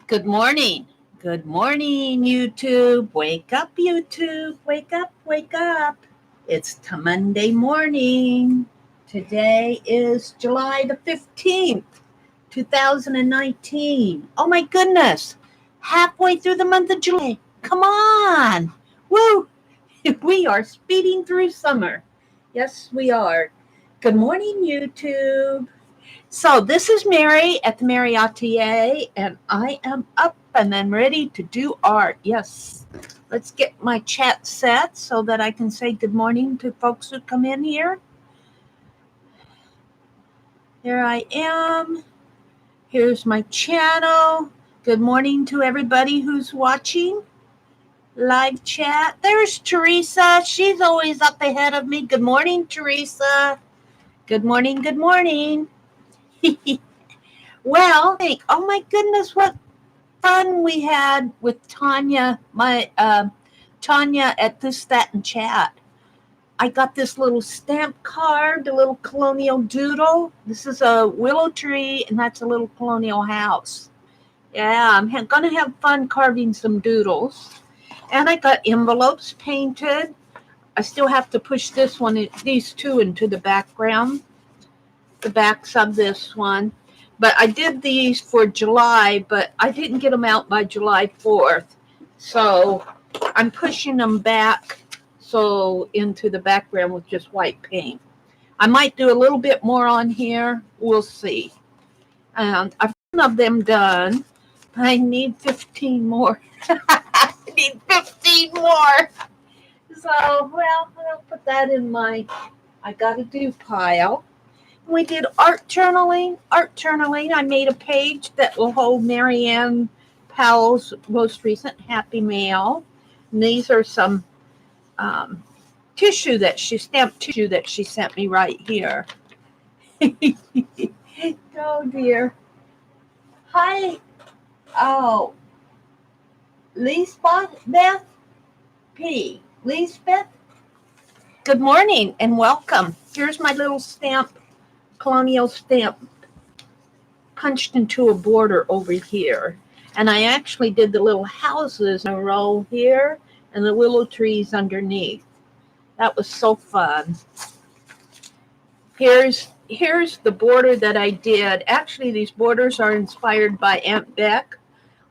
Good morning. Good morning, YouTube. Wake up, YouTube. Wake up, wake up. It's Monday morning. Today is July the 15th, 2019. Oh my goodness. Halfway through the month of July. Come on. Woo. We are speeding through summer. Yes, we are. Good morning, YouTube. So this is Mary at the.meri.atelier, and I am up and then ready to do art. Yes. Let's get my chat set so that I can say good morning to folks who come in here. Here I am. Here's my channel. Good morning to everybody who's watching. Live chat. There's Teresa. She's always up ahead of me. Good morning, Teresa. Good morning, good morning. Well, oh my goodness, what fun we had with Tanya, Tanya at This, That, and Chat. I got this little stamp card, a little colonial doodle. This is a willow tree, and that's a little colonial house. Yeah, I'm going to have fun carving some doodles. And I got envelopes painted. I still have to push these two into the background, the backs of this one. But I did these for July, but I didn't get them out by July 4th. So I'm pushing them back into the background with just white paint. I might do a little bit more on here. We'll see. And I've got of them done. I need 15 more. I need 15 more. So, well, I'll put that in my I gotta do pile. We did art journaling. I made a page that will hold Marianne Powell's most recent Happy Mail. And these are some stamped tissue that she sent me right here. Oh dear. Hi. Oh. Lisbeth P. Lisbeth. Good morning and welcome. Here's my little colonial stamp punched into a border over here. And I actually did the little houses in a row here and the willow trees underneath. That was so fun. Here's the border that I did. Actually, these borders are inspired by Aunt Beck.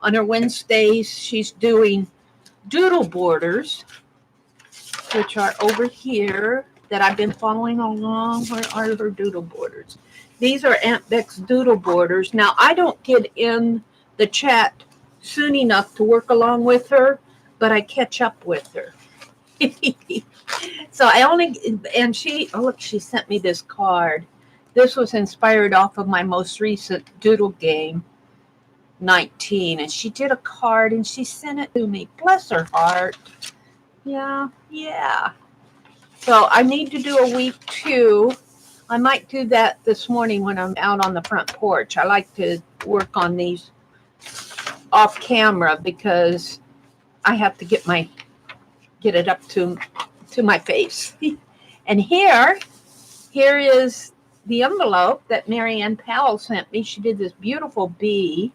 On her Wednesdays, she's doing doodle borders, which are over here that I've been following along. Where are her doodle borders? These are Aunt Beck's doodle borders. Now, I don't get in the chat soon enough to work along with her, but I catch up with her. So she sent me this card. This was inspired off of my most recent doodle game, 19, and she did a card and she sent it to me. Bless her heart. Yeah. So I need to do a week 2. I might do that this morning when I'm out on the front porch. I like to work on these off camera because I have to get it up to my face. And here is the envelope that Marianne Powell sent me. She did this beautiful bee,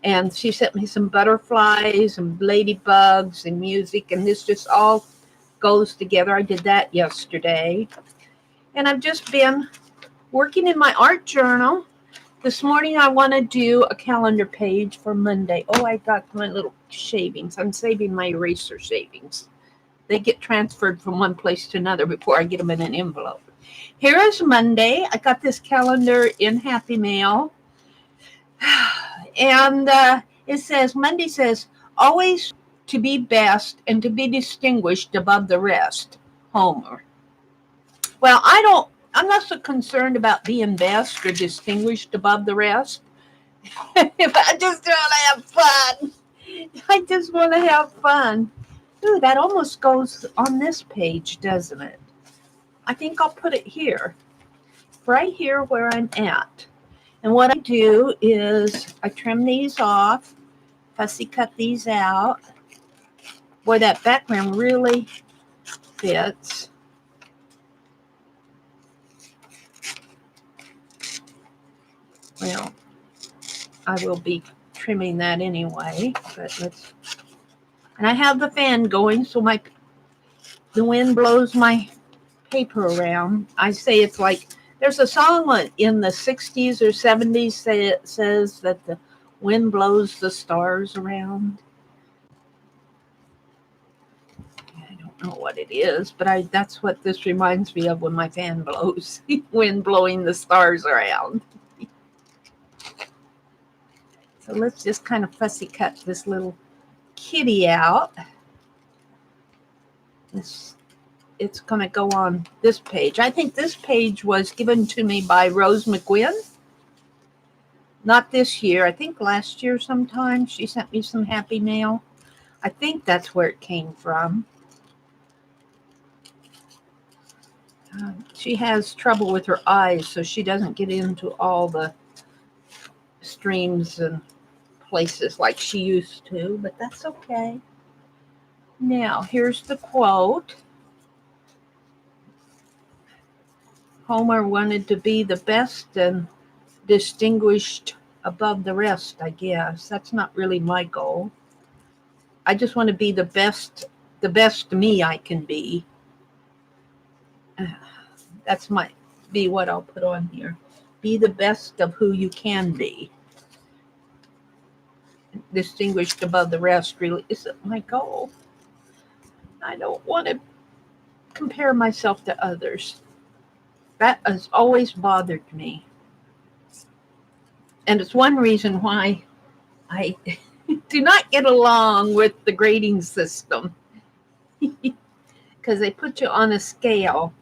and she sent me some butterflies and ladybugs and music, and this just all goes together. I did that yesterday. And I've just been working in my art journal. This morning I want to do a calendar page for Monday. Oh, I got my little shavings. I'm saving my eraser shavings. They get transferred from one place to another before I get them in an envelope. Here is Monday. I got this calendar in Happy Mail. And Monday says, always to be best and to be distinguished above the rest. Homer. Well, I'm not so concerned about being best or distinguished above the rest. If I just want to have fun. I just want to have fun. Ooh, that almost goes on this page, doesn't it? I think I'll put it here. Right here where I'm at. And what I do is I trim these off, fussy cut these out. Boy, that background really fits. Well, I will be trimming that anyway, but let's, and I have the fan going, so the wind blows my paper around. I say it's like, there's a song in the 60s or 70s that says that the wind blows the stars around. I don't know what it is, but that's what this reminds me of when my fan blows. Wind blowing the stars around. So let's just kind of fussy cut this little kitty out. It's going to go on this page. I think this page was given to me by Rose McGuinn. Not this year. I think last year sometime she sent me some happy mail. I think that's where it came from. She has trouble with her eyes, so she doesn't get into all the streams and places like she used to, but that's okay. Now, here's the quote. Homer wanted to be the best and distinguished above the rest, I guess. That's not really my goal. I just want to be the best me I can be. That's be what I'll put on here. Be the best of who you can be. Distinguished above the rest really isn't my goal. I don't want to compare myself to others. That has always bothered me. And it's one reason why I do not get along with the grading system. Because they put you on a scale.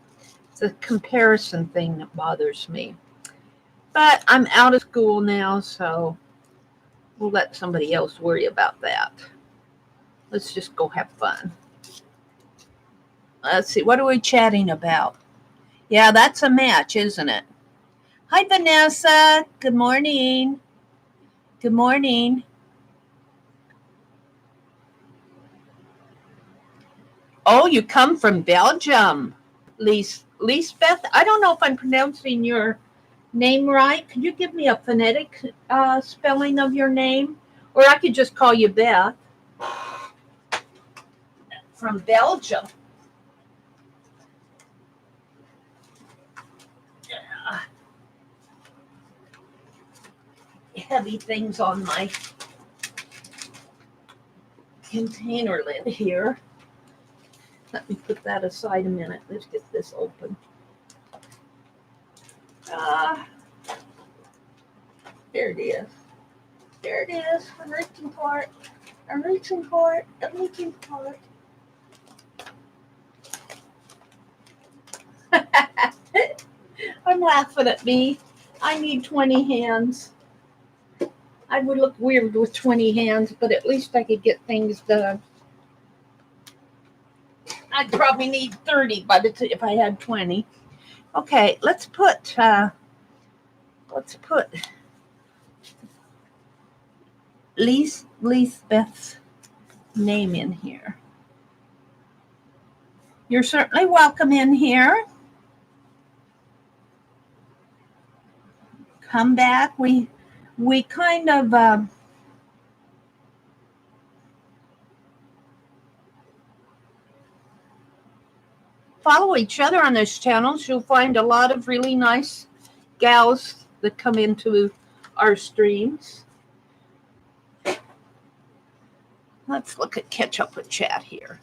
It's a comparison thing that bothers me. But I'm out of school now, so we'll let somebody else worry about that. Let's just go have fun. Let's see, what are we chatting about? Yeah, that's a match, isn't it? Hi, Vanessa. Good morning. Good morning. Oh, you come from Belgium, Lisbeth. I don't know if I'm pronouncing your name right. Could you give me a phonetic spelling of your name? Or I could just call you Beth. From Belgium. Heavy things on my container lid here. Let me put that aside a minute. Let's get this open. There it is. There it is. I'm reaching for it. I'm reaching for it. I'm reaching for it. I'm laughing at me. I need 20 hands. I would look weird with 20 hands, but at least I could get things done. I'd probably need 30 if I had 20. Okay, let's put Lisbeth's name in here. You're certainly welcome in here. Come back. We kind of follow each other on this channel. You'll find a lot of really nice gals that come into our streams. Let's look at catch up with chat here.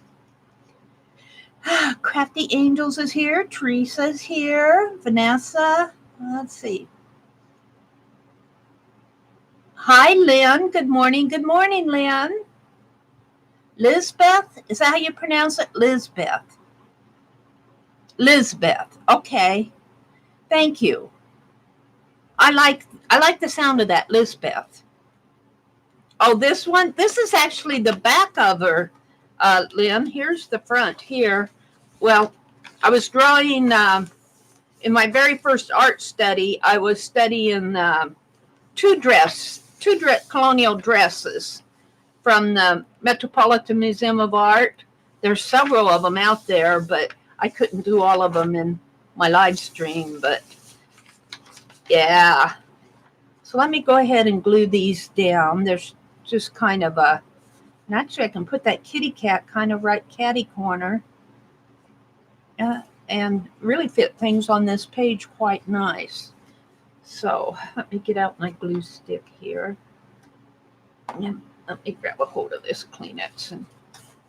Crafty Angels is here. Teresa's here. Vanessa. Let's see. Hi, Lynn. Good morning. Good morning, Lynn. Lisbeth. Is that how you pronounce it? Lisbeth. Lisbeth. Okay. Thank you. I like the sound of that, Lisbeth. Oh, this one. This is actually the back of her, Lynn. Here's the front here. Well, I was drawing in my very first art study. I was studying two colonial dresses from the Metropolitan Museum of Art. There's several of them out there, but I couldn't do all of them in my live stream. But yeah, So let me go ahead and glue these down. There's just kind of a, and actually I can put that kitty cat kind of right catty corner and really fit things on this page quite nice. So let me get out my glue stick here. And let me grab a hold of this Kleenex and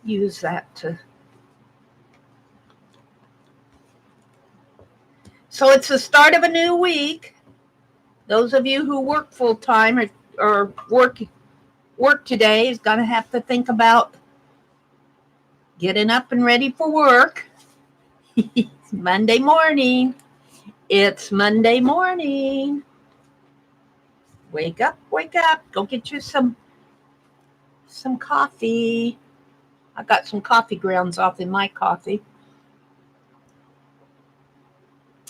use that to. So it's the start of a new week. Those of you who work full time or work today is going to have to think about getting up and ready for work. It's Monday morning. It's Monday morning. Wake up, wake up. Go get you some coffee. I got some coffee grounds off in my coffee.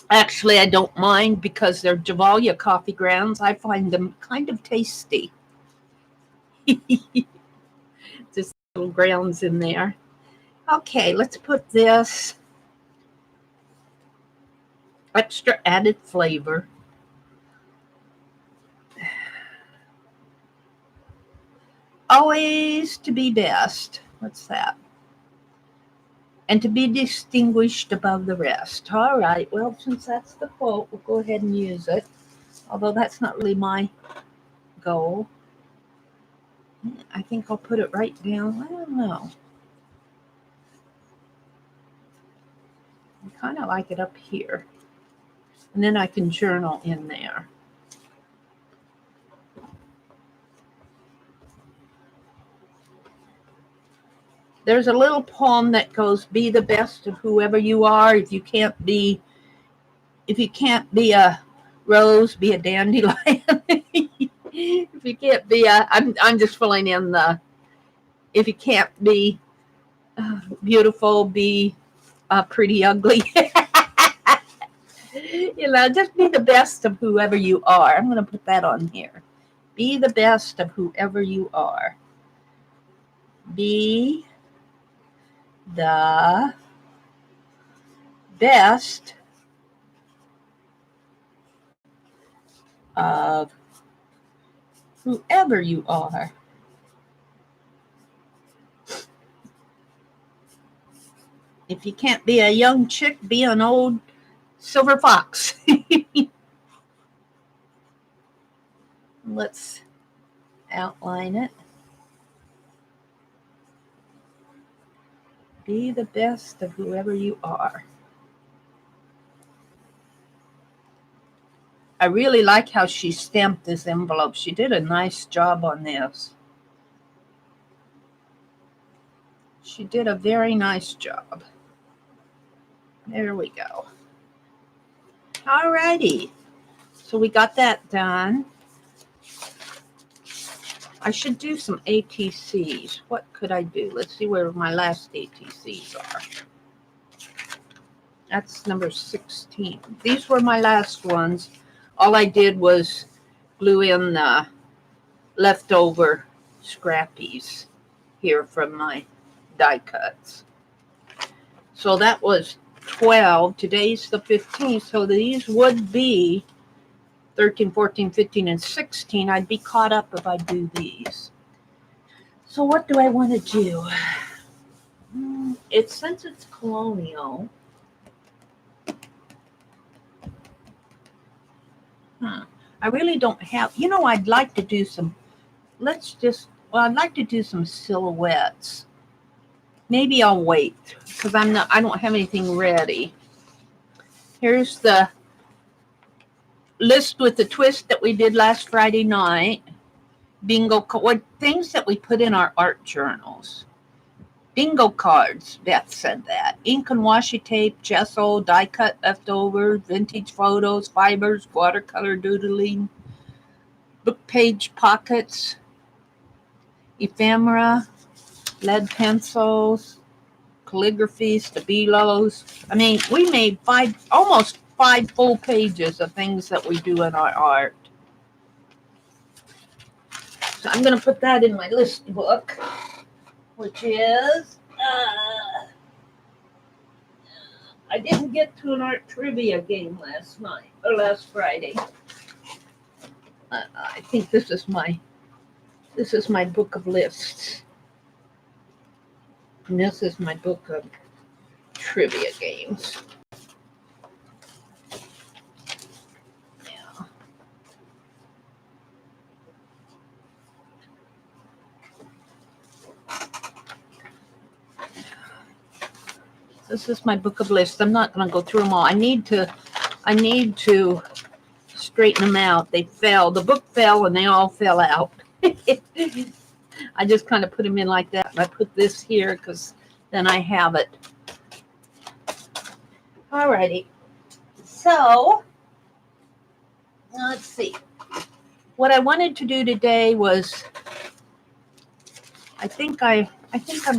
Actually, I don't mind because they're Javalia coffee grounds. I find them kind of tasty. Just little grounds in there. Okay, let's put this extra added flavor. Always to be best. What's that? And to be distinguished above the rest. All right, well, since that's the quote, we'll go ahead and use it. Although that's not really my goal. I think I'll put it right down. I don't know. I kind of like it up here. And then I can journal in there. There's a little poem that goes, be the best of whoever you are. If you can't be a rose, be a dandelion. If you can't be I'm just filling in if you can't be beautiful, be pretty ugly. Just be the best of whoever you are. I'm going to put that on here. Be the best of whoever you are. Be the best of whoever you are. If you can't be a young chick, be an old silver fox. Let's outline it. Be the best of whoever you are. I really like how she stamped this envelope. She did a nice job on this. She did a very nice job. There we go. All righty. So we got that done. I should do some ATCs. What could I do? Let's see where my last ATCs are. That's number 16. These were my last ones. All I did was glue in the leftover scrappies here from my die cuts. So that was 12. Today's the 15th. So these would be 13, 14, 15, and 16. I'd be caught up if I do these. So what do I want to do? Since it's colonial. I really don't have, I'd like to do some, I'd like to do some silhouettes. Maybe I'll wait because I don't have anything ready. Here's the list with the twist that we did last Friday night. Bingo, what things that we put in our art journals. Bingo cards, Beth said that. Ink and washi tape, gesso, die cut leftovers, vintage photos, fibers, watercolor doodling, book page pockets, ephemera, lead pencils, calligraphy, stabilos. I mean, we made almost 5 full pages of things that we do in our art. So I'm going to put that in my list book, which is, I didn't get to an art trivia game last Friday. I think this is my book of lists. And this is my book of trivia games. Yeah. This is my book of lists. I'm not going to go through them all. I need to straighten them out. They fell. The book fell and they all fell out. I just kind of put them in like that. And I put this here because then I have it. Alrighty. So, let's see. What I wanted to do today was, I think I'm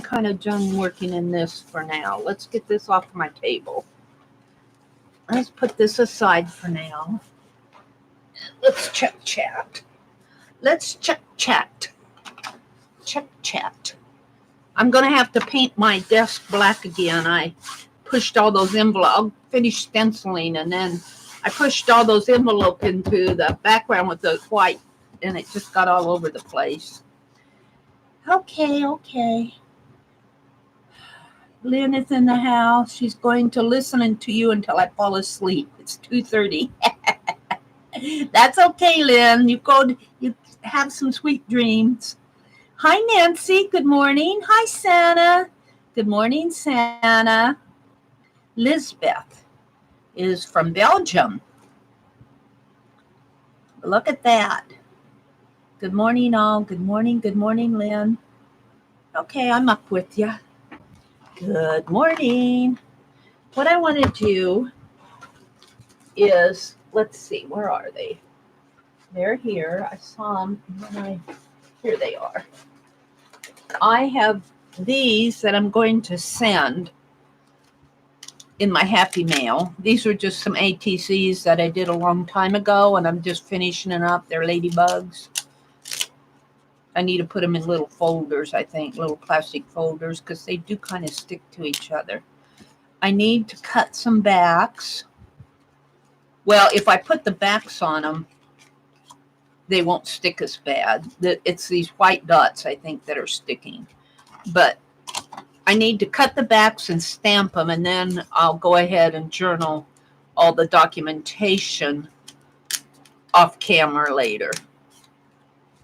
kind of done working in this for now. Let's get this off my table. Let's put this aside for now. Let's check chat. Let's check chat. Check chat. I'm going to have to paint my desk black again. I pushed all those envelopes. I'll finish stenciling, and then I pushed all those envelopes into the background with the white, and it just got all over the place. Okay. Lynn is in the house. She's going to listen to you until I fall asleep. It's 2:30. That's okay, Lynn. You have some sweet dreams. Hi, Nancy. Good morning. Hi, Santa. Good morning, Santa. Lisbeth is from Belgium. Look at that. Good morning, all. Good morning, Lynn. Okay, I'm up with you. Good morning. What I want to do is, let's see, where are they? They're here. I saw them. Here they are. I have these that I'm going to send in my Happy Mail. These were just some ATCs that I did a long time ago, and I'm just finishing them up. They're ladybugs. I need to put them in little folders, I think, little plastic folders, because they do kind of stick to each other. I need to cut some backs. Well, if I put the backs on them, they won't stick as bad. It's these white dots, I think, that are sticking. But I need to cut the backs and stamp them, and then I'll go ahead and journal all the documentation off camera later.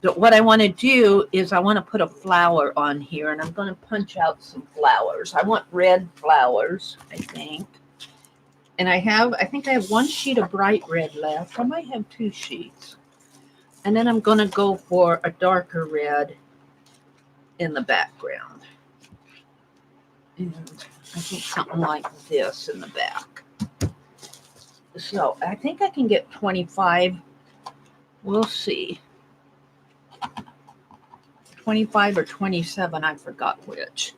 But what I want to do is I want to put a flower on here, and I'm going to punch out some flowers. I want red flowers, I think. And I think I have one sheet of bright red left. I might have 2 sheets. And then I'm going to go for a darker red in the background. And I think something like this in the back. So I think I can get 25. We'll see. 25 or 27, I forgot which.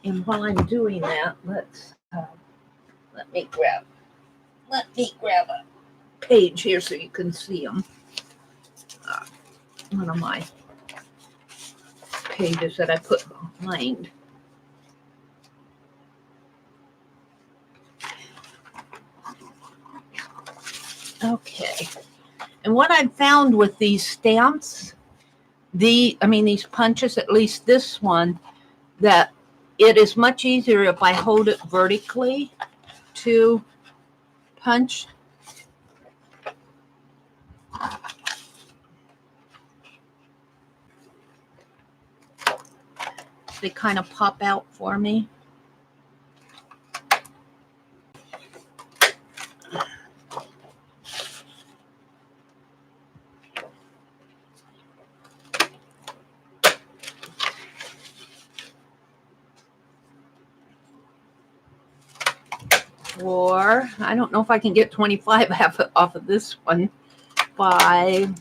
And while I'm doing that, let me grab a page here so you can see them. One of my pages that I put behind. Okay. And what I've found with these stamps, these punches, at least this one, that it is much easier if I hold it vertically to punch. They kind of pop out for me. Or I don't know if I can get 25 off of this one. 5,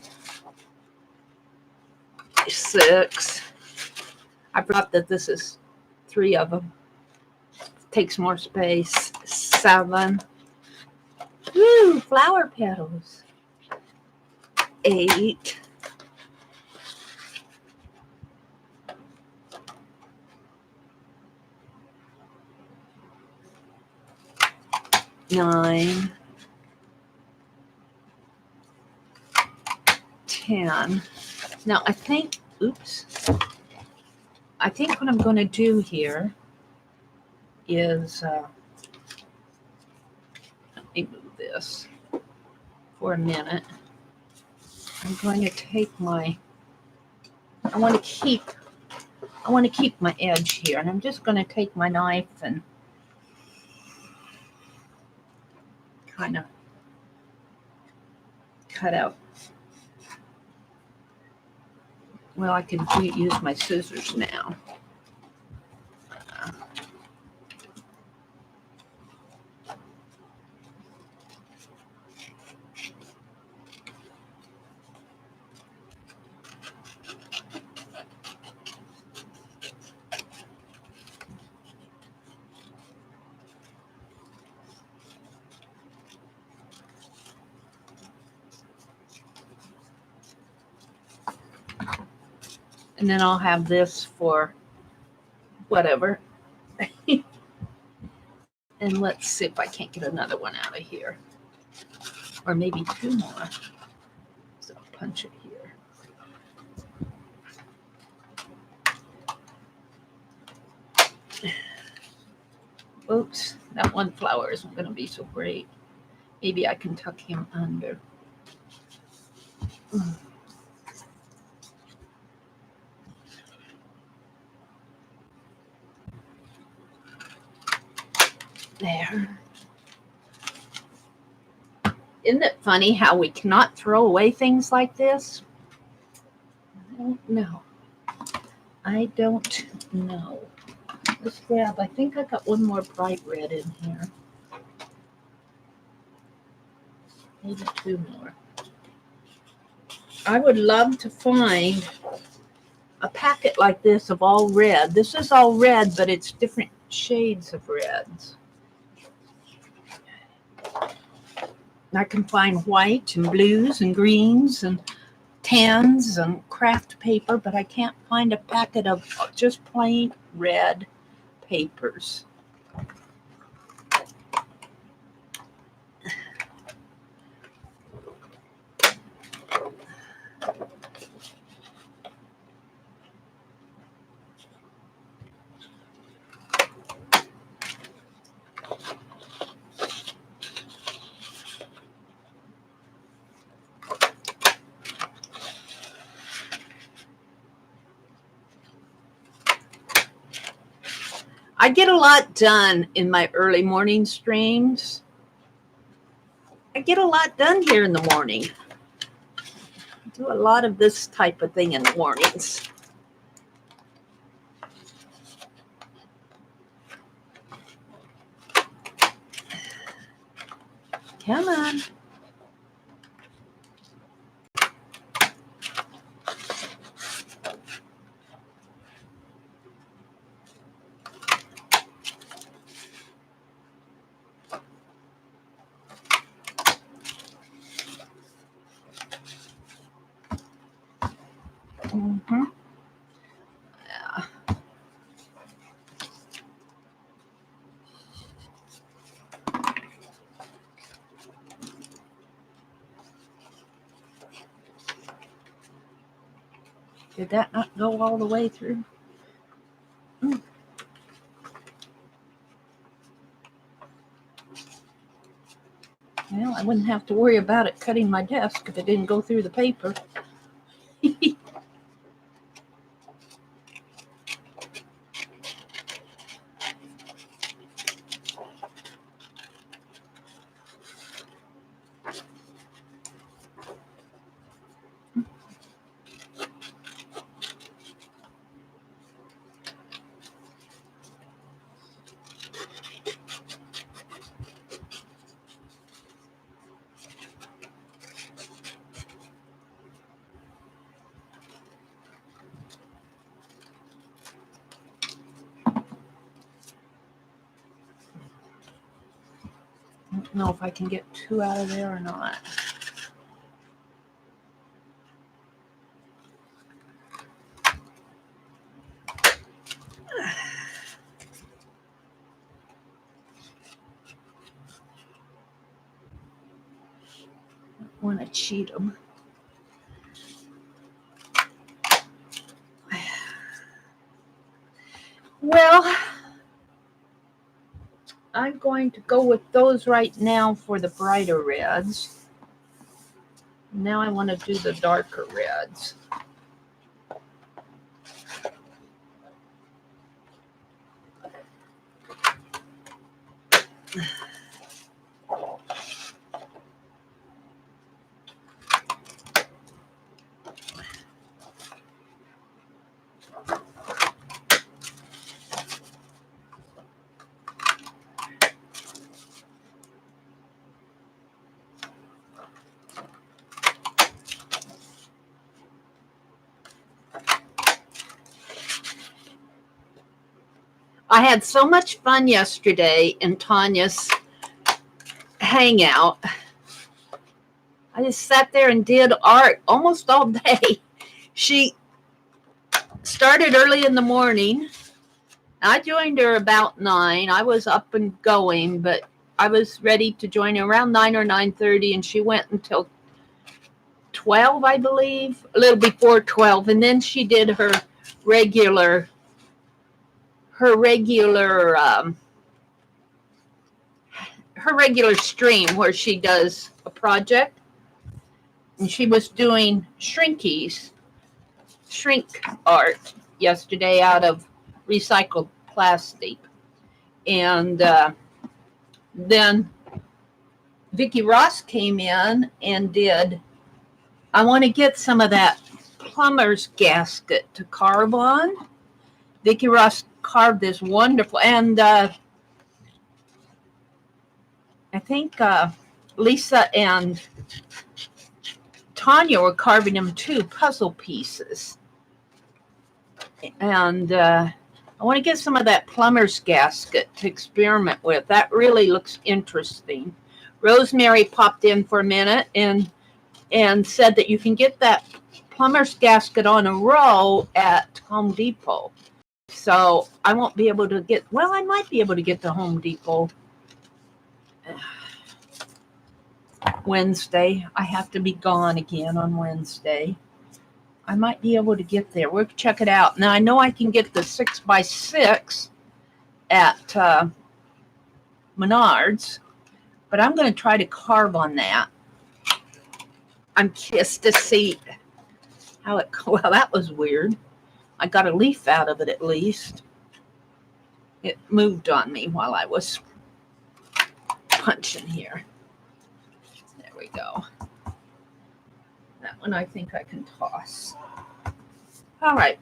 6. I forgot that this is 3 of them. Takes more space. 7. Woo, flower petals. 8. 9. can. Now I think, oops, I think what I'm going to do here is, let me move this for a minute. I'm going to take my, I want to keep my edge here, and I'm just going to take my knife and kind of cut out. Well, I can use my scissors now. And then I'll have this for whatever. And let's see if I can't get another one out of here. Or maybe two more. So I'll punch it here. Oops, that one flower isn't going to be so great. Maybe I can tuck him under. There. Isn't it funny how we cannot throw away things like this? I don't know. I don't know. Let's grab, I think I got one more bright red in here. Maybe two more. I would love to find a packet like this of all red. This is all red, but it's different shades of reds. I can find white and blues and greens and tans and craft paper, but I can't find a packet of just plain red papers. I get a lot done in my early morning streams. I get a lot done here in the morning. I do a lot of this type of thing in the mornings. Come on. Mm-hmm. Yeah. Did that not go all the way through? Mm. Well, I wouldn't have to worry about it cutting my desk if it didn't go through the paper. I don't know if I can get two out of there or not. I want to cheat them. Well, I'm going to go with those right now for the brighter reds. Now I want to do the darker reds. I had so much fun yesterday in Tanya's hangout. I just sat there and did art almost all day. She started early in the morning. I joined her about 9. I was up and going, but I was ready to join her around 9 or 9:30, and she went until 12, I believe, a little before 12, and then she did her regular her regular stream where she does a project, and she was doing shrink art yesterday out of recycled plastic. And then Vicki Ross came in and did, I want to get some of that plumber's gasket to carve on. Vicki Ross carved this wonderful, and I think Lisa and Tanya were carving them too, puzzle pieces. And I want to get some of that plumber's gasket to experiment with. That really looks interesting. Rosemary popped in for a minute and said that you can get that plumber's gasket on a roll at Home Depot. So I won't be able to get, well, I might be able to get to Home Depot Wednesday. I have to be gone again on Wednesday. I might be able to get there. We'll check it out. Now, I know I can get the 6x6 at Menards, but I'm going to try to carve on that. I'm curious to see how it, well, that was weird. I got a leaf out of it at least. It moved on me while I was punching here. There we go. That one I think I can toss. All right.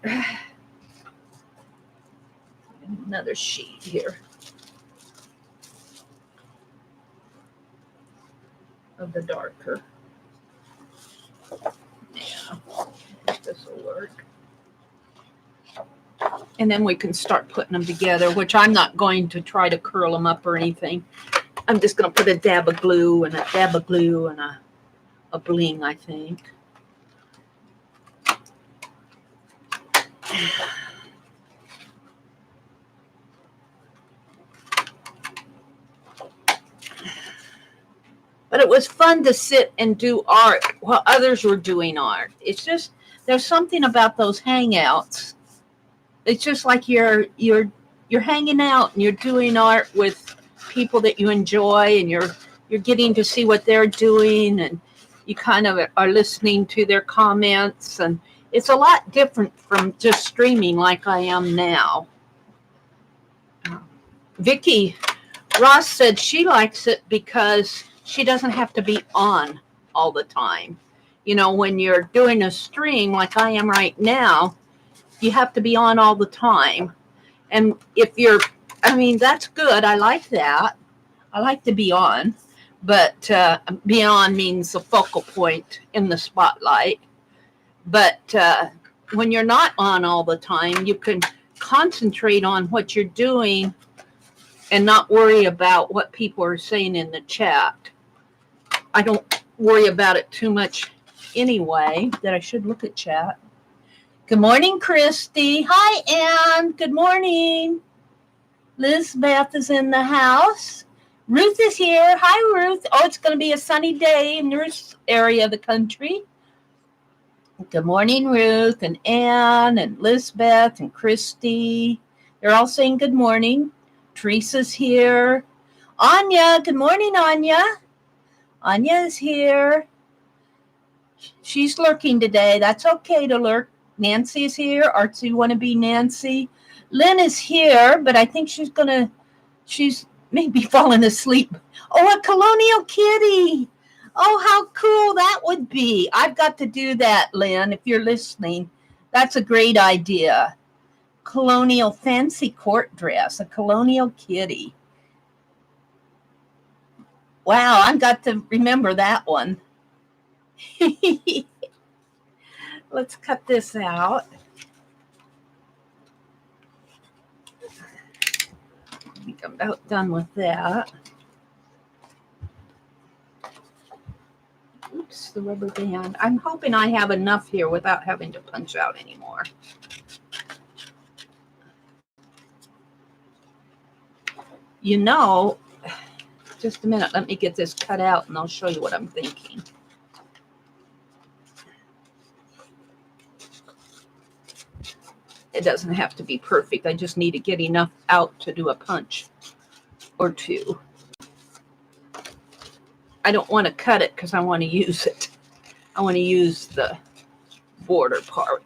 Another sheet here of the darker. Yeah, this will work. And then we can start putting them together, which I'm not going to try to curl them up or anything. I'm just going to put a dab of glue and a dab of glue and a bling, I think. But it was fun to sit and do art while others were doing art. It's just, there's something about those hangouts. It's just like you're hanging out and you're doing art with people that you enjoy, and you're getting to see what they're doing, and you kind of are listening to their comments, and it's a lot different from just streaming like I am now. Vicki Ross said she likes it because she doesn't have to be on all the time. You know, when you're doing a stream like I am right now, you have to be on all the time. And if you're, I mean, that's good. I like that. I like to be on. But be on means a focal point in the spotlight. But when you're not on all the time, you can concentrate on what you're doing and not worry about what people are saying in the chat. I don't worry about it too much anyway, that I should look at chat. Good morning, Christy. Hi, Ann. Good morning. Lizbeth is in the house. Ruth is here. Hi, Ruth. Oh, it's going to be a sunny day in your area of the country. Good morning, Ruth and Ann and Lizbeth and Christy. They're all saying good morning. Teresa's here. Anya, good morning, Anya. Anya is here. She's lurking today. That's okay to lurk. Nancy is here. Artsy wannabe Nancy. Lynn is here, but I think she's maybe falling asleep. Oh, a colonial kitty. Oh, how cool that would be. I've got to do that, Lynn, if you're listening. That's a great idea. Colonial fancy court dress, a colonial kitty. Wow, I've got to remember that one. Let's cut this out. I think I'm about done with that. Oops, the rubber band. I'm hoping I have enough here without having to punch out anymore. You know, just a minute, let me get this cut out and I'll show you what I'm thinking. It doesn't have to be perfect. I just need to get enough out to do a punch or two. I don't want to cut it because I want to use it. I want to use the border part.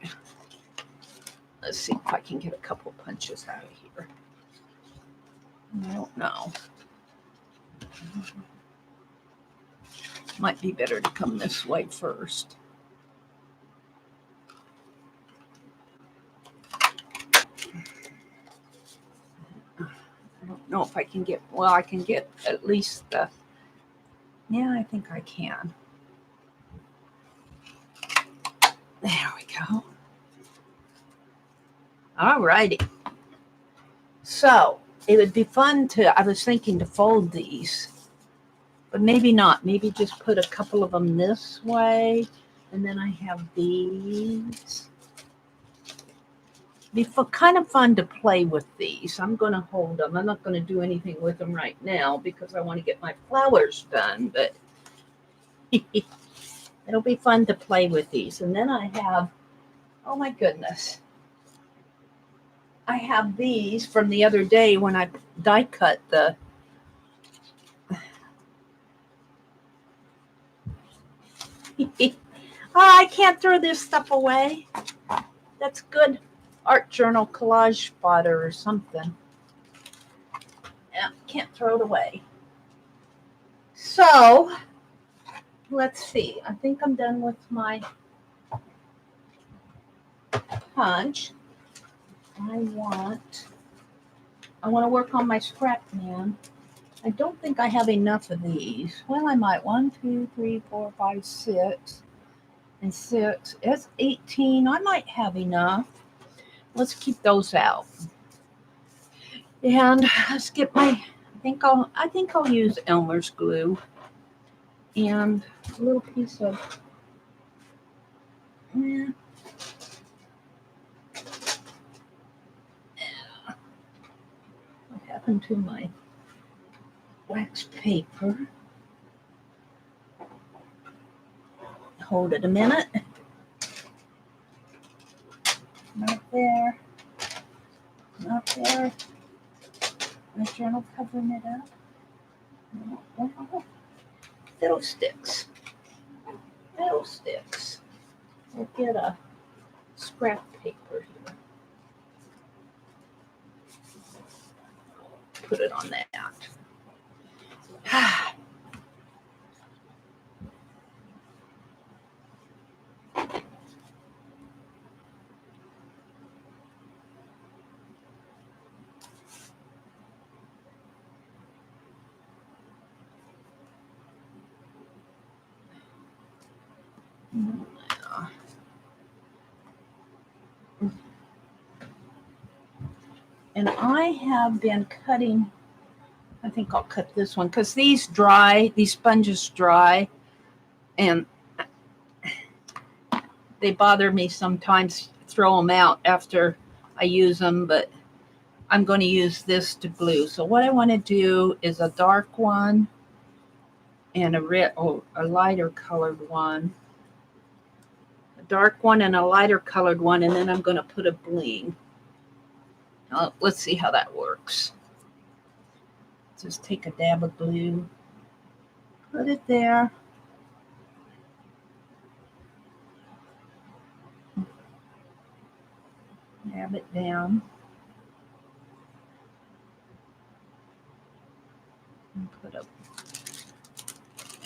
Let's see if I can get a couple punches out of here. I don't know. Might be better to come this way first. I don't know if I can get, well, I can get at least the, yeah, I think I can. There we go. All righty. So it would be fun to, I was thinking to fold these, but maybe not. Maybe just put a couple of them this way. And then I have these. Be kind of fun to play with these. I'm going to hold them. I'm not going to do anything with them right now because I want to get my flowers done, but it'll be fun to play with these. And then I have, oh my goodness, I have these from the other day when I die cut the, oh, I can't throw this stuff away. That's good art journal collage fodder or something. Yeah, can't throw it away. So let's see. I think I'm done with my punch. I want to work on my scrap man. I don't think I have enough of these. Well, I might. 1, 2, 3, 4, 5, 6, and 6. It's 18. I might have enough. Let's keep those out. And let's get my. I think I'll use Elmer's glue and a little piece of. What happened to my wax paper? Hold it a minute. Not there. Not there. My journal covering it up. No. Fiddlesticks. Fiddlesticks. We'll get a scrap paper here. Put it on that. And I have been cutting, I think I'll cut this one because these sponges dry, and they bother me sometimes. Throw them out after I use them, but I'm going to use this to glue. So what I want to do is a dark one and a lighter colored one. A dark one and a lighter colored one, and then I'm going to put a bling. Let's see how that works. Just take a dab of glue, put it there. Dab it down.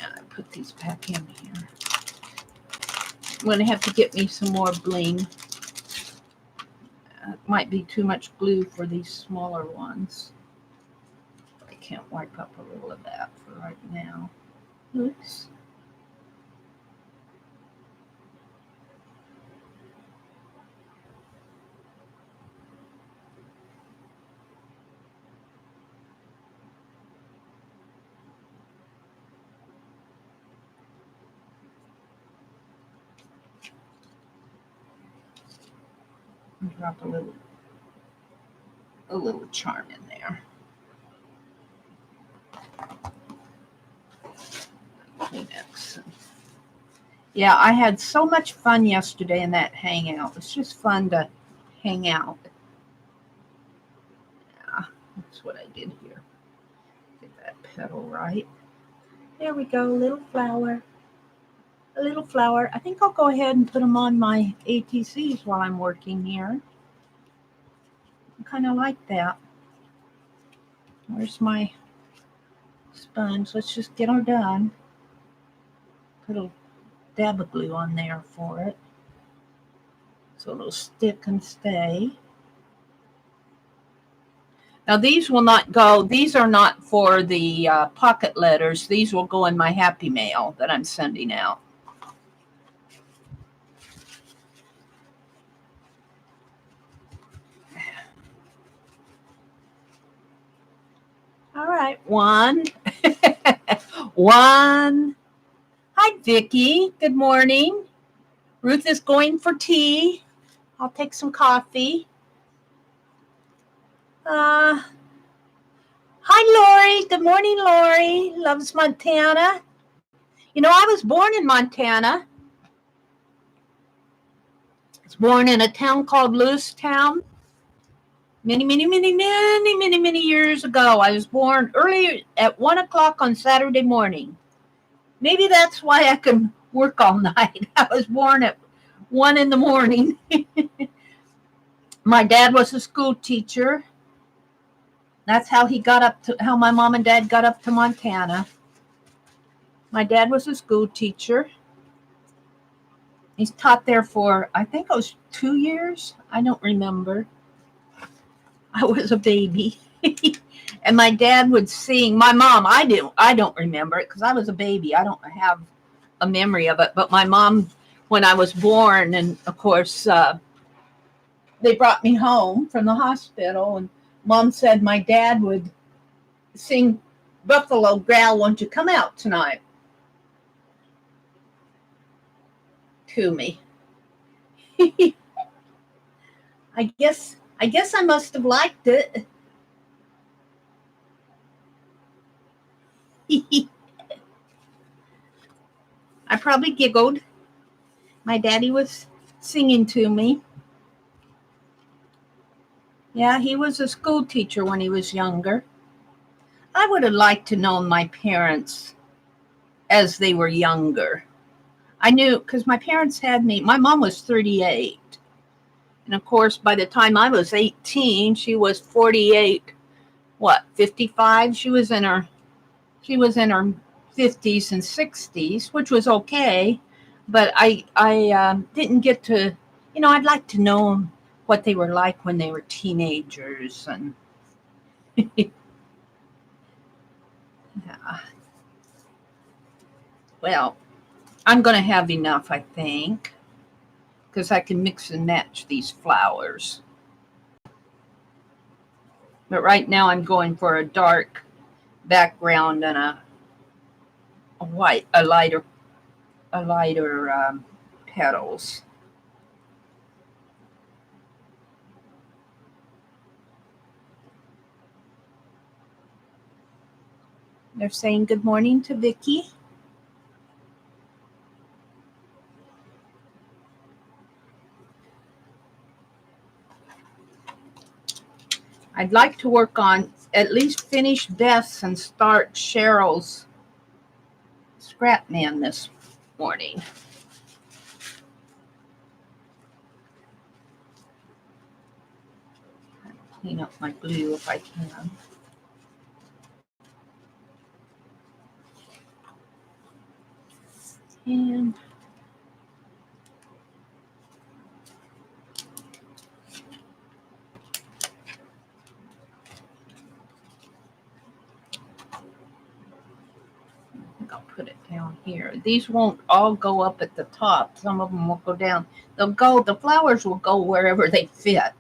And I put these back in here. I'm going to have to get me some more bling. It might be too much glue for these smaller ones. I can't wipe up a little of that for right now. Oops. Drop a little charm in there. Kleenex. Yeah, I had so much fun yesterday in that hangout. It's just fun to hang out. Yeah, that's what I did here. Get that petal right. There we go, little flower. A little flower. I think I'll go ahead and put them on my ATCs while I'm working here. I kind of like that. Where's my sponge? Let's just get her done. Put a dab of glue on there for it, so it'll stick and stay. Now these will not go, these are not for the pocket letters. These will go in my Happy Mail that I'm sending out. All right, one. One. Hi, Vicki. Good morning. Ruth is going for tea. I'll take some coffee. Hi, Lori. Good morning, Lori. Loves Montana. You know, I was born in Montana. I was born in a town called Lewistown. Many years ago. I was born early at 1 o'clock on Saturday morning. Maybe that's why I can work all night. I was born at 1 in the morning. My dad was a school teacher. That's how how my mom and dad got up to Montana. My dad was a school teacher. He's taught there for, I think it was 2 years. I don't remember. I was a baby. And my dad would sing. My mom, I don't remember it because I was a baby. I don't have a memory of it. But my mom, when I was born, and of course, they brought me home from the hospital, and Mom said my dad would sing Buffalo Growl, won't you come out tonight? To me. I guess I must have liked it. I probably giggled. My daddy was singing to me. Yeah, he was a school teacher when he was younger. I would have liked to know my parents as they were younger. I knew because my parents had me. My mom was 38. And of course, by the time I was 18, she was 48, 55? She was in her 50s and 60s, which was okay. But I didn't get to, I'd like to know what they were like when they were teenagers. And yeah. Well, I'm going to have enough, I think, because I can mix and match these flowers. But right now I'm going for a dark background and a lighter petals. They're saying good morning to Vicki. I'd like to work on at least finish Beth's and start Cheryl's scrap man this morning. Clean up my glue if I can. And I'll put it down here. These won't all go up at the top. Some of them will go down. The flowers will go wherever they fit.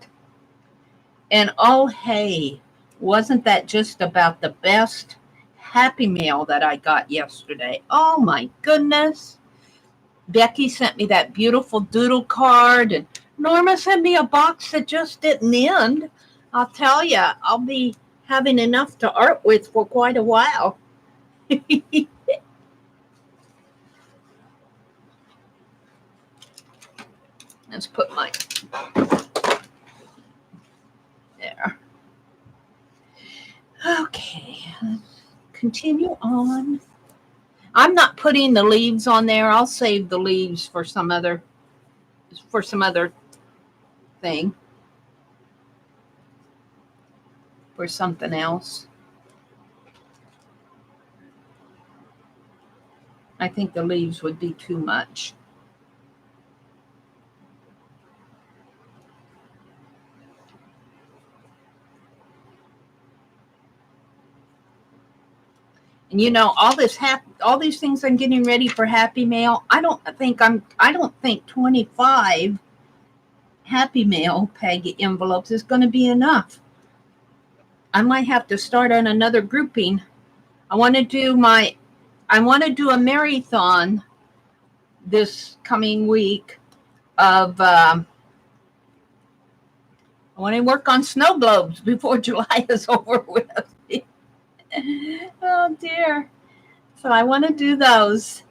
And oh, hey, wasn't that just about the best Happy Mail that I got yesterday? Oh my goodness. Becky sent me that beautiful doodle card, and Norma sent me a box that just didn't end. I'll tell you, I'll be having enough to art with for quite a while. Let's put my there. Okay, continue on. I'm not putting the leaves on there. I'll save the leaves for some other thing, for something else. I think the leaves would be too much. And you know, all these things I'm getting ready for Happy Mail. I don't think 25 Happy Mail peg envelopes is going to be enough. I might have to start on another grouping. I want to do a marathon this coming week of I want to work on snow globes before July is over with. Oh dear. So I want to do those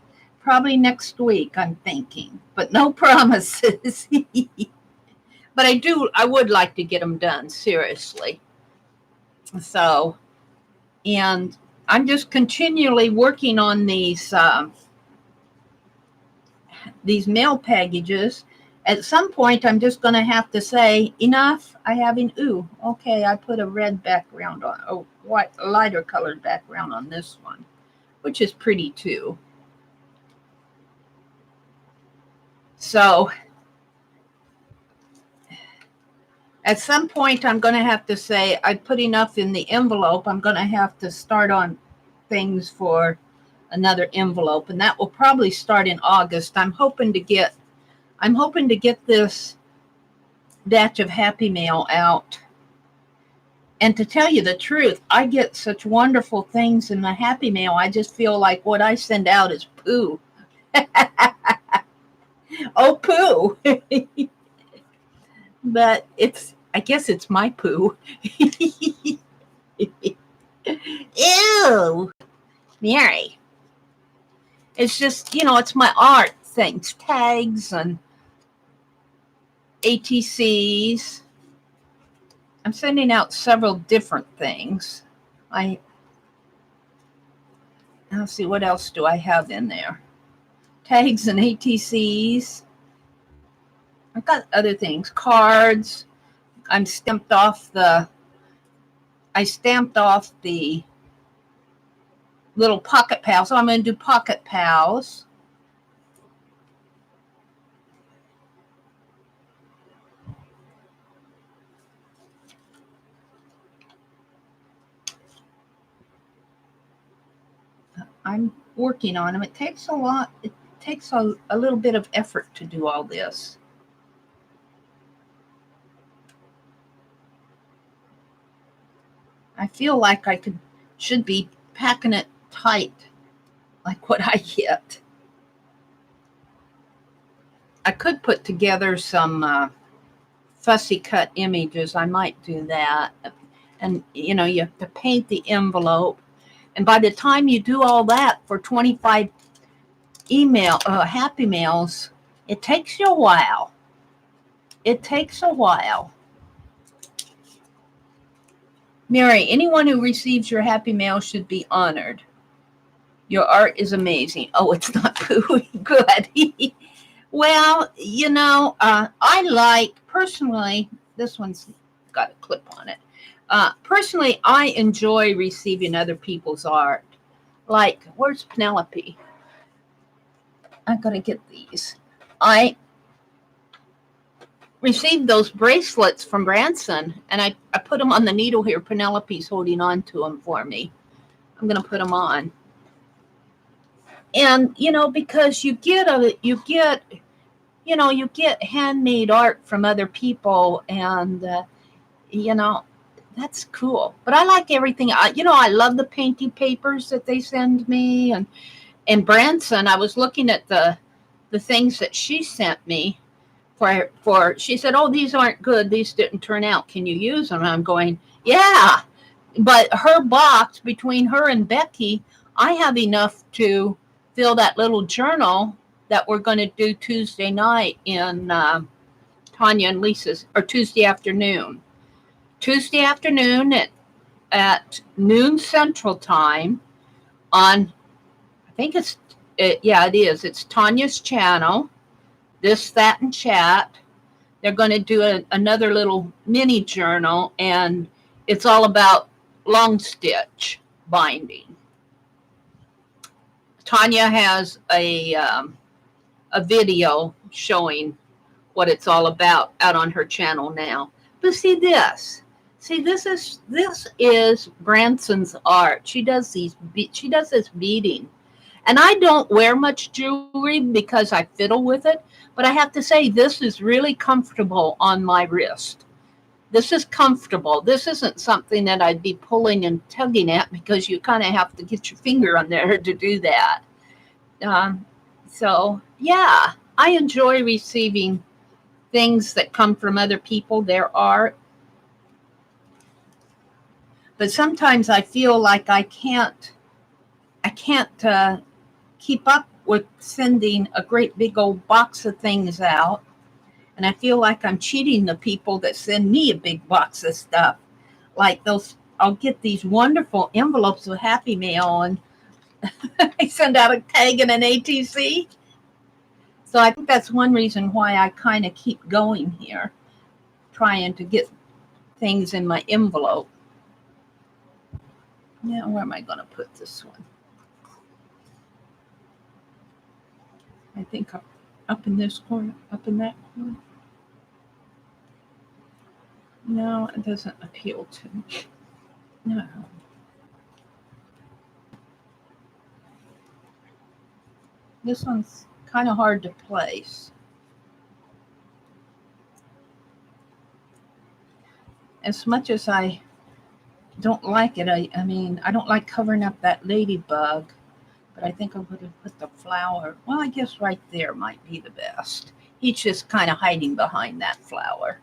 probably next week, I'm thinking, but no promises. But I would like to get them done, seriously. So, and I'm just continually working on these mail packages. At some point, I'm just going to have to say, enough, okay, I put a red background on, a lighter colored background on this one, which is pretty too. So at some point, I'm going to have to say, I put enough in the envelope. I'm going to have to start on things for another envelope, and that will probably start in August. I'm hoping to get this batch of Happy Mail out. And to tell you the truth, I get such wonderful things in the Happy Mail. I just feel like what I send out is poo. Oh, poo. But I guess it's my poo. Ew. Mary. It's just, it's my art things, tags and ATCs. I'm sending out several different things. I'll see, what else do I have in there? Tags and ATCs. I've got other things, cards. I stamped off the little pocket pals. So I'm going to do pocket pals. I'm working on them. It takes a lot. It takes a little bit of effort to do all this. I feel like I should be packing it tight, like what I get. I could put together some fussy cut images. I might do that. And, you have to paint the envelope. And by the time you do all that for 25 Happy Mails, it takes you a while. It takes a while. Mary, anyone who receives your happy mail should be honored. Your art is amazing. Oh, it's not poo. Good. Well, I like, personally, this one's got a clip on it. Personally, I enjoy receiving other people's art. Like, where's Penelope? I'm going to get these. I received those bracelets from Branson, and I put them on the needle here. Penelope's holding on to them for me. I'm going to put them on. And, because you get handmade art from other people, and, that's cool. But I like everything. I love the painting papers that they send me. And Branson, I was looking at the things that she sent me for, she said, oh, these aren't good. These didn't turn out. Can you use them? And I'm going, yeah. But her box, between her and Becky, I have enough to fill that little journal that we're going to do Tuesday night in Tanya and Lisa's, or Tuesday afternoon. Tuesday afternoon at noon Central Time on, I think it is. It's Tanya's channel, This, That, and Chat. They're going to do another little mini journal, and it's all about long stitch binding. Tanya has a video showing what it's all about out on her channel now. But see this. See, this is Branson's art. She does this beading. And I don't wear much jewelry because I fiddle with it, but I have to say this is really comfortable on my wrist. This is comfortable. This isn't something that I'd be pulling and tugging at, because you kind of have to get your finger on there to do that. So, yeah, I enjoy receiving things that come from other people, their art. But sometimes I feel like I can't keep up with sending a great big old box of things out. And I feel like I'm cheating the people that send me a big box of stuff. Like I'll get these wonderful envelopes with Happy Mail, and I send out a tag and an ATC. So I think that's one reason why I kind of keep going here, trying to get things in my envelope. Now, where am I going to put this one? I think up in this corner, up in that corner. No, it doesn't appeal to me. No. This one's kind of hard to place. As much as I don't like it, I mean, I don't like covering up that ladybug, but I think I'm going to put the flower. Well, I guess right there might be the best. He's just kind of hiding behind that flower.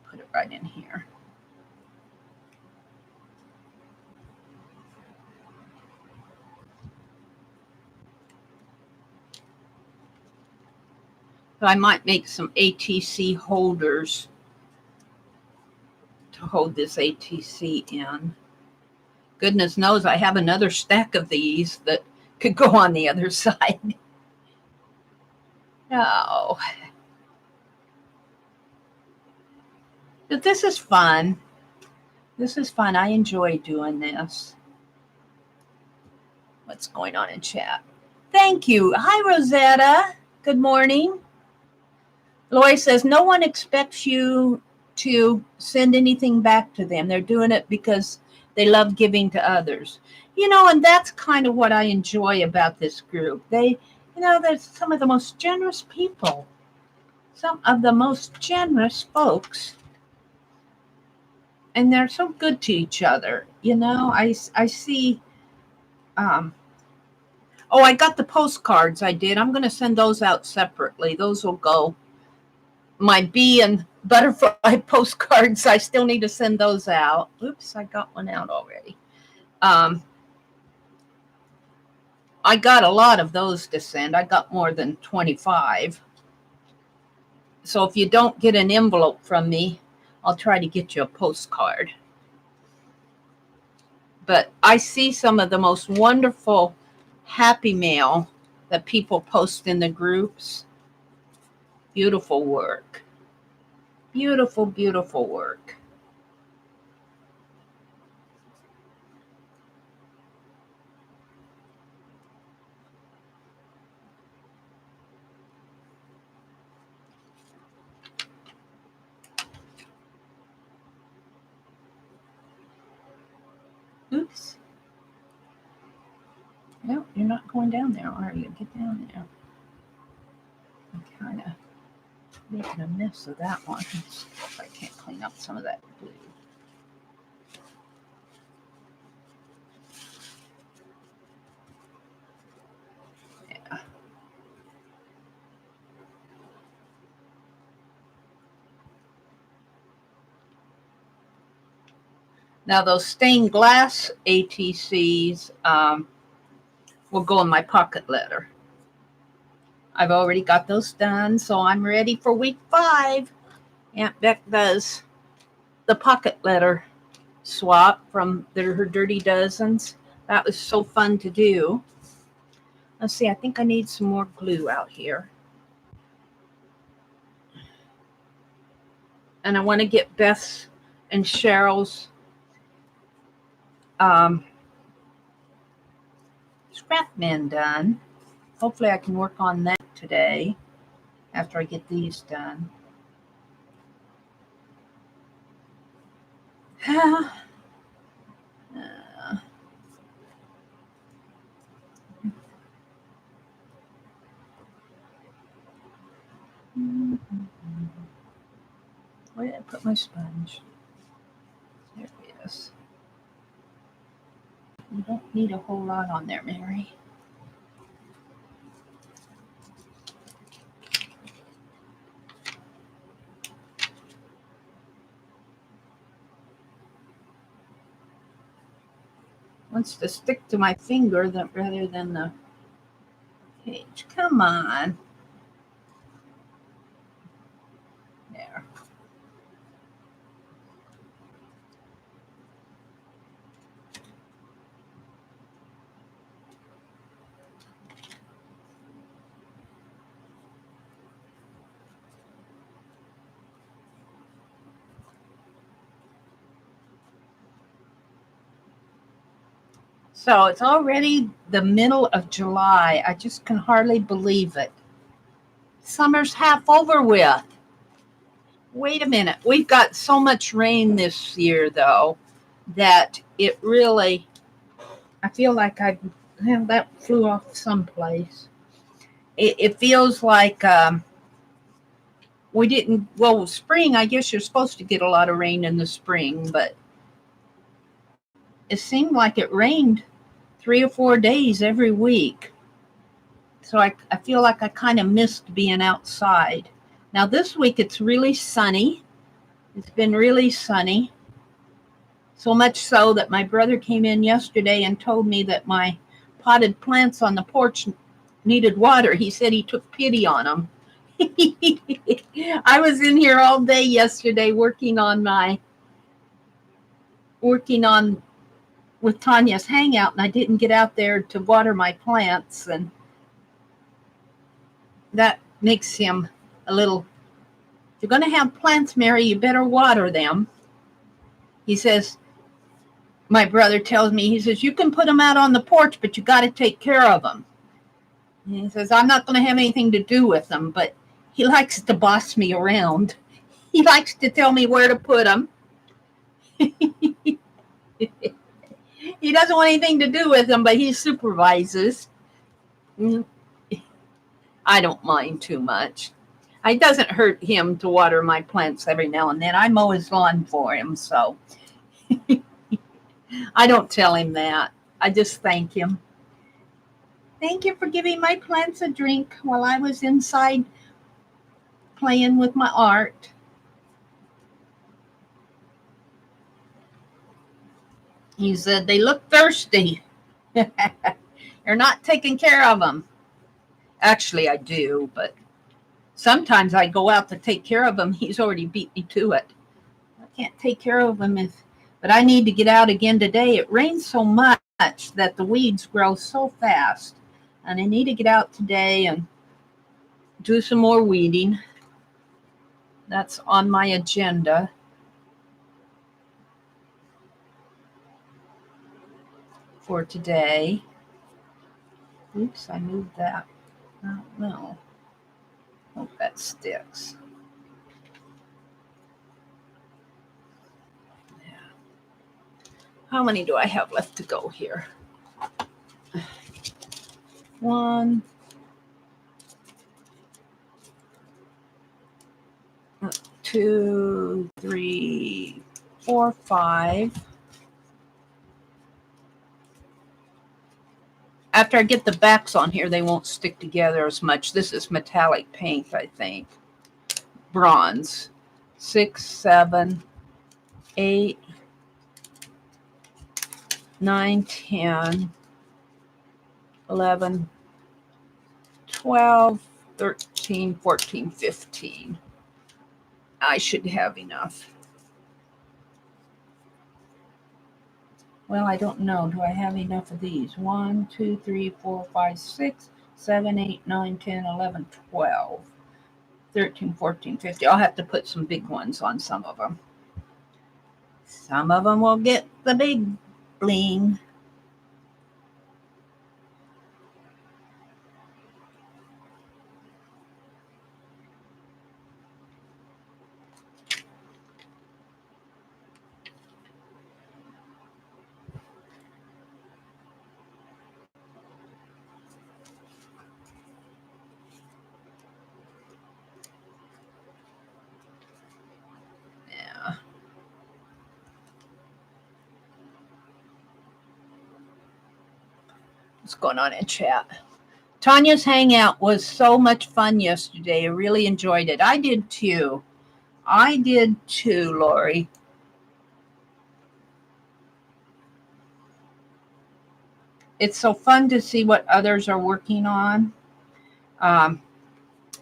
Put it right in here. So I might make some ATC holders to hold this ATC in. Goodness knows I have another stack of these that could go on the other side. No. But this is fun. This is fun. I enjoy doing this. What's going on in chat? Thank you. Hi, Rosetta. Good morning. Lori says, no one expects you to send anything back to them. They're doing it because they love giving to others. And that's kind of what I enjoy about this group. They're some of the most generous people. Some of the most generous folks. And they're so good to each other. I see. I got the postcards I did. I'm going to send those out separately. Those will go. My bee and butterfly postcards, I still need to send those out. Oops, I got one out already. I got a lot of those to send. I got more than 25. So if you don't get an envelope from me, I'll try to get you a postcard. But I see some of the most wonderful happy mail that people post in the groups. Beautiful work. Beautiful, beautiful work. Oops. No, you're not going down there, are you? Get down there. I'm kind of making a mess of that one. Let's see if I can't clean up some of that blue. Yeah. Now those stained glass ATCs will go in my pocket letter. I've already got those done, so I'm ready for week 5. Aunt Beck does the pocket letter swap from her Dirty Dozens. That was so fun to do. Let's see, I think I need some more glue out here. And I want to get Beth's and Cheryl's scrap bin done. Hopefully I can work on that today after I get these done. Where did I put my sponge? There it is. You don't need a whole lot on there, Mary. Wants to stick to my finger rather than the page. Come on. There. So it's already the middle of July. I just can hardly believe it. Summer's half over with. Wait a minute. We've got so much rain this year, though, that it really, I feel like that flew off someplace. It feels like we didn't, well, spring, I guess you're supposed to get a lot of rain in the spring, but it seemed like it rained 3 or 4 days every week. So I feel like I kind of missed being outside. Now this week it's really sunny. It's been really sunny. So much so that my brother came in yesterday and told me that my potted plants on the porch needed water. He said he took pity on them. I was in here all day yesterday working with Tanya's hangout, and I didn't get out there to water my plants, and that makes him a little, if you're going to have plants, Mary, you better water them. He says, my brother tells me, he says, you can put them out on the porch, but you got to take care of them. And he says, I'm not going to have anything to do with them, but he likes to boss me around. He likes to tell me where to put them. He doesn't want anything to do with them, but he supervises. I don't mind too much. It doesn't hurt him to water my plants every now and then. I mow his lawn for him, so I don't tell him that. I just thank him. Thank you for giving my plants a drink while I was inside playing with my art. He said, they look thirsty. You're not taking care of them. Actually, I do, but sometimes I go out to take care of them. He's already beat me to it. can't take care of them but I need to get out again today. It rains so much that the weeds grow so fast, and I need to get out today and do some more weeding. That's on my agenda for today. Oops, I moved that. No. Hope that sticks. Yeah. How many do I have left to go here? 1, 2, 3, 4, 5. After I get the backs on here, they won't stick together as much. This is metallic paint, I think. Bronze. 6, 7, 8, 9, 10, 11, 12, 13, 14, 15. I should have enough. Well, I don't know. Do I have enough of these? 1, 2, 3, 4, 5, 6, 7, 8, 9, 10, 11, 12, 13, 14, 15. I'll have to put some big ones on some of them. Some of them will get the big bling. Yeah. What's going on in chat? Tanya's hangout was so much fun yesterday. I really enjoyed it. I did too. Lori. It's so fun to see what others are working on.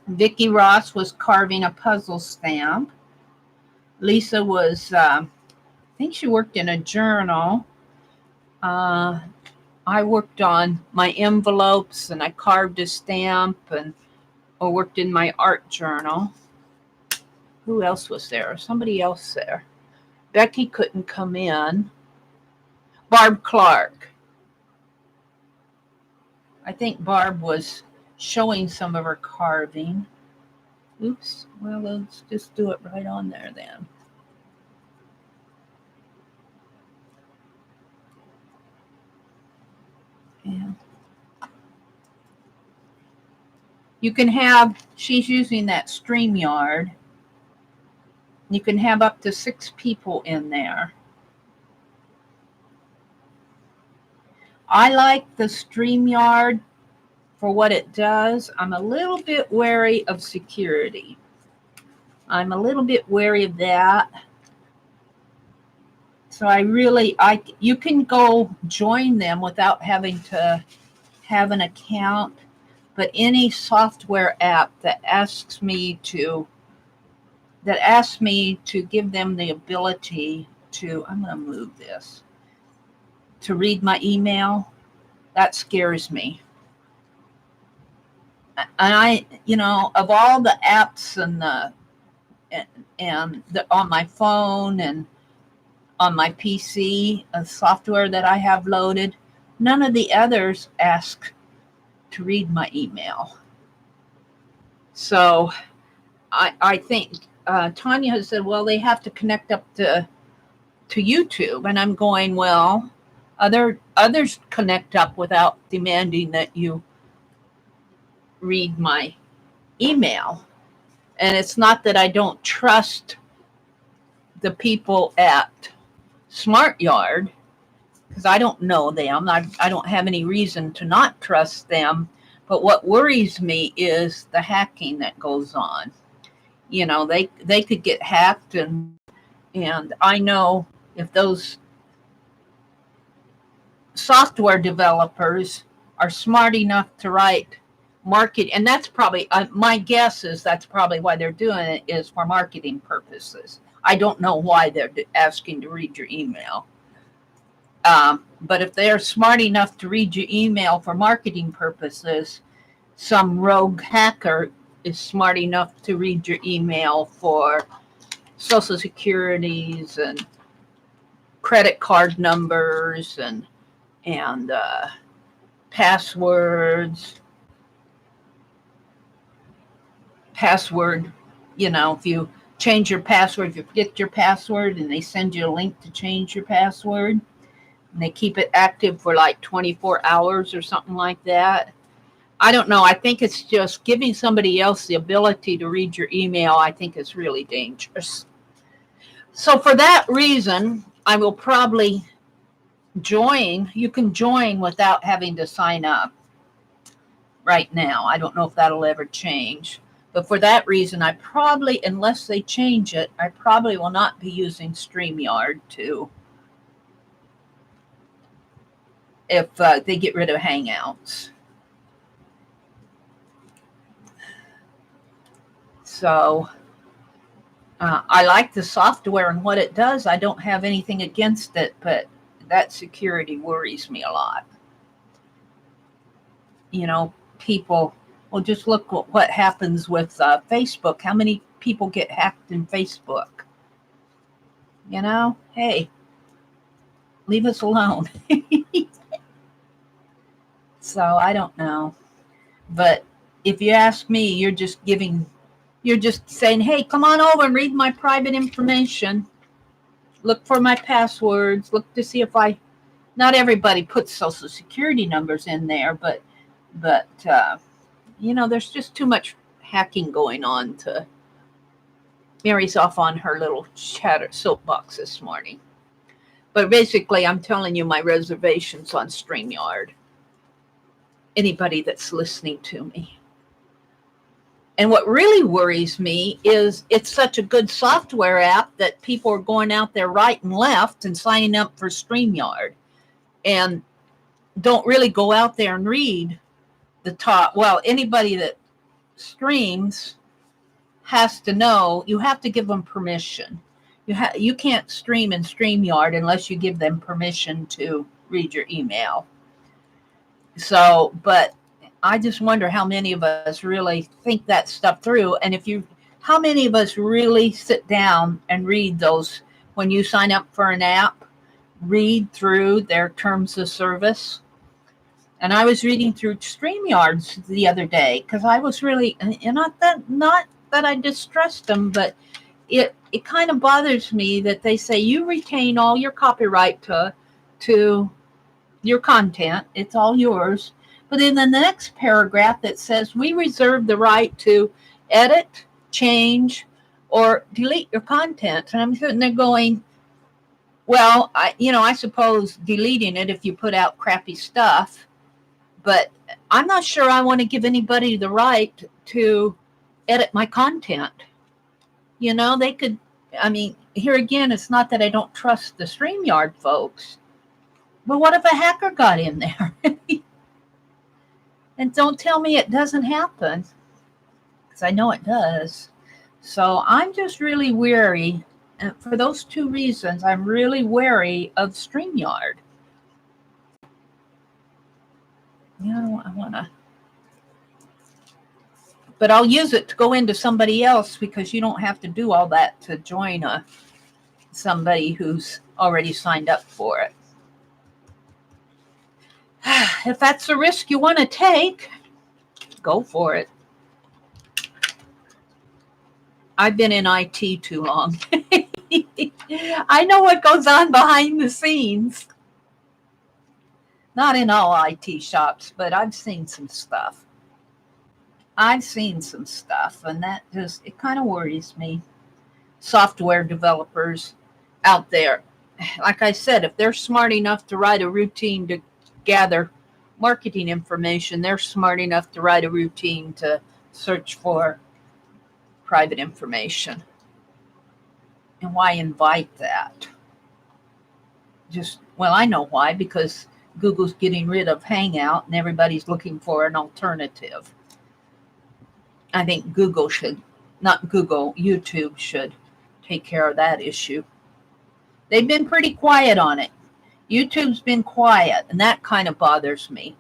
Vicki Ross was carving a puzzle stamp. Lisa was, I think she worked in a journal. I worked on my envelopes and I carved a stamp and or worked in my art journal. Who else was there? Somebody else there. Becky couldn't come in. Barb Clark. I think Barb was showing some of her carving. Oops. Well, let's just do it right on there then. Yeah. You can have, she's using that StreamYard. You can have up to 6 people in there. I like the StreamYard for what it does. I'm a little bit wary of security. I'm a little bit wary of that. So you can go join them without having to have an account, but any software app that asks me to give them the ability to, I'm going to move this, to read my email, that scares me. And of all the apps on my phone and on my PC, software that I have loaded, none of the others ask to read my email. So I think Tanya has said, well, they have to connect up to YouTube. And I'm going, well, others connect up without demanding that you read my email. And it's not that I don't trust the people at SmartYard, because I don't know them. I don't have any reason to not trust them. But what worries me is the hacking that goes on. They could get hacked, and I know if those software developers are smart enough to write market, and that's probably my guess is that's probably why they're doing it, is for marketing purposes. I don't know why they're asking to read your email. But if they're smart enough to read your email for marketing purposes, some rogue hacker is smart enough to read your email for Social Securities and credit card numbers and passwords. Password, if you change your password, if you forget your password and they send you a link to change your password, and they keep it active for like 24 hours or something like that. I don't know. I think it's just giving somebody else the ability to read your email, I think is really dangerous. So for that reason, I will probably join. You can join without having to sign up right now. I don't know if that'll ever change. But for that reason, I probably, unless they change it, I probably will not be using StreamYard if they get rid of Hangouts. So I like the software and what it does. I don't have anything against it, but that security worries me a lot. People, well, just look what happens with Facebook. How many people get hacked in Facebook? Hey, leave us alone. So I don't know. But if you ask me, you're just saying, hey, come on over and read my private information. Look for my passwords. Look to see if not everybody puts social security numbers in there, but there's just too much hacking going on to. Mary's off on her little soapbox this morning. But basically, I'm telling you my reservations on StreamYard. Anybody that's listening to me. And what really worries me is it's such a good software app that people are going out there right and left and signing up for StreamYard and don't really go out there and read the top. Well, anybody that streams has to know you have to give them permission. You can't stream in StreamYard unless you give them permission to read your email. So, but I just wonder how many of us really think that stuff through. And how many of us really sit down and read those when you sign up for an app, read through their terms of service? And I was reading through StreamYards the other day because I was really, not that I distrust them, but it kind of bothers me that they say you retain all your copyright to your content. It's all yours. But in the next paragraph that says we reserve the right to edit, change, or delete your content. And I'm sitting there going, well, I suppose deleting it if you put out crappy stuff, but I'm not sure I want to give anybody the right to edit my content. They could, here again, it's not that I don't trust the StreamYard folks, but what if a hacker got in there? And don't tell me it doesn't happen, because I know it does. So I'm just really wary. And for those two reasons, I'm really wary of StreamYard. I want to. But I'll use it to go into somebody else because you don't have to do all that to join somebody who's already signed up for it. If that's a risk you want to take, go for it. I've been in IT too long. I know what goes on behind the scenes. Not in all IT shops, but I've seen some stuff. And that it kind of worries me. Software developers out there, like I said, if they're smart enough to write a routine to gather marketing information, they're smart enough to write a routine to search for private information. And why invite that? I know why, because Google's getting rid of Hangout and everybody's looking for an alternative. I think YouTube should take care of that issue. They've been pretty quiet on it. YouTube's been quiet, and that kind of bothers me.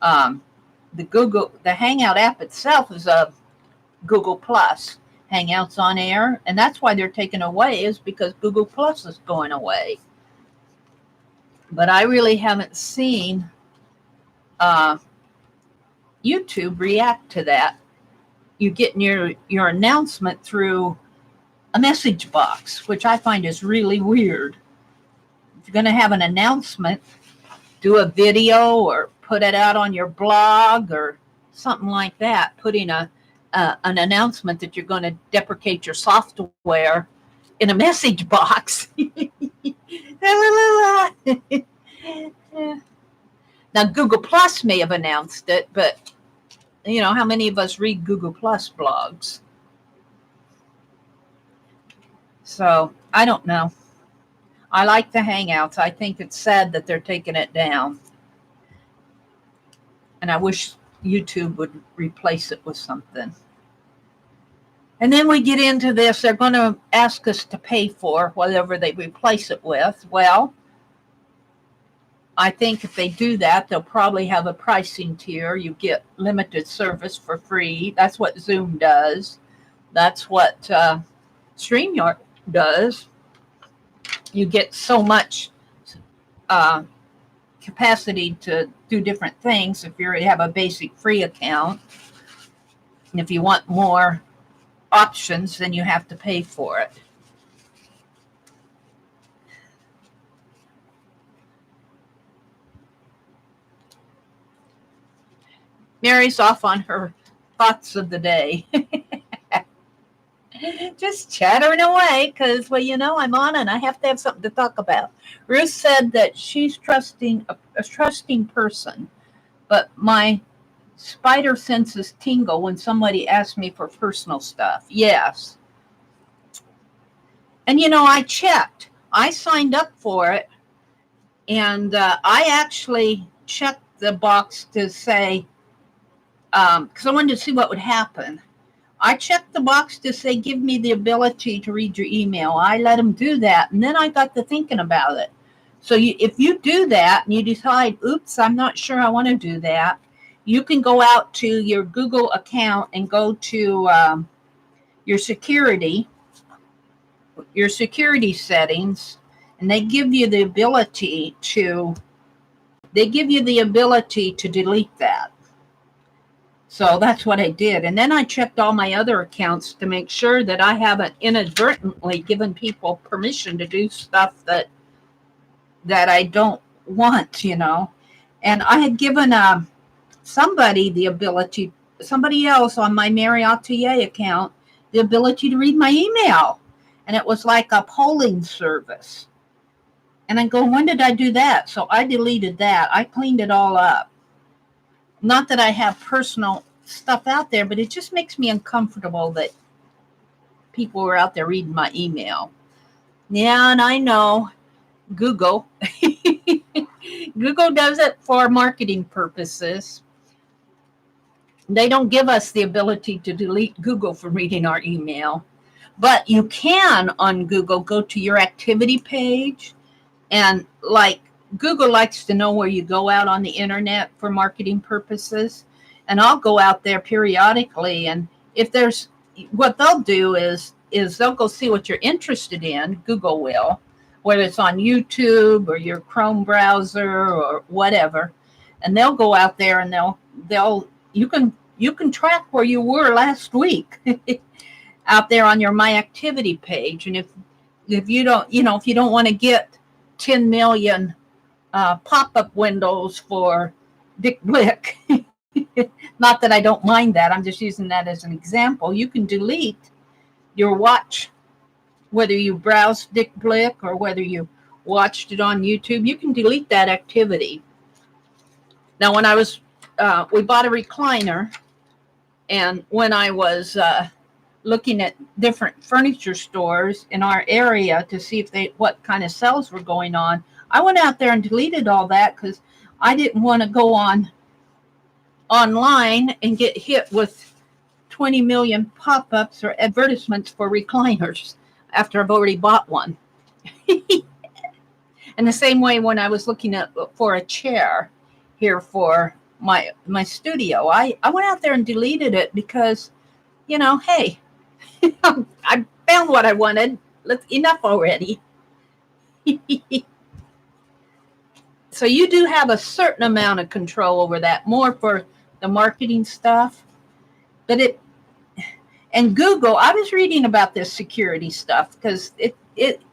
The Hangout app itself is a Google Plus. Hangouts on air, and that's why they're taken away, is because Google Plus is going away. But I really haven't seen YouTube react to that. You get your announcement through a message box, which I find is really weird. If you're going to have an announcement, do a video or put it out on your blog or something like that, putting an announcement that you're going to deprecate your software in a message box. Now, Google Plus may have announced it, but how many of us read Google Plus blogs? So I don't know. I like the Hangouts. I think it's sad that they're taking it down. And I wish YouTube would replace it with something. And then we get into this. They're going to ask us to pay for whatever they replace it with. Well, I think if they do that, they'll probably have a pricing tier. You get limited service for free. That's what Zoom does. That's what StreamYard does. You get so much capacity to do different things if you have a basic free account. And if you want more options, then you have to pay for it. Mary's off on her thoughts of the day. Just chattering away because, I'm on and I have to have something to talk about. Ruth said that she's a trusting person, but my spider senses tingle when somebody asks me for personal stuff. Yes. And, I checked. I signed up for it, and I actually checked the box to say, because I wanted to see what would happen. I checked the box to say, give me the ability to read your email. I let them do that, and then I got to thinking about it. So if you do that and you decide, oops, I'm not sure I want to do that, you can go out to your Google account and go to your security settings, and they give you the ability to delete that. So that's what I did. And then I checked all my other accounts to make sure that I haven't inadvertently given people permission to do stuff that I don't want, And I had given somebody else on my TheMeriAtelier account, the ability to read my email. And it was like a polling service. And I go, when did I do that? So I deleted that. I cleaned it all up. Not that I have personal stuff out there, but it just makes me uncomfortable that people were out there reading my email. Yeah, and I know Google. Google does it for marketing purposes. They don't give us the ability to delete Google from reading our email. But you can, on Google, go to your activity page, and Google likes to know where you go out on the internet for marketing purposes. And I'll go out there periodically. And if there's, what they'll do is they'll go see what you're interested in. Google will, whether it's on YouTube or your Chrome browser or whatever. And they'll go out there and you can track where you were last week out there on your My Activity page. And if you don't want to get 10 million pop-up windows for Dick Blick. Not that I don't mind that. I'm just using that as an example. You can delete your watch, whether you browsed Dick Blick or whether you watched it on YouTube. You can delete that activity. Now, when we bought a recliner, and when I was looking at different furniture stores in our area to see what kind of sales were going on, I went out there and deleted all that because I didn't want to go online and get hit with 20 million pop-ups or advertisements for recliners. after I've already bought one. And the same way when I was looking for a chair here for my studio, I went out there and deleted it because, hey, I found what I wanted. Enough already. So you do have a certain amount of control over that, more for the marketing stuff. But and Google, I was reading about this security stuff because it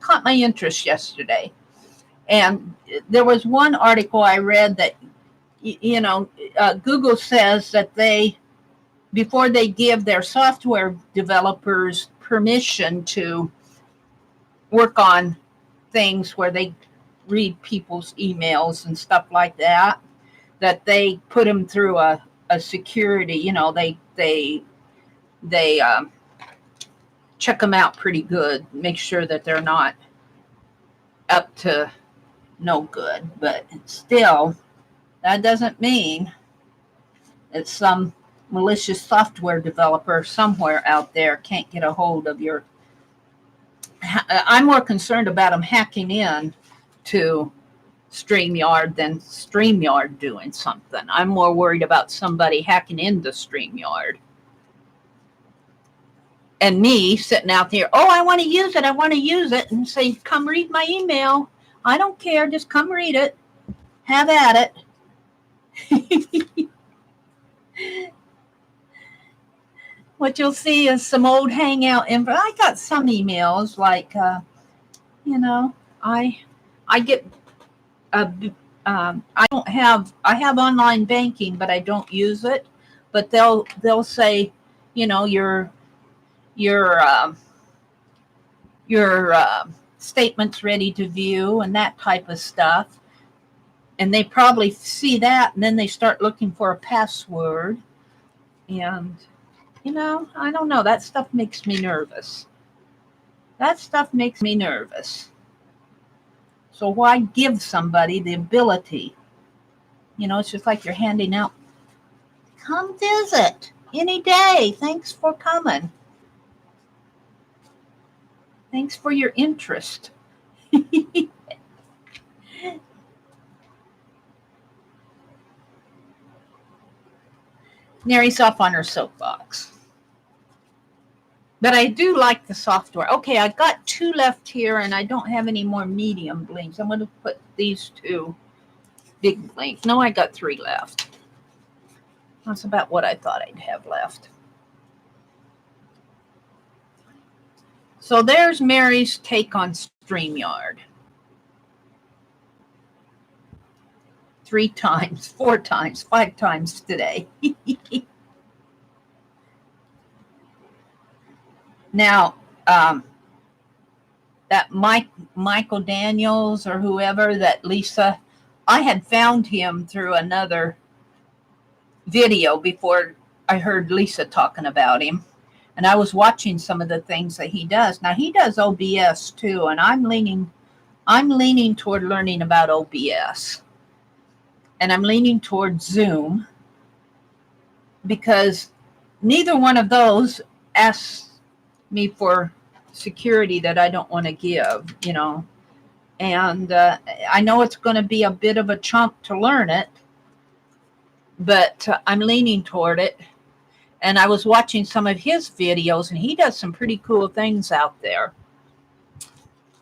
caught my interest yesterday. And there was one article I read that, Google says that before they give their software developers permission to work on things where they read people's emails and stuff like that, that they put them through a security, they check them out pretty good, make sure that they're not up to no good. But still, that doesn't mean that some malicious software developer somewhere out there can't get a hold of your. I'm more concerned about them hacking in to StreamYard than StreamYard doing something. I'm more worried about somebody hacking into StreamYard. And me sitting out there, I want to use it, and say, come read my email. I don't care, just come read it. Have at it. What you'll see is some old Hangout info. I got some emails like, I get, I have online banking, but I don't use it. But they'll say, your statement's ready to view and that type of stuff. And they probably see that, and then they start looking for a password. And, I don't know. That stuff makes me nervous. So why give somebody the ability? It's just like you're handing out, come visit any day. Thanks for coming. Thanks for your interest. Mary's off on her soapbox. But I do like the software. Okay, I got 2 left here, and I don't have any more medium blinks. I'm going to put these 2 big blinks. No, I got 3 left. That's about what I thought I'd have left. So there's Mary's take on StreamYard. 3 times, 4 times, 5 times today. Now, that Michael Daniels or whoever, that Lisa, I had found him through another video before I heard Lisa talking about him. And I was watching some of the things that he does. Now, he does OBS too, and I'm leaning toward learning about OBS. And I'm leaning toward Zoom, because neither one of those asks me for security that I don't want to give, And I know it's going to be a bit of a chunk to learn it, but I'm leaning toward it. And I was watching some of his videos, and he does some pretty cool things out there.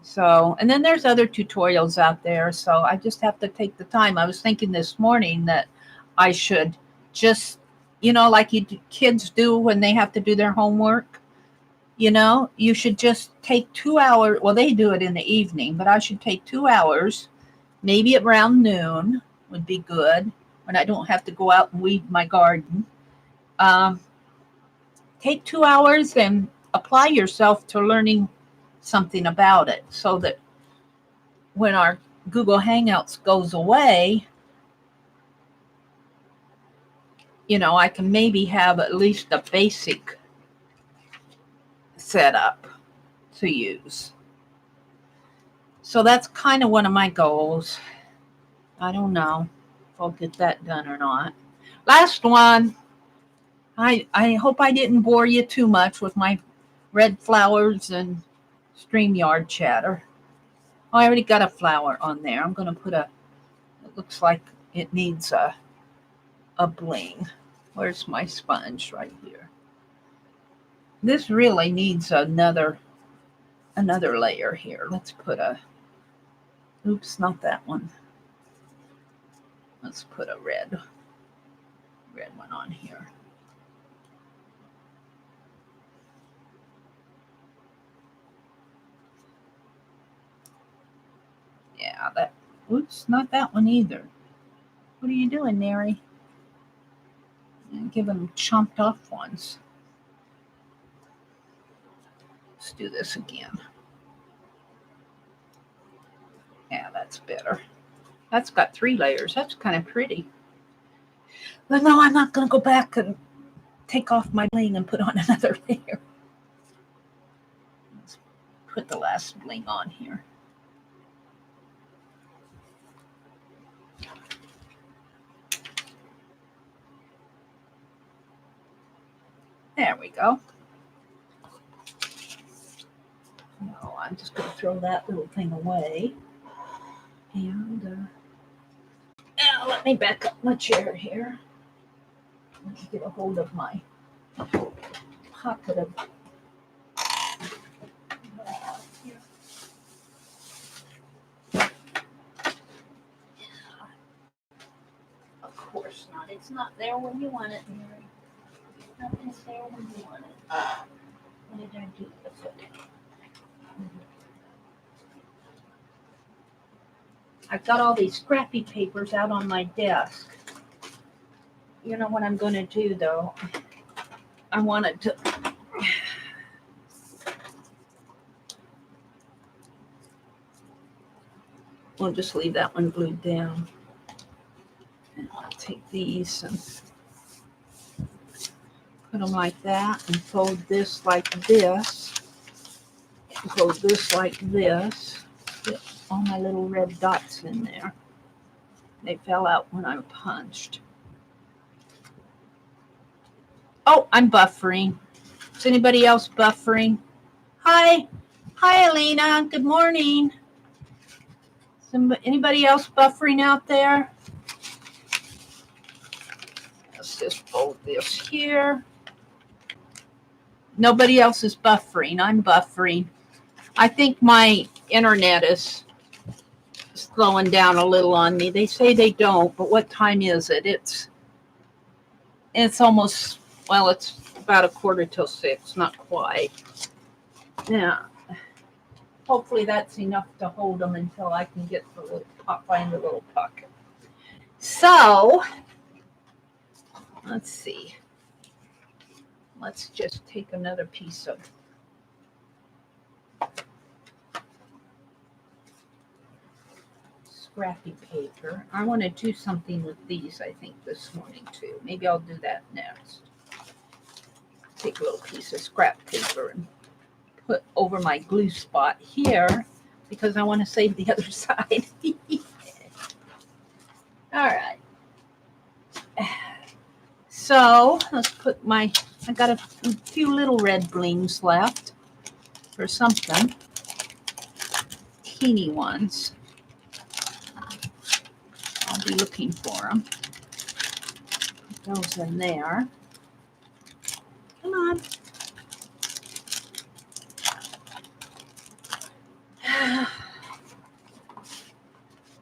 So, and then there's other tutorials out there. So I just have to take the time. I was thinking this morning that I should just, like kids do when they have to do their homework, you should just take 2 hours. Well, they do it in the evening, but I should take 2 hours, maybe around noon would be good, when I don't have to go out and weed my garden. Take 2 hours and apply yourself to learning something about it, so that when our Google Hangouts goes away, I can maybe have at least a basic setup to use. So that's kind of one of my goals. I don't know if I'll get that done or not. Last one. I hope I didn't bore you too much with my red flowers and StreamYard chatter. Oh, I already got a flower on there. I'm going to put it looks like it needs a bling. Where's my sponge? Right here. This really needs another layer here. Let's put oops, not that one. Let's put a red one on here. Yeah, oops, not that one either. What are you doing, Mary? Give them chomped off ones. Let's do this again. Yeah, that's better. That's got 3 layers. That's kind of pretty. But no, I'm not going to go back and take off my bling and put on another layer. Let's put the last bling on here. There we go. No, I'm just going to throw that little thing away. And let me back up my chair here. Let me get a hold of my pocket of here. Of course not. It's not there when you want it, Mary. Nothing's there when you want it. What did I do with it? I've got all these scrappy papers out on my desk. You know what I'm going to do, though? I wanted to... We'll just leave that one glued down. And I'll take these and put them like that and fold this like this. Fold this like this. Get all my little red dots in there. They fell out when I punched. Oh, I'm buffering. Is anybody else buffering? Hi. Hi, Alina. Good morning. Anybody else buffering out there? Let's just fold this here. Nobody else is buffering. I'm buffering. I think my internet is slowing down a little on me. They say they don't, but what time is it? It's almost, well, it's about 5:45, not quite. Yeah. Hopefully that's enough to hold them until I can get the little, find the little pocket. So, let's see. Let's just take another piece of scrappy paper. I want to do something with these, I think, this morning too. Maybe I'll do that next. Take a little piece of scrap paper and put over my glue spot here because I want to save the other side. All right. So let's put I got a few little red blings left for something. Teeny ones. I'll be looking for them. Put those in there. Come on.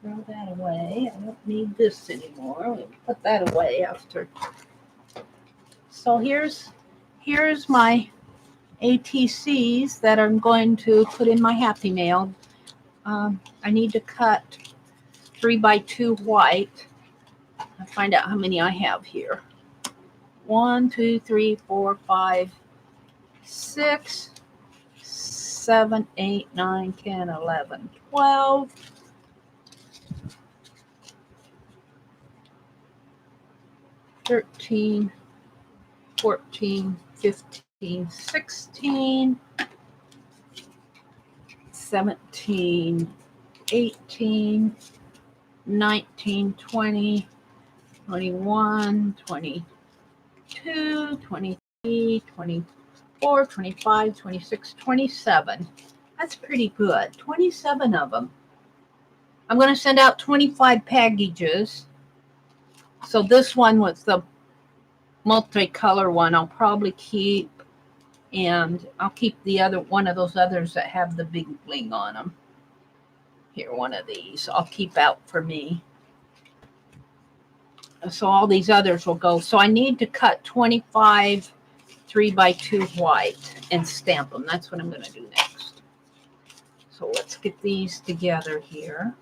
Throw that away. I don't need this anymore. We'll put that away after. So here's my ATCs that I'm going to put in my Happy Mail. I need to cut 3x2 white. I'll find out how many I have here. 1, 2, 3, 4, 5, 6, 7, 8, 9, 10, 11, 12. 13, 14, 15, 16, 17, 18, 19, 20, 21, 22, 23, 24, 25, 26, 27. That's pretty good. 27 of them. I'm going to send out 25 packages. So this one was the multicolor one I'll probably keep. And I'll keep the other one of those others that have the big bling on them. Here, one of these I'll keep out for me. So all these others will go. So I need to cut 25 3x2 white and stamp them. That's what I'm going to do next. So let's get these together here.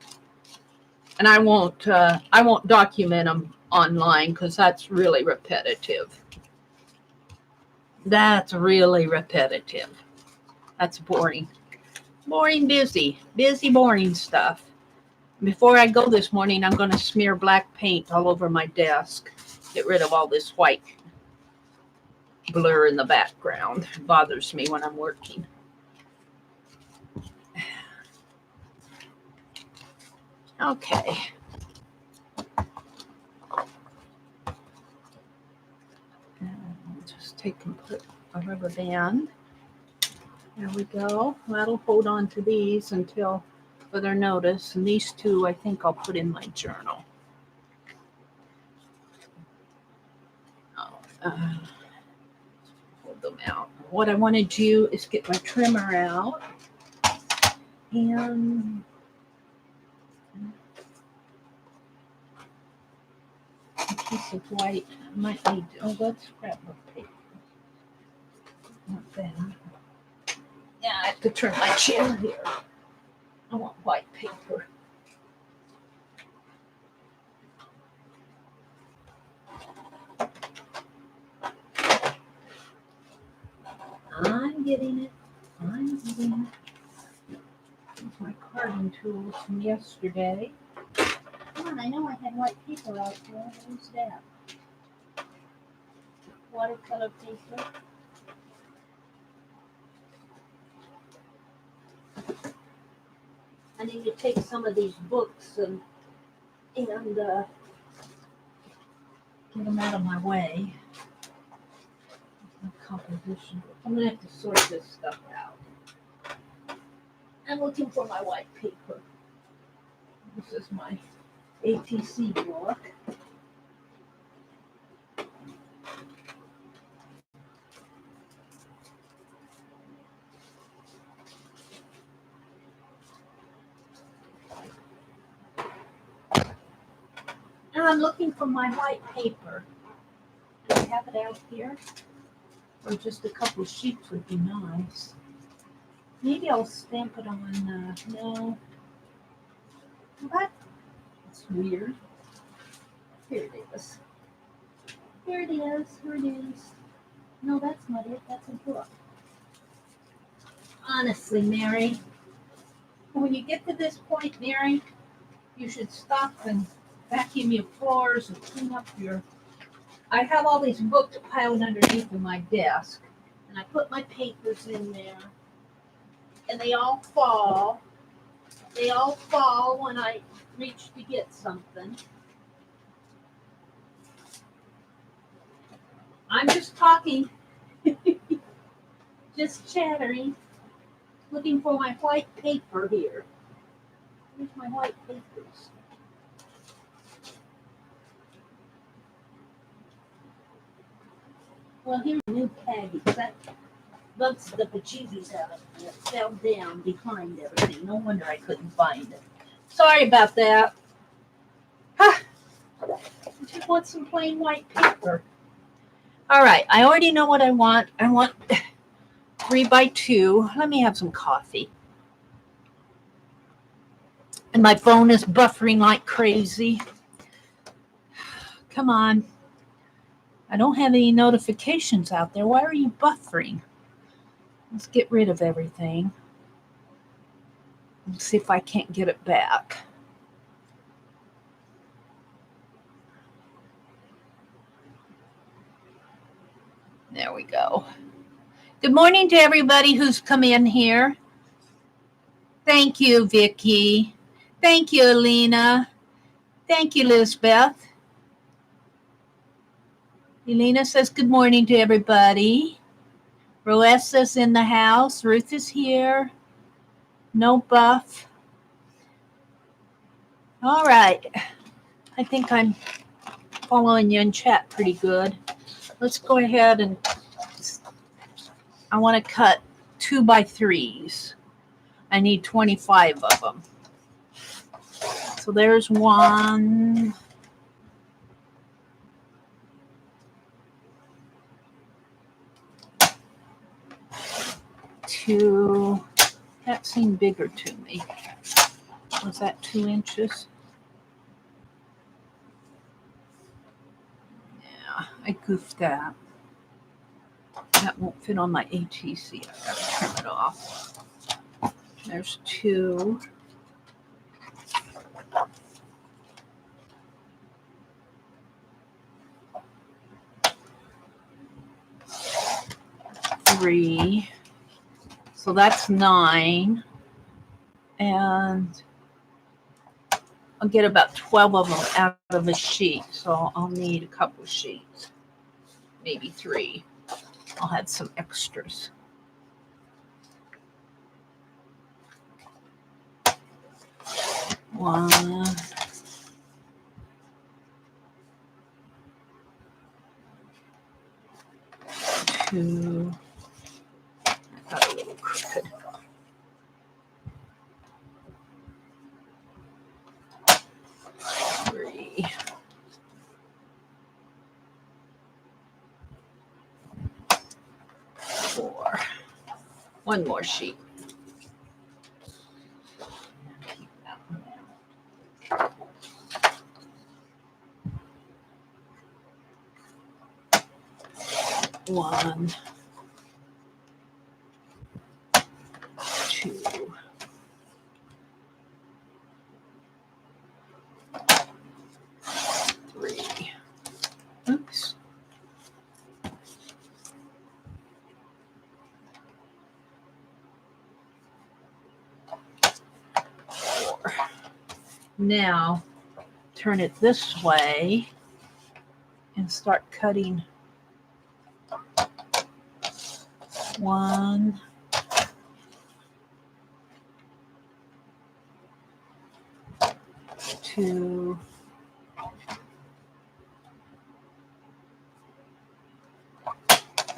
And I won't document them online because that's really repetitive. That's really repetitive. That's boring. Boring, busy, boring stuff. Before I go this morning, I'm going to smear black paint all over my desk. Get rid of all this white blur in the background. It bothers me when I'm working. Okay. Just take and put a rubber band. There we go. That'll hold on to these until further notice. And these two, I think I'll put in my journal. Hold them out. What I want to do is get my trimmer out and a piece of white. I might need, that's scrapbook paper. Not bad. Yeah, I have to turn my chair here. I want white paper. I'm getting it. Here's my carving tools from yesterday. Come on, I know I had white paper out there. Who's that? Watercolor paper. I need to take some of these books and get them out of my way. My composition. I'm gonna have to sort this stuff out. I'm looking for my white paper. This is my ATC book. And I'm looking for my white paper. Do I have it out here? Or just a couple sheets would be nice. Maybe I'll stamp it on, no. What? It's weird. Here it is. Here it is. No, that's not it. That's a book. Honestly, Mary, when you get to this point, Mary, you should stop and vacuum your floors and clean up your... I have all these books piled underneath of my desk, and I put my papers in there, and they all fall. They all fall when I reach to get something. I'm just talking, just chattering, looking for my white paper here. Here's my white papers. Well, here's a new package. That's the bejeebies out of it. It fell down behind everything. No wonder I couldn't find it. Sorry about that. I just want some plain white paper. All right, I already know what I want. I want 3x2. Let me have some coffee. And my phone is buffering like crazy. Come on. I don't have any notifications out there. Why are you buffering? Let's get rid of everything. Let's see if I can't get it back. There we go. Good morning to everybody who's come in here. Thank you, Vicki. Thank you, Alina. Thank you, Lisbeth. Elena says good morning to everybody. Roessa's in the house. Ruth is here. No buff. All right. I think I'm following you in chat pretty good. Let's go ahead and I want to cut 2x3s. I need 25 of them. So there's one. Two. That seemed bigger to me. Was that 2 inches? Yeah, I goofed that. That won't fit on my ATC. I gotta trim it off. There's 2. Three. So that's 9. And I'll get about 12 of them out of a sheet. So I'll need a couple of sheets. Maybe 3. I'll have some extras. One. 2. I got a little crooked. 3. 4. One more sheet. One, 2, 3. Oops. 4. Now turn it this way and start cutting. 1, 2,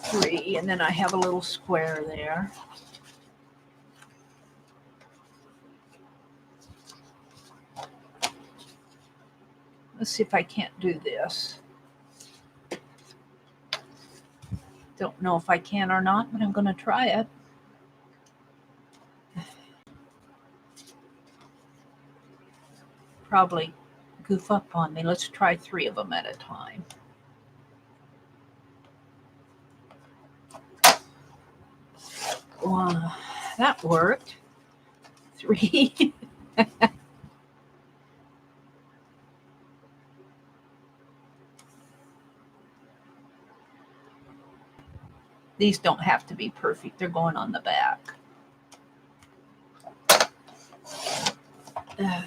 3, and then I have a little square there. Let's see if I can't do this. Don't know if I can or not, but I'm going to try it. Probably goof up on me. Let's try 3 of them at a time. One, that worked. 3. These don't have to be perfect. They're going on the back. I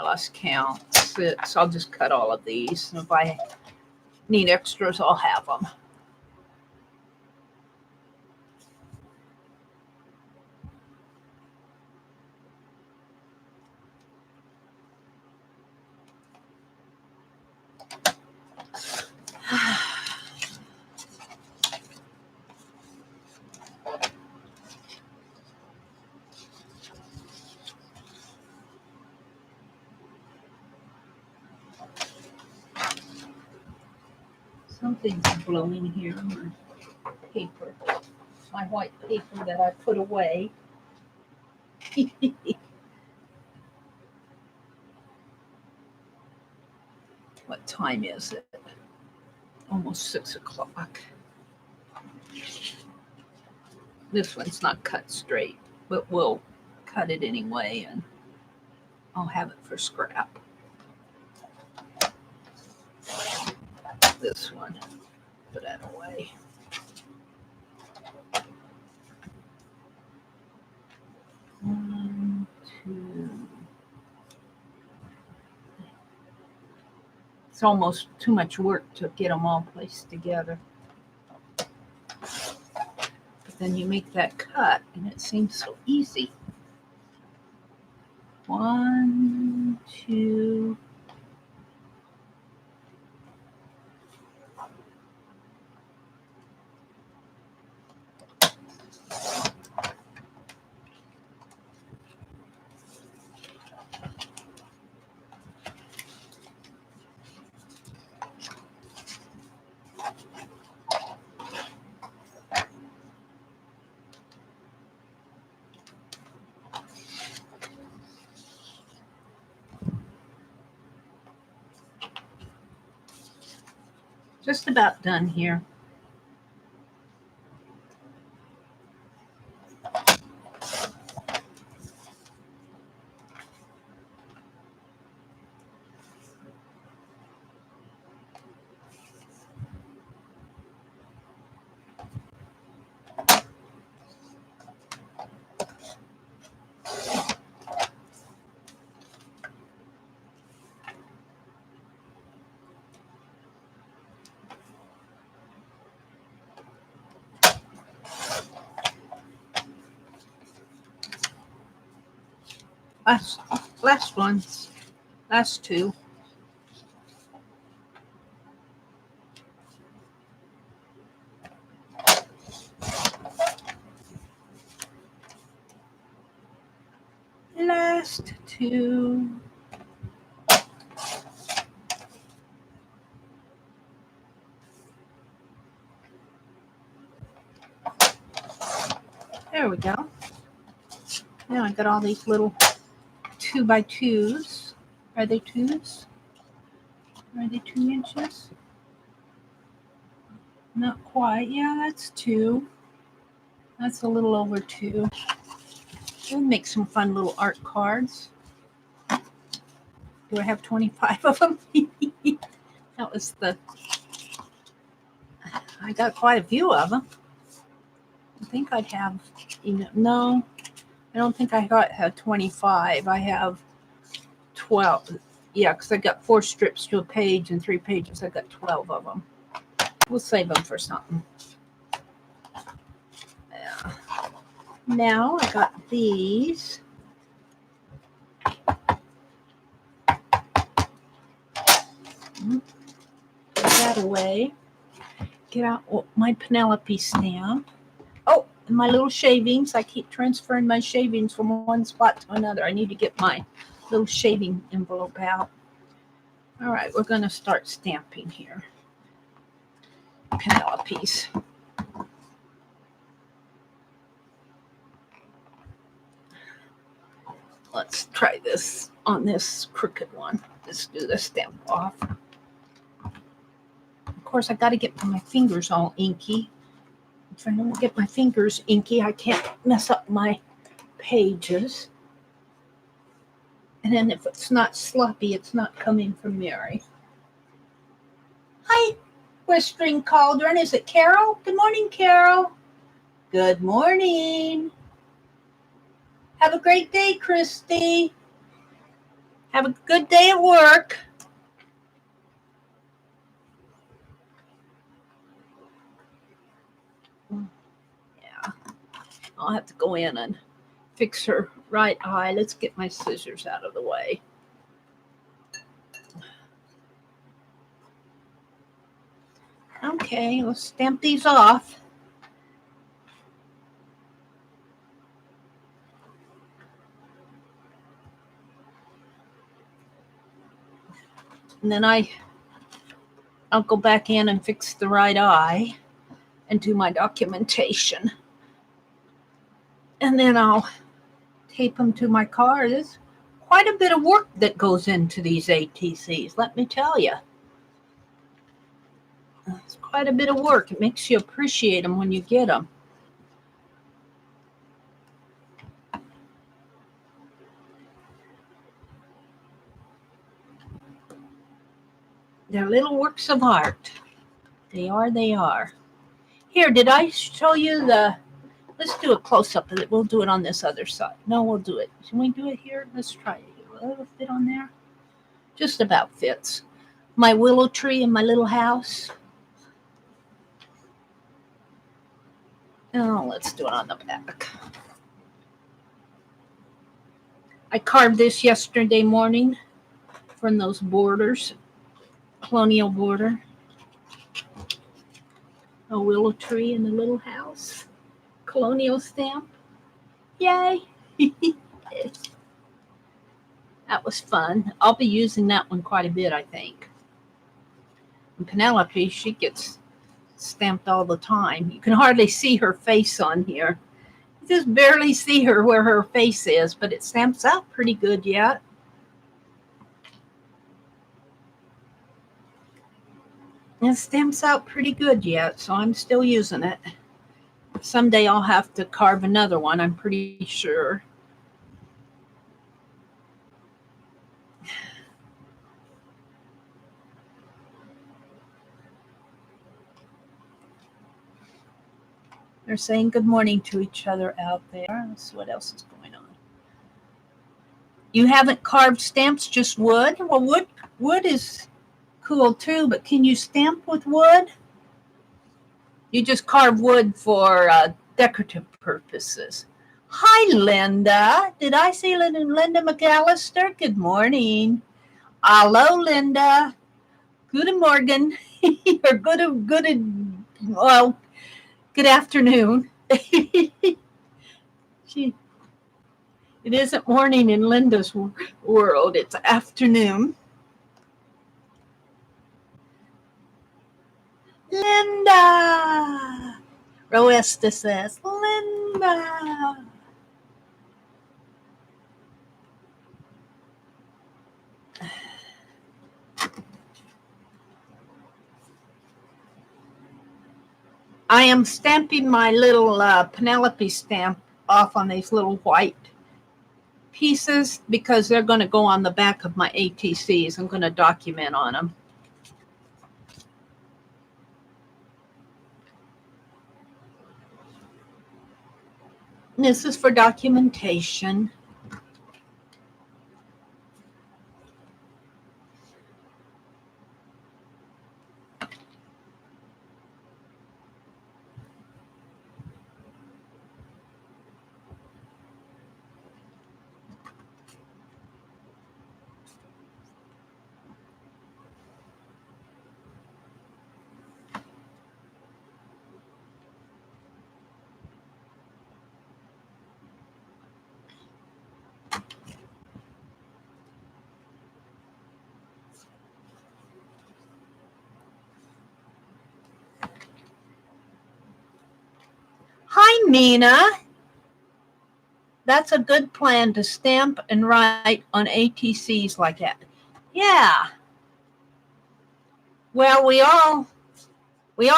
lost count. 6. I'll just cut all of these. And if I need extras, I'll have them. Something's blowing here on my paper. My white paper that I put away. What time is it? Almost 6 o'clock. This one's not cut straight, but we'll cut it anyway, and I'll have it for scrap. This one, put that away. One, 2. It's almost too much work to get them all placed together. But then you make that cut, and it seems so easy. 1, 2. Just about done here. Last ones, last two. Last two. There we go. Now I got all these little 2x2s. Are they 2s? Are they 2 inches? Not quite. Yeah, that's 2. That's a little over 2. We'll make some fun little art cards. Do I have 25 of them? That was I got quite a few of them. I think I'd have, no, I don't think I have 25. I have 12. Yeah, because I got 4 strips to a page and 3 pages. I got 12 of them. We'll save them for something. Yeah. Now I got these. Put that away. Get out my Penelope stamp. Oh, and my little shavings. I keep transferring my shavings from one spot to another. I need to get my little shaving envelope out. All right, we're going to start stamping here. Penelope's. Let's try this on this crooked one. Let's do the stamp off. Of course, I got to get my fingers all inky. If I don't get my fingers inky, I can't mess up my pages. And then if it's not sloppy, it's not coming from Mary. Hi, Whispering Cauldron. Is it Carol? Good morning, Carol. Good morning. Have a great day, Christy. Have a good day at work. Yeah, I'll have to go in and fix her right eye. Let's get my scissors out of the way. Okay, let's stamp these off. And then I'll go back in and fix the right eye and do my documentation. And then I'll tape them to my card. There's quite a bit of work that goes into these ATCs, let me tell you. It's quite a bit of work. It makes you appreciate them when you get them. They're little works of art. They are. Here, did I show you let's do a close-up of it. We'll do it on this other side. No, we'll do it. Can we do it here? Let's try it. Will it fit on there? Just about fits. My willow tree in my little house. Oh, let's do it on the back. I carved this yesterday morning from those borders, colonial border. A willow tree in the little house. Colonial stamp. Yay! That was fun. I'll be using that one quite a bit, I think. And Penelope, she gets stamped all the time. You can hardly see her face on here. You just barely see her where her face is, but it stamps out pretty good yet. It stamps out pretty good yet, so I'm still using it. Someday I'll have to carve another one, I'm pretty sure. They're saying good morning to each other out there. Let's see what else is going on. You haven't carved stamps, just wood? Well, wood is cool too, but can you stamp with wood? You just carve wood for decorative purposes. Hi, Linda. Did I see Linda McAllister? Good morning. Hello, Linda. Good morning. Or good afternoon. It isn't morning in Linda's world. It's afternoon. Linda. Roesta says, Linda. I am stamping my little Penelope stamp off on these little white pieces because they're going to go on the back of my ATCs. I'm going to document on them. And this is for documentation. Hi, Mina. That's a good plan to stamp and write on ATCs like that. Yeah. Well, we all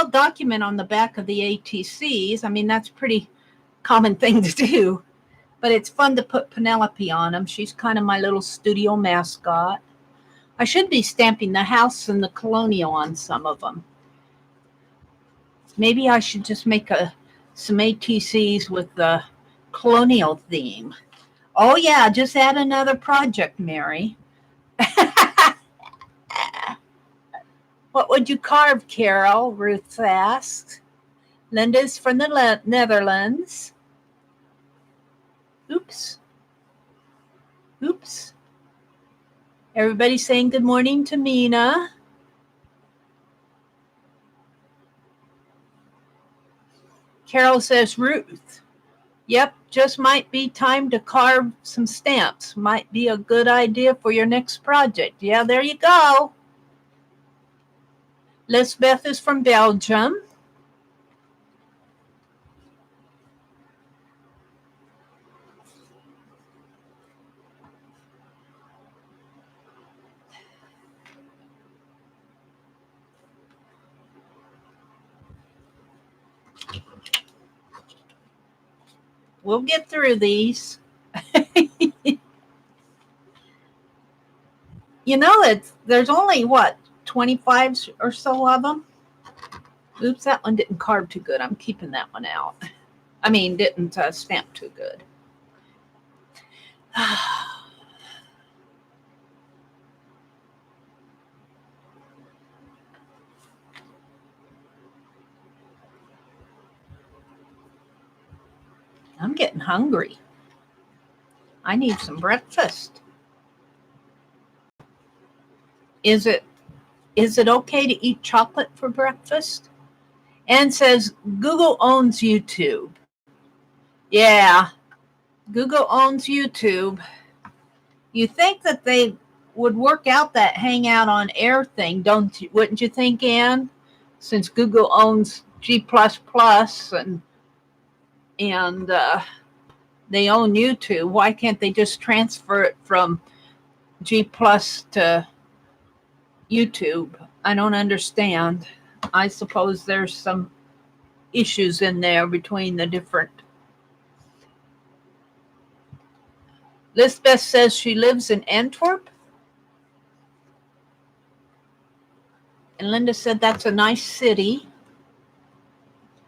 document on the back of the ATCs. I mean, that's a pretty common thing to do. But it's fun to put Penelope on them. She's kind of my little studio mascot. I should be stamping the house and the colonial on some of them. Maybe I should just make some ATCs with the colonial theme. Oh, yeah, just add another project, Mary. What would you carve, Carol? Ruth asked. Linda's from the Netherlands. Oops. Everybody saying good morning to Mina. Carol says, Ruth, yep, just might be time to carve some stamps. Might be a good idea for your next project. Yeah, there you go. Lisbeth is from Belgium. We'll get through these. You know, there's only, 25 or so of them? Oops, that one didn't carve too good. I'm keeping that one out. I mean, didn't stamp too good. I'm getting hungry. I need some breakfast. Is it okay to eat chocolate for breakfast? Ann says, Google owns YouTube. Yeah, Google owns YouTube. You think that they would work out that Hangout on Air thing, wouldn't you think, Ann? Since Google owns G++ and they own YouTube, why can't they just transfer it from G+ to YouTube? I don't understand. I suppose there's some issues in there between the different. Lisbeth says she lives in Antwerp. And Linda said that's a nice city.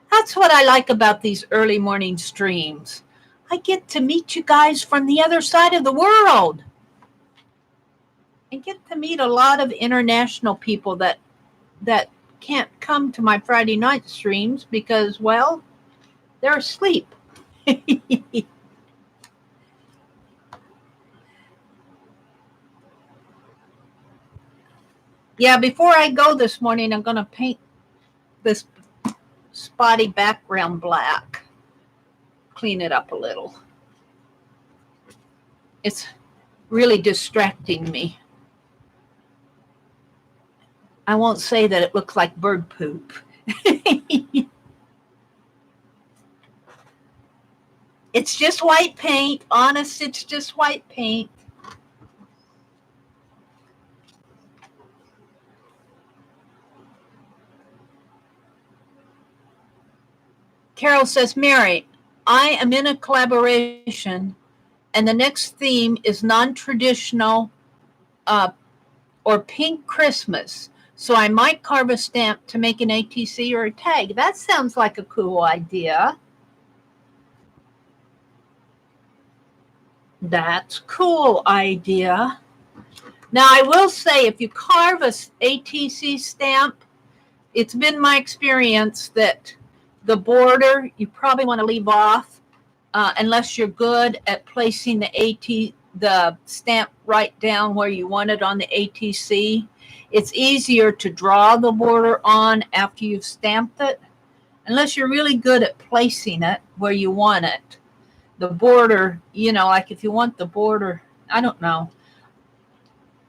That's what I like about these early morning streams. I get to meet you guys from the other side of the world. I get to meet a lot of international people that can't come to my Friday night streams because, well, they're asleep. Yeah, before I go this morning, I'm going to paint this spotty background black. Clean it up a little. It's really distracting me. I won't say that it looks like bird poop. It's just white paint. Honest, it's just white paint. Carol says, Mary, I am in a collaboration and the next theme is non-traditional or pink Christmas. So I might carve a stamp to make an ATC or a tag. That sounds like a cool idea. That's a cool idea. Now, I will say, if you carve a ATC stamp, it's been my experience that the border, you probably want to leave off unless you're good at placing the stamp right down where you want it on the ATC. It's easier to draw the border on after you've stamped it, unless you're really good at placing it where you want it. The border, like if you want the border, I don't know.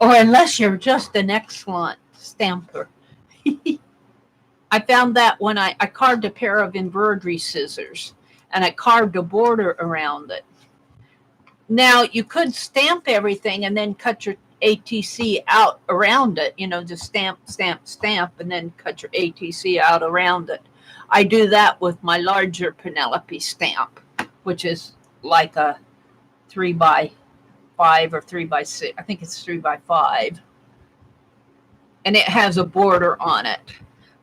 Or unless you're just an excellent stamper. I found that when I carved a pair of embroidery scissors and I carved a border around it. Now, you could stamp everything and then cut your ATC out around it, just stamp, and then cut your ATC out around it. I do that with my larger Penelope stamp, which is like a 3x5 or 3x6. I think it's 3x5. And it has a border on it.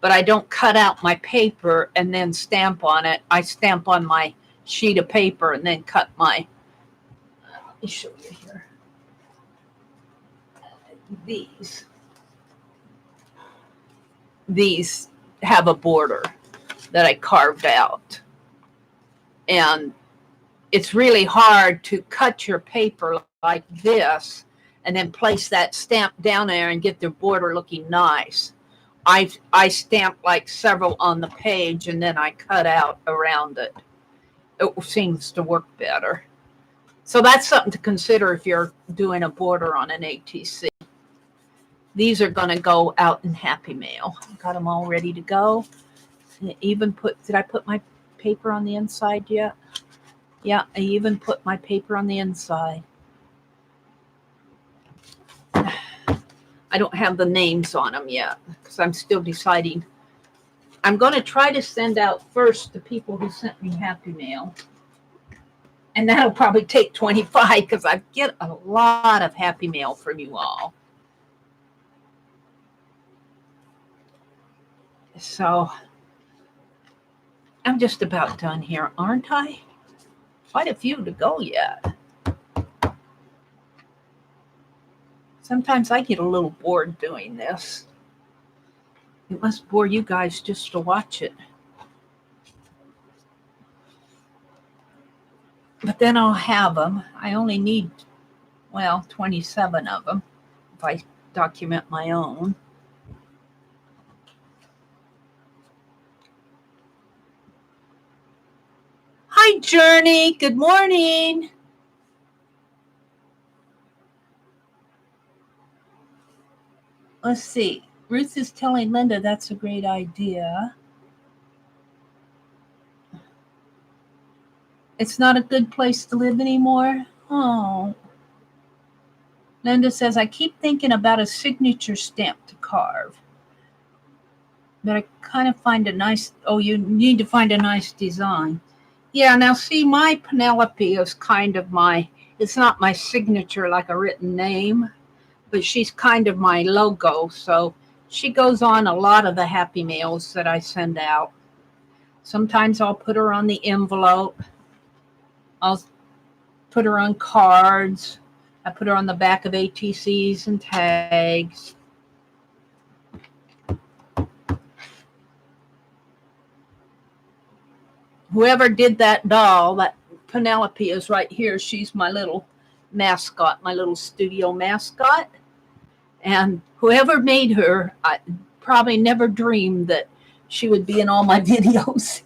But I don't cut out my paper and then stamp on it. I stamp on my sheet of paper and then cut my, let me show you here. These have a border that I carved out. And it's really hard to cut your paper like this and then place that stamp down there and get the border looking nice. I stamped like several on the page and then I cut out around it. It seems to work better. So that's something to consider if you're doing a border on an ATC. These are going to go out in Happy Mail. Got them all ready to go. Did I put my paper on the inside yet? Yeah, I even put my paper on the inside. I don't have the names on them yet because I'm still deciding. I'm going to try to send out first the people who sent me Happy Mail. And that'll probably take 25 because I get a lot of Happy Mail from you all. So I'm just about done here, aren't I? Quite a few to go yet. Sometimes I get a little bored doing this. It must bore you guys just to watch it. But then I'll have them. I only need, 27 of them if I document my own. Hi, Journey. Good morning. Let's see. Ruth is telling Linda that's a great idea. It's not a good place to live anymore. Oh. Linda says, I keep thinking about a signature stamp to carve. But I kind of find a nice, you need to find a nice design. Yeah, now see, my Penelope is kind of it's not my signature like a written name, but she's kind of my logo. So she goes on a lot of the Happy Mails that I send out. Sometimes I'll put her on the envelope. I'll put her on cards. I put her on the back of ATCs and tags. Whoever did that doll, that Penelope is right here. She's my little mascot, my little studio mascot. And whoever made her, I probably never dreamed that she would be in all my videos.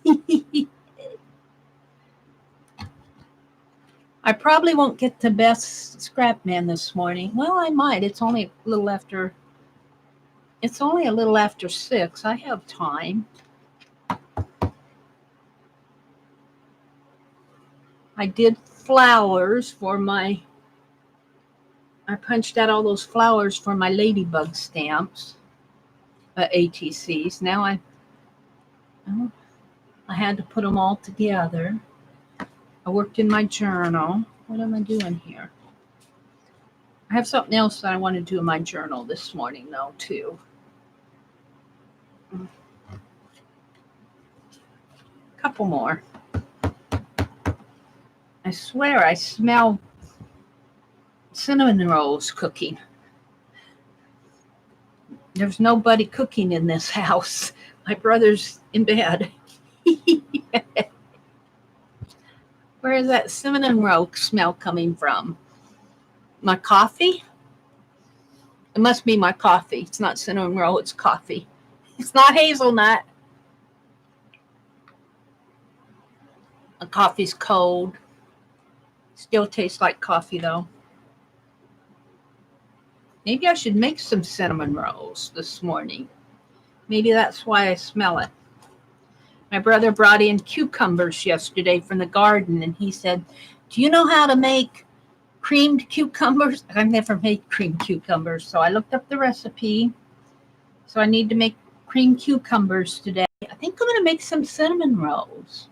I probably won't get to Best Scrap Man this morning. Well, I might. It's only a little after 6. I have time. I did flowers I punched out all those flowers for my ladybug stamps, ATCs. Now I had to put them all together. I worked in my journal. What am I doing here? I have something else that I want to do in my journal this morning, though, too. Couple more. I swear I smell cinnamon rolls cooking. There's nobody cooking in this house. My brother's in bed. Where is that cinnamon roll smell coming from? My coffee? It must be my coffee. It's not cinnamon roll, it's coffee. It's not hazelnut. The coffee's cold. Still tastes like coffee, though. Maybe I should make some cinnamon rolls this morning. Maybe that's why I smell it. My brother brought in cucumbers yesterday from the garden, and he said, do you know how to make creamed cucumbers? I've never made creamed cucumbers, so I looked up the recipe. So I need to make creamed cucumbers today. I think I'm going to make some cinnamon rolls.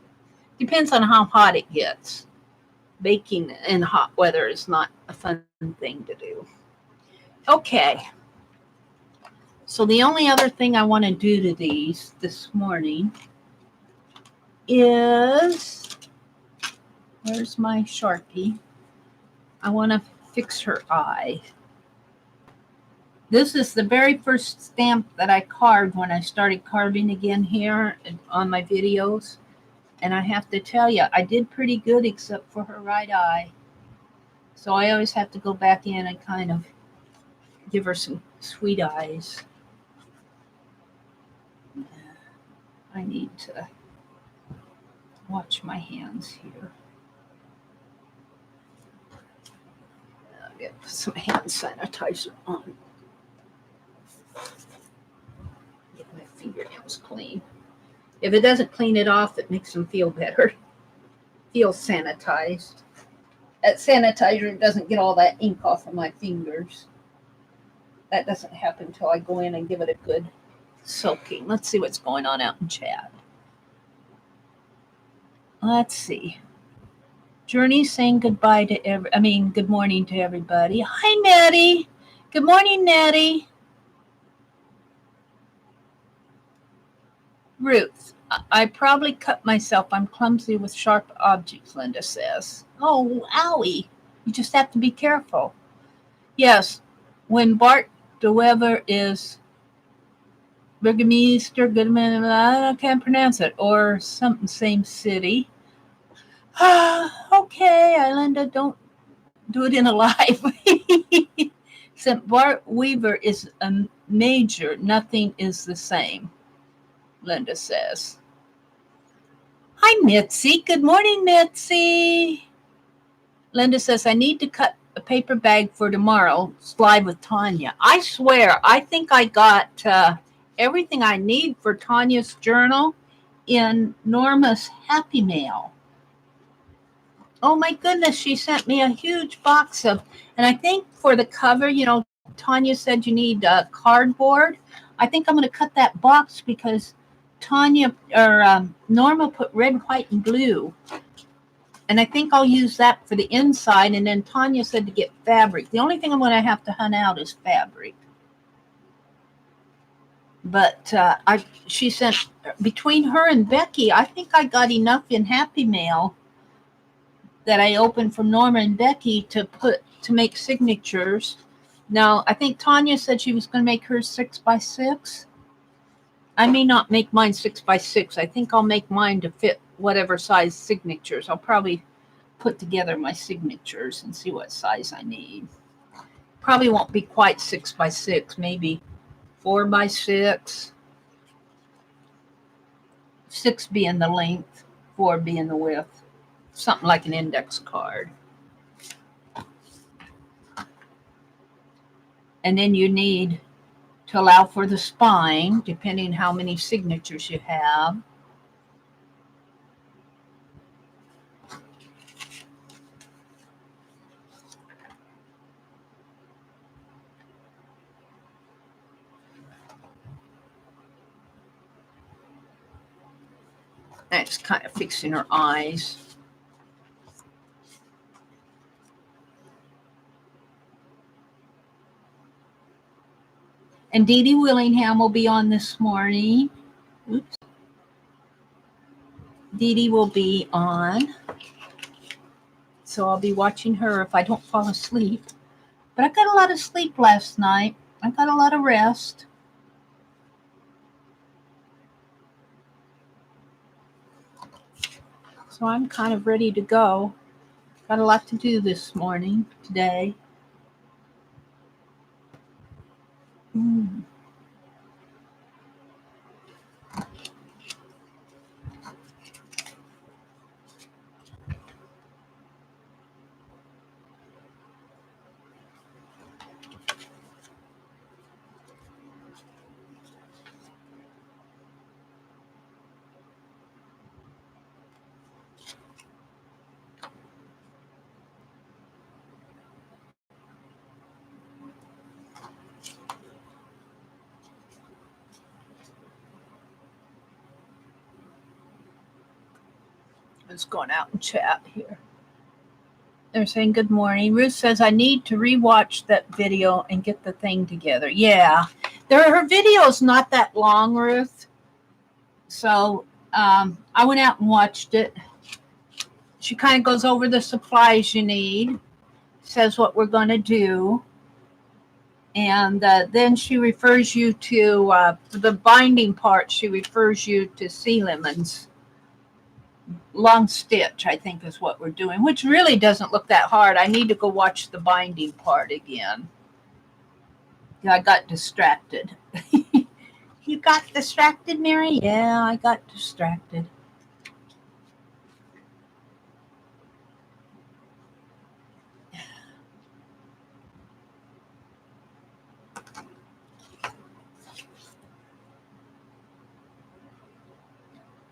Depends on how hot it gets. Baking in hot weather is not a fun thing to do. Okay. So the only other thing I want to do to these this morning is, where's my Sharpie? I want to fix her eye. This is the very first stamp that I carved when I started carving again here on my videos. And I have to tell you, I did pretty good except for her right eye. So I always have to go back in and kind of give her some sweet eyes. I need to watch my hands here. I'll get some hand sanitizer on. Get my fingernails clean. If it doesn't clean it off, it makes them feel better. Feel sanitized. That sanitizer doesn't get all that ink off of my fingers. That doesn't happen until I go in and give it a good soaking. Let's see what's going on out in chat. Let's see. Journey saying goodbye to good morning to everybody. Hi, Nettie. Good morning, Nettie. Ruth, I probably cut myself. I'm clumsy with sharp objects, Linda says. Oh, owie. You just have to be careful. Yes, when Bart DeWever is Burgomaster, Goodman, I can't pronounce it, or something, same city. Okay, Linda, don't do it in a live. Since Bart Weaver is a major, nothing is the same, Linda says. Hi, Mitzi. Good morning, Mitzi. Linda says, I need to cut a paper bag for tomorrow's live with Tanya. I swear, I think I got everything I need for Tanya's journal in Norma's Happy Mail. Oh my goodness, she sent me a huge box of, and I think for the cover, Tanya said you need cardboard. I think I'm going to cut that box because Norma put red, white, and blue. And I think I'll use that for the inside. And then Tanya said to get fabric. The only thing I'm going to have to hunt out is fabric. But she sent, between her and Becky, I think I got enough in Happy Mail that I opened from Norma and Becky to make signatures. Now, I think Tanya said she was going to make hers 6x6. I may not make mine 6x6. I think I'll make mine to fit whatever size signatures. I'll probably put together my signatures and see what size I need. Probably won't be quite 6x6, maybe 4x6. 6 being the length, 4 being the width. Something like an index card. And then you need to allow for the spine, depending how many signatures you have. That's kind of fixing her eyes. And Dee Dee Willingham will be on this morning. Oops. Dee Dee will be on. So I'll be watching her if I don't fall asleep. But I got a lot of sleep last night. I got a lot of rest. So I'm kind of ready to go. Got a lot to do this morning, today. It's going out and chat here. They're saying good morning. Ruth says, I need to rewatch that video and get the thing together. Yeah. Her video's not that long, Ruth. So I went out and watched it. She kind of goes over the supplies you need, says what we're going to do. And then she refers you to the binding part. She refers you to Sea Lemon's long stitch, I think is what we're doing, which really doesn't look that hard. I need to go watch the binding part again. I got distracted. You got distracted, Mary? Yeah, I got distracted.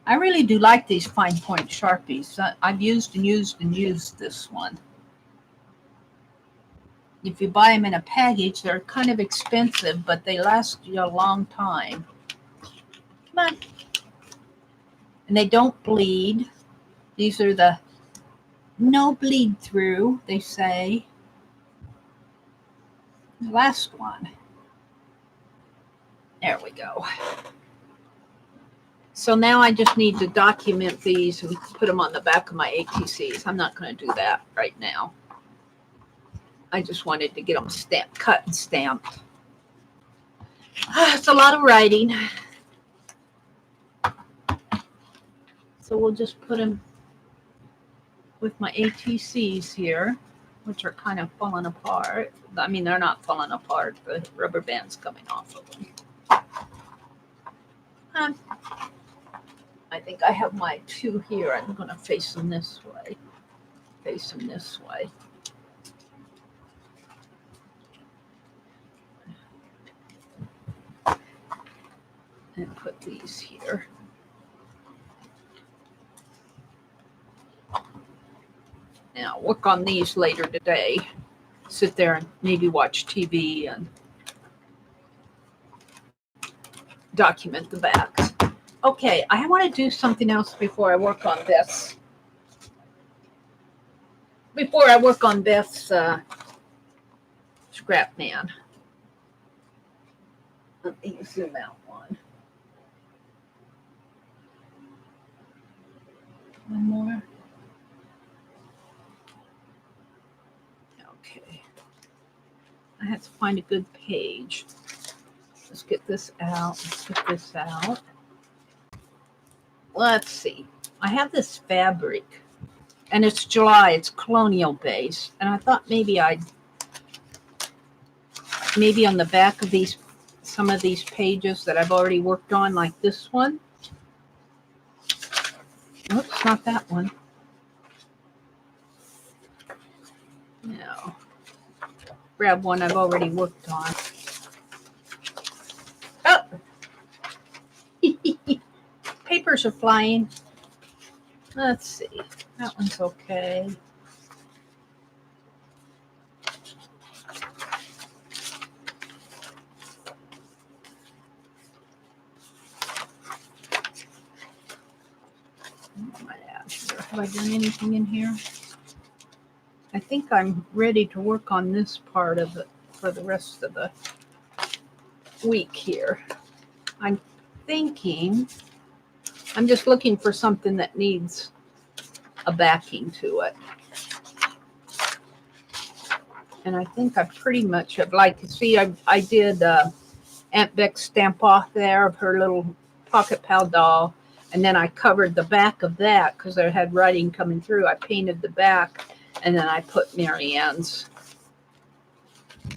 I really do like these fine point Sharpies. I've used this one. If you buy them in a package, they're kind of expensive, but they last you a long time. Come on. And they don't bleed. These are the no bleed through, they say. The last one. There we go. So now I just need to document these and put them on the back of my ATCs. I'm not going to do that right now. I just wanted to get them stamped, cut and stamped. It's a lot of writing. So we'll just put them with my ATCs here, which are kind of falling apart. I mean, they're not falling apart. The rubber band's coming off of them. I think I have my two here. I'm going to face them this way. Face them this way. And put these here. Now, work on these later today. Sit there and maybe watch TV and document the backs. Okay, I want to do something else before I work on this. Before I work on Beth's scrap man. Let me zoom out one. One more. Okay. I have to find a good page. Let's get this out. Let's get this out. Let's see. I have this fabric, and it's July. It's colonial base, and I thought maybe on the back of these, some of these pages that I've already worked on, like this one. Oops, not that one. No. Grab one I've already worked on. Oh! Papers are flying. Let's see. That one's okay. Have I done anything in here? I think I'm ready to work on this part of it for the rest of the week here. I'm thinking, I'm just looking for something that needs a backing to it. And I think I pretty much have, like, see, I did Aunt Beck's stamp off there of her little Pocket Pal doll. And then I covered the back of that because I had writing coming through. I painted the back, and then I put Marianne's.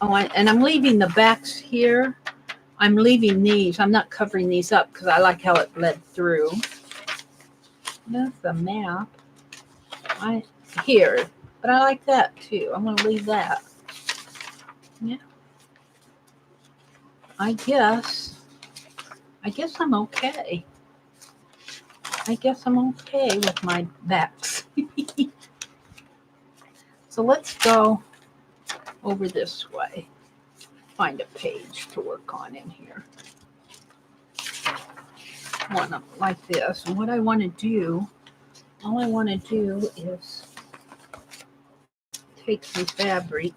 Oh, and I'm leaving the backs here. I'm leaving these. I'm not covering these up because I like how it bled through. That's the map. Here, but I like that too. I'm going to leave that. Yeah. I guess I'm okay. I guess I'm okay with my backs. So let's go over this way. Find a page to work on in here. One up like this. And what I want to do, all I want to do is take some fabric.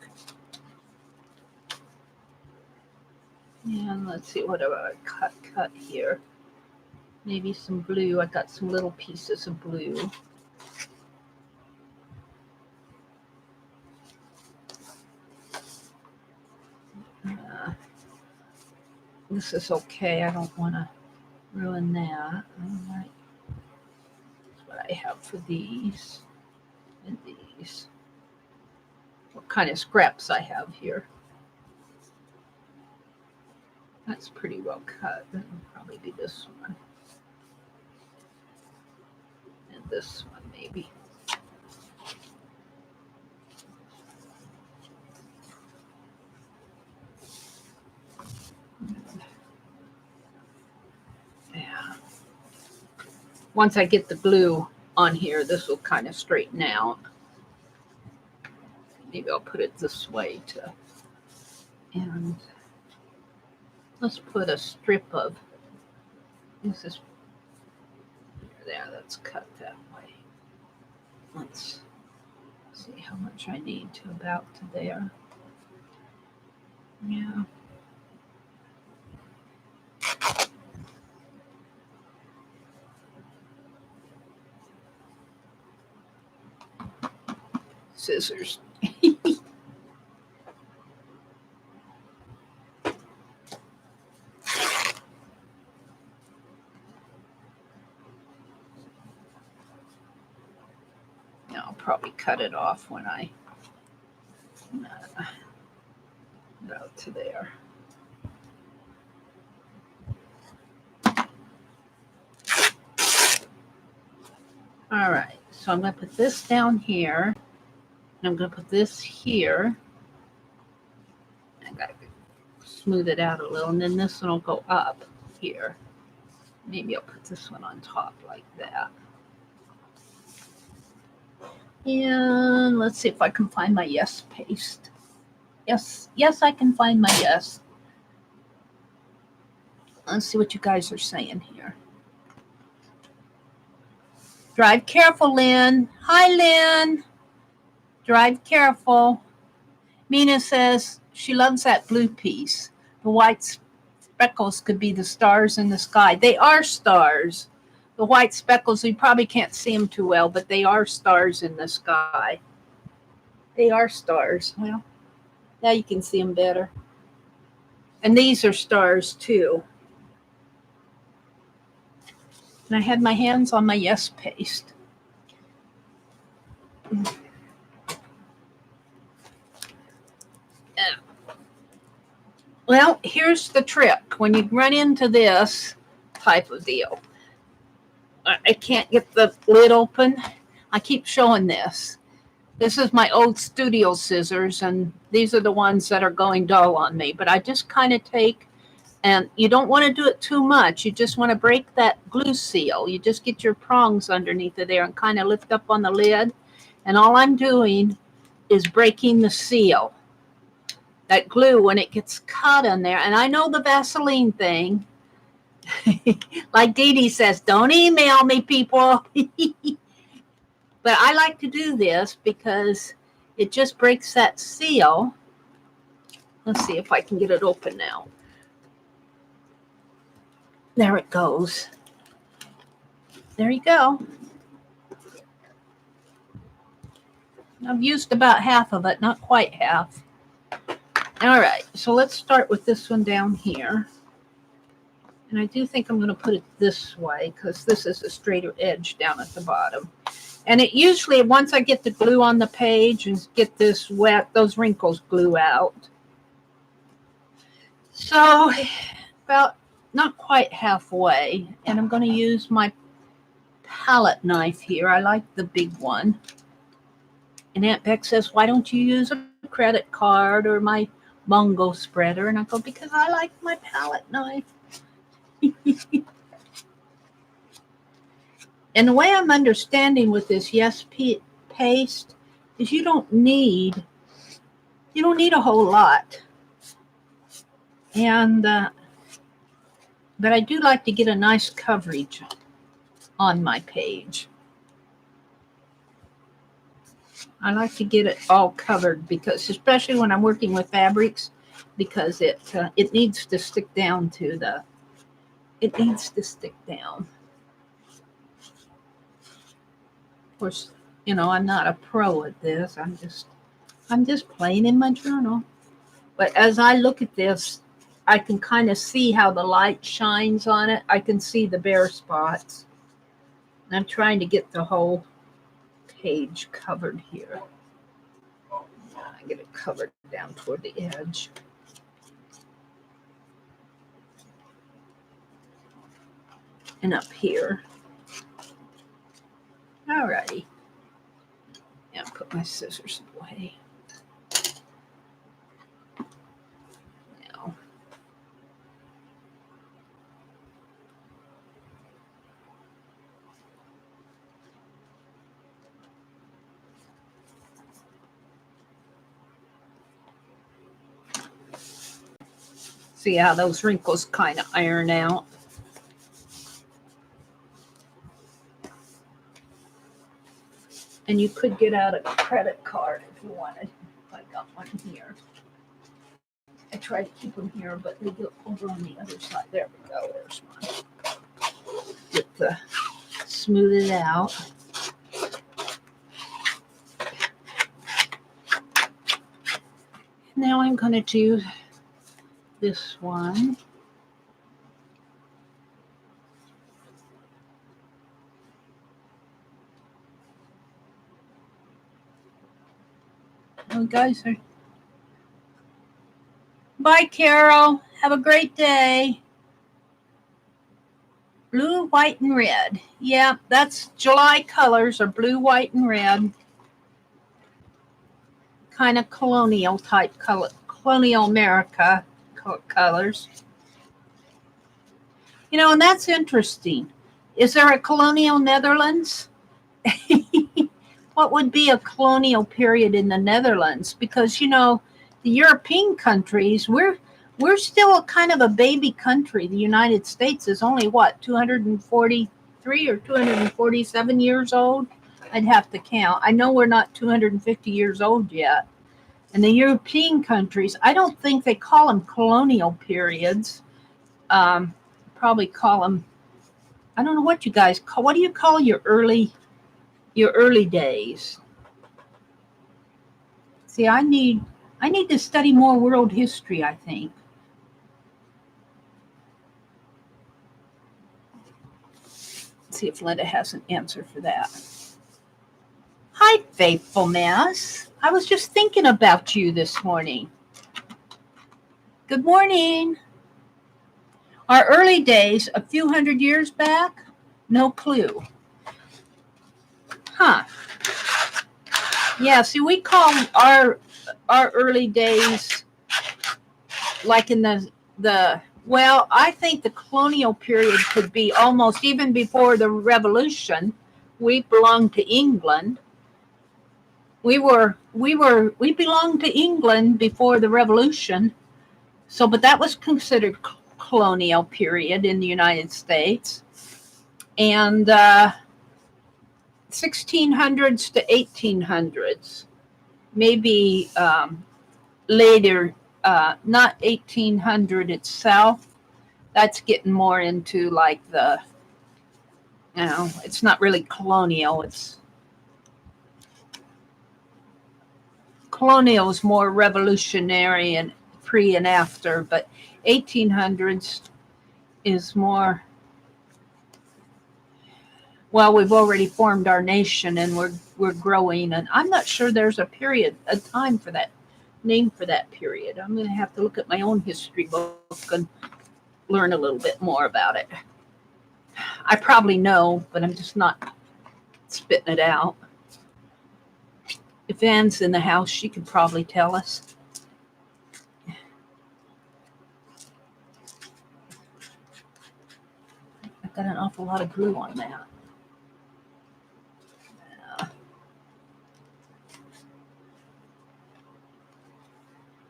And let's see, what about a cut here? Maybe some blue. I got some little pieces of blue. This is okay. I don't want to ruin that. All right. That's what I have for these and these. What kind of scraps I have here. That's pretty well cut. That would probably be this one. And this one maybe. Yeah. Once I get the glue on here, this will kind of straighten out. Maybe I'll put it this way too. And let's put a strip of, this is, there, that's cut that way. Let's see how much I need to about to there. Yeah. Scissors. Now I'll probably cut it off when I go to there. All right, so I'm going to put this down here, and I'm going to put this here. I got to smooth it out a little, and then this one will go up here. Maybe I'll put this one on top like that. And let's see if I can find my yes paste. Yes, I can find my yes. Let's see what you guys are saying here. Drive careful, Lynn. Hi, Lynn. Drive careful. Mina says she loves that blue piece. The white speckles could be the stars in the sky. They are stars. The white speckles, we probably can't see them too well, but they are stars in the sky. They are stars. Well, now you can see them better. And these are stars too. And I had my hands on my yes paste. Well, here's the trick. When you run into this type of deal, I can't get the lid open. I keep showing this. This is my old studio scissors, and these are the ones that are going dull on me. But I just kind of take, and you don't want to do it too much. You just want to break that glue seal. You just get your prongs underneath of there and kind of lift up on the lid. And all I'm doing is breaking the seal. That glue, when it gets caught in there, and I know the Vaseline thing, like Dee Dee says, don't email me, people. But I like to do this because it just breaks that seal. Let's see if I can get it open now. There it goes. There you go. I've used about half of it, not quite half. All right, so let's start with this one down here. And I do think I'm going to put it this way because this is a straighter edge down at the bottom. And it usually, once I get the glue on the page and get this wet, those wrinkles glue out. So about not quite halfway. And I'm going to use my palette knife here. I like the big one. And Aunt Beck says, why don't you use a credit card or my Mungo spreader? And I go, because I like my palette knife. And the way I'm understanding with this yes paste is you don't need a whole lot. And but I do like to get a nice coverage on my page. I like to get it all covered because, especially when I'm working with fabrics, because it needs to stick down to the. It needs to stick down. Of course, you know, I'm not a pro at this. I'm just playing in my journal. But as I look at this, I can kind of see how the light shines on it. I can see the bare spots. And I'm trying to get the whole page covered here. I get it covered down toward the edge. And up here. Alrighty. Now put my scissors away. Now. See how those wrinkles kind of iron out. And you could get out a credit card if you wanted. I got one here. I try to keep them here, but they go over on the other side. There we go. There's one. Get the smooth it out. Now I'm going to do this one. You guys are. Bye, Carol. Have a great day. Blue, white, and red. Yeah, that's July colors are blue, white, and red. Kind of colonial type color, colonial America colors. You know, and that's interesting. Is there a colonial Netherlands? What would be a colonial period in the Netherlands? Because, you know, the European countries, we're still a kind of a baby country. The United States is only what, 243 or 247 years old? I'd have to count. I know we're not 250 years old yet. And the European countries, I don't think they call them colonial periods. Probably call them, I don't know what you guys call, what do you call your early days? See, I need to study more world history, I think. Let's see if Linda has an answer for that. Hi, faithfulness. I was just thinking about you this morning. Good morning. Our early days, a few hundred years back, no clue. Huh. Yeah, see, we call our early days like in the well, I think the colonial period could be almost even before the revolution. We belonged to England. We belonged to England before the revolution. So, but that was considered colonial period in the United States. And 1600s to 1800s, maybe later, not 1800 itself. That's getting more into like the, you know, it's not really colonial. It's colonial is more revolutionary and pre and after, but 1800s is more, well, we've already formed our nation and we're growing, and I'm not sure there's a time for that, name for that period. I'm going to have to look at my own history book and learn a little bit more about it. I probably know, but I'm just not spitting it out. If Anne's in the house, she could probably tell us. I've got an awful lot of glue on that.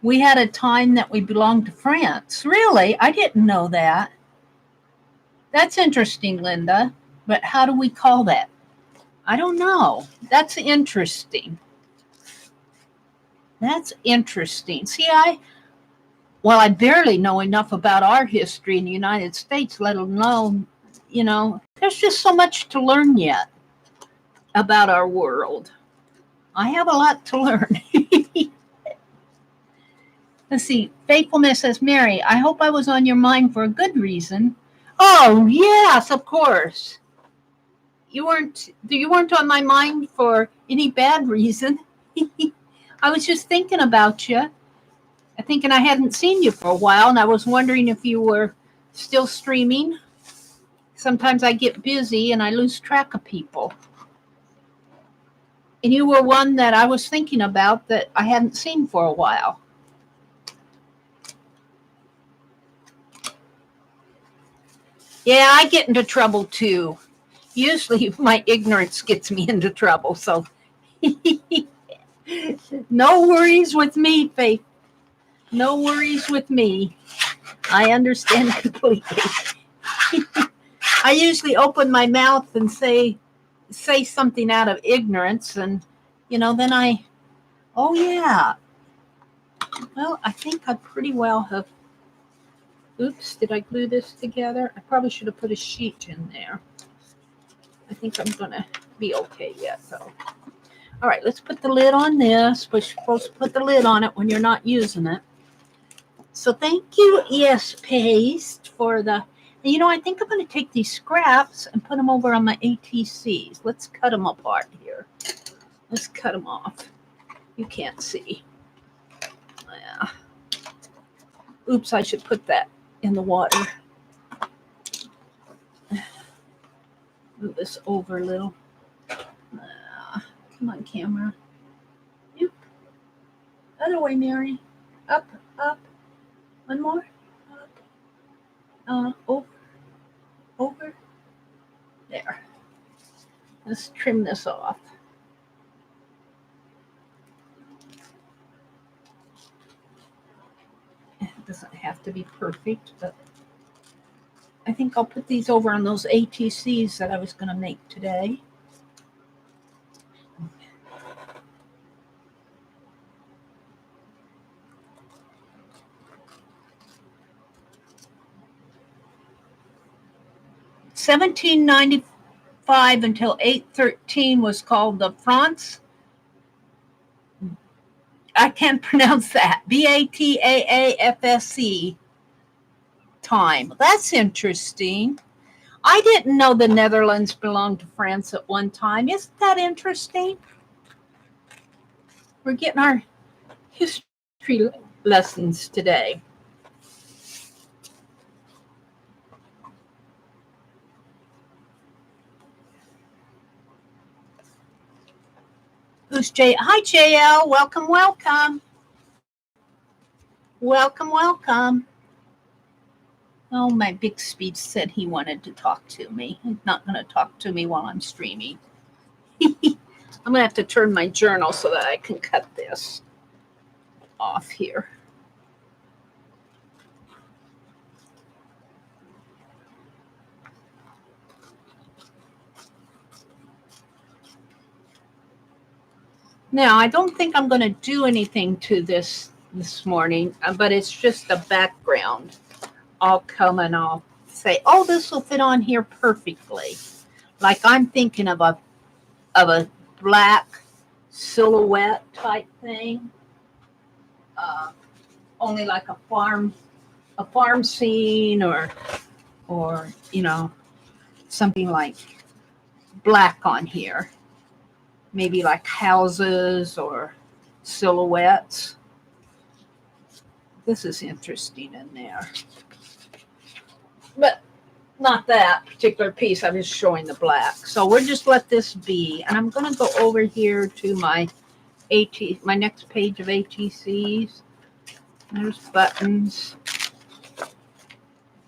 We had a time that we belonged to France. Really? I didn't know that. That's interesting, Linda. But how do we call that? I don't know. That's interesting. That's interesting. See, I barely know enough about our history in the United States, let alone, you know, there's just so much to learn yet about our world. I have a lot to learn. Let's see. Faithfulness says, Mary, I hope I was on your mind for a good reason. Oh, yes, of course. You weren't on my mind for any bad reason. I was just thinking about you. I hadn't seen you for a while, and I was wondering if you were still streaming. Sometimes I get busy and I lose track of people. And you were one that I was thinking about that I hadn't seen for a while. Yeah, I get into trouble too. Usually my ignorance gets me into trouble, so no worries with me, Faith. No worries with me. I understand completely. I usually open my mouth and say something out of ignorance, and then oh yeah. Well, I think I pretty well have. Oops, did I glue this together? I probably should have put a sheet in there. I think I'm going to be okay yet, though. All right, let's put the lid on this. We're supposed to put the lid on it when you're not using it. So thank you, Yes Paste, for the... I think I'm going to take these scraps and put them over on my ATCs. Let's cut them apart here. Let's cut them off. You can't see. Yeah. Oops, I should put that in the water. Move this over a little. Come on, camera. Yep. Other way, Mary. Up, up. One more. Up. Over. There. Let's trim this off. It doesn't have to be perfect, but I think I'll put these over on those ATCs that I was going to make today. (1795) until 813 was called the France. I can't pronounce that. BATAAFSC time. That's interesting. I didn't know the Netherlands belonged to France at one time. Isn't that interesting? We're getting our history lessons today. Who's J? Hi, JL. Welcome, welcome. Welcome, welcome. Oh, my big speech said he wanted to talk to me. He's not going to talk to me while I'm streaming. I'm going to have to turn my journal so that I can cut this off here. Now, I don't think I'm going to do anything to this morning, but it's just a background. I'll come and I'll say, oh, this will fit on here perfectly. Like I'm thinking of a black silhouette type thing. Only like a farm scene or something like black on here. Maybe like houses or silhouettes. This is interesting in there. But not that particular piece. I was showing the black. So we'll just let this be. And I'm going to go over here to my next page of ATCs. There's buttons.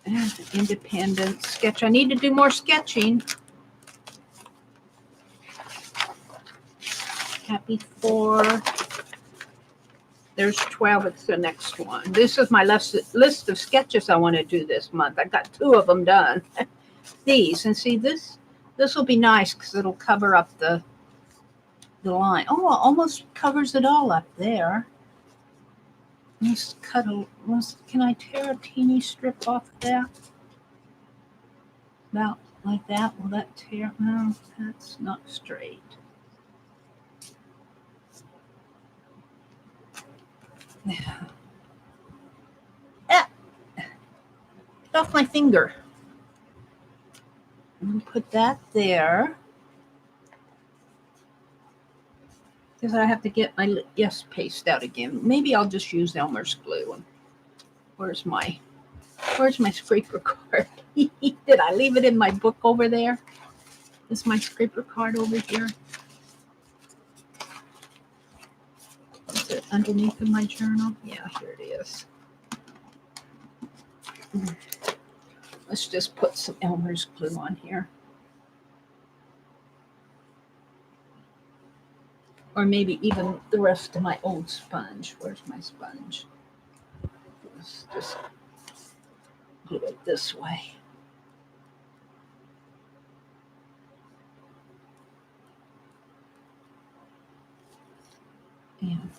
And independent sketch. I need to do more sketching. Happy 4. There's 12. It's the next one. This is my list of sketches I want to do this month. I got 2 of them done. These. And see, this will be nice because it'll cover up the line. Oh, it almost covers it all up there. Let's cut can I tear a teeny strip off of that? About like that. Will that tear? No, that's not straight. Ah, get off my finger. I'm going to put that there. Because I have to get my yes paste out again. Maybe I'll just use Elmer's glue. Where's my scraper card? Did I leave it in my book over there? Is my scraper card over here? Is it underneath of my journal? Yeah, here it is. Let's just put some Elmer's glue on here. Or maybe even the rest of my old sponge. Where's my sponge? Let's just do it this way. And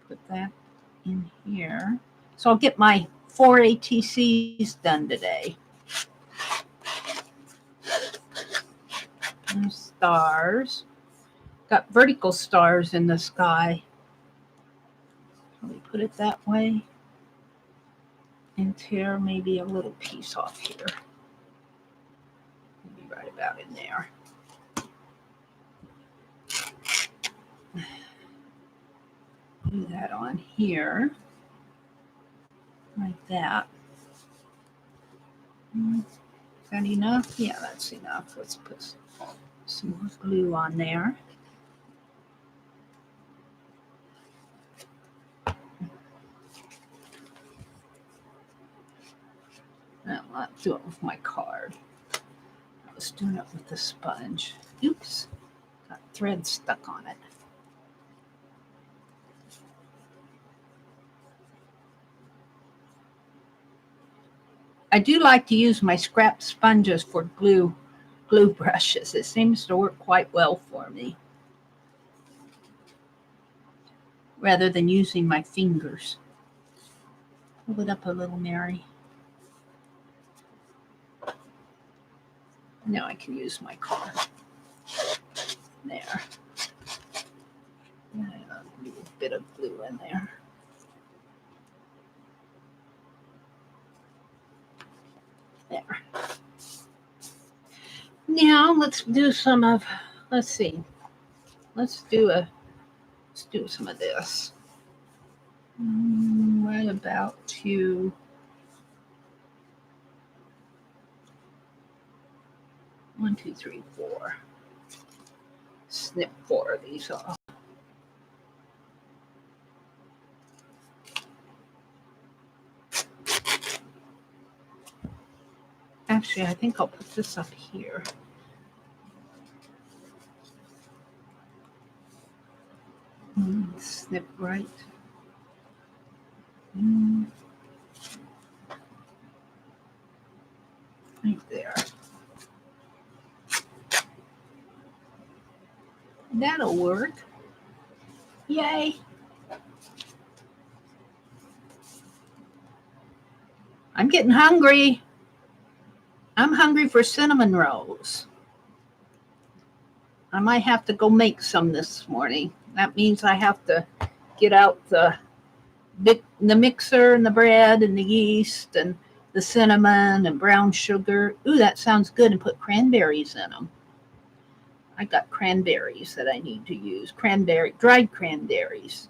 put that in here. So I'll get my 4 ATCs done today. And stars. Got vertical stars in the sky. Let me put it that way. And tear maybe a little piece off here. Maybe right about in there. do that on here, like that. Is that enough? Yeah, that's enough. Let's put some more glue on there. No, I'll do it with my card. I was doing it with the sponge. Oops, got thread stuck on it. I do like to use my scrap sponges for glue brushes. It seems to work quite well for me, rather than using my fingers. Pull it up a little, Mary. Now I can use my card. There. A little bit of glue in there. There. Now let's do some of, let's see. Let's do some of this. Right about to 1, 2, 3, 4. Snip 4 of these off. Actually, I think I'll put this up here. Snip right. Right there. That'll work. Yay. I'm getting hungry. I'm hungry for cinnamon rolls. I might have to go make some this morning. That means I have to get out the mixer and the bread and the yeast and the cinnamon and brown sugar. Ooh, that sounds good. And put cranberries in them. I got cranberries that I need to use. Dried cranberries.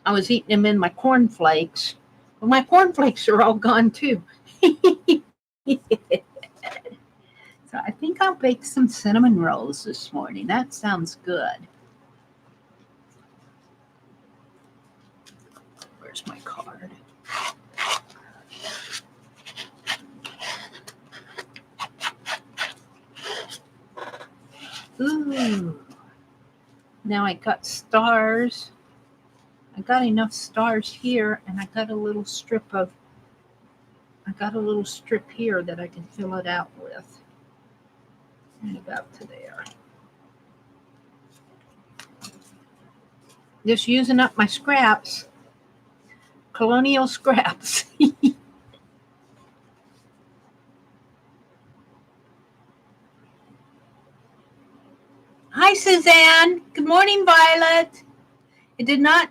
I was eating them in my cornflakes. Well, my cornflakes are all gone too. So I think I'll bake some cinnamon rolls this morning. That sounds good. Where's my card? Ooh. Now I got stars. I got enough stars here, and I got a little strip here that I can fill it out with. And about to there. Just using up my scraps. Colonial scraps. Hi, Suzanne. Good morning, Violet. It did not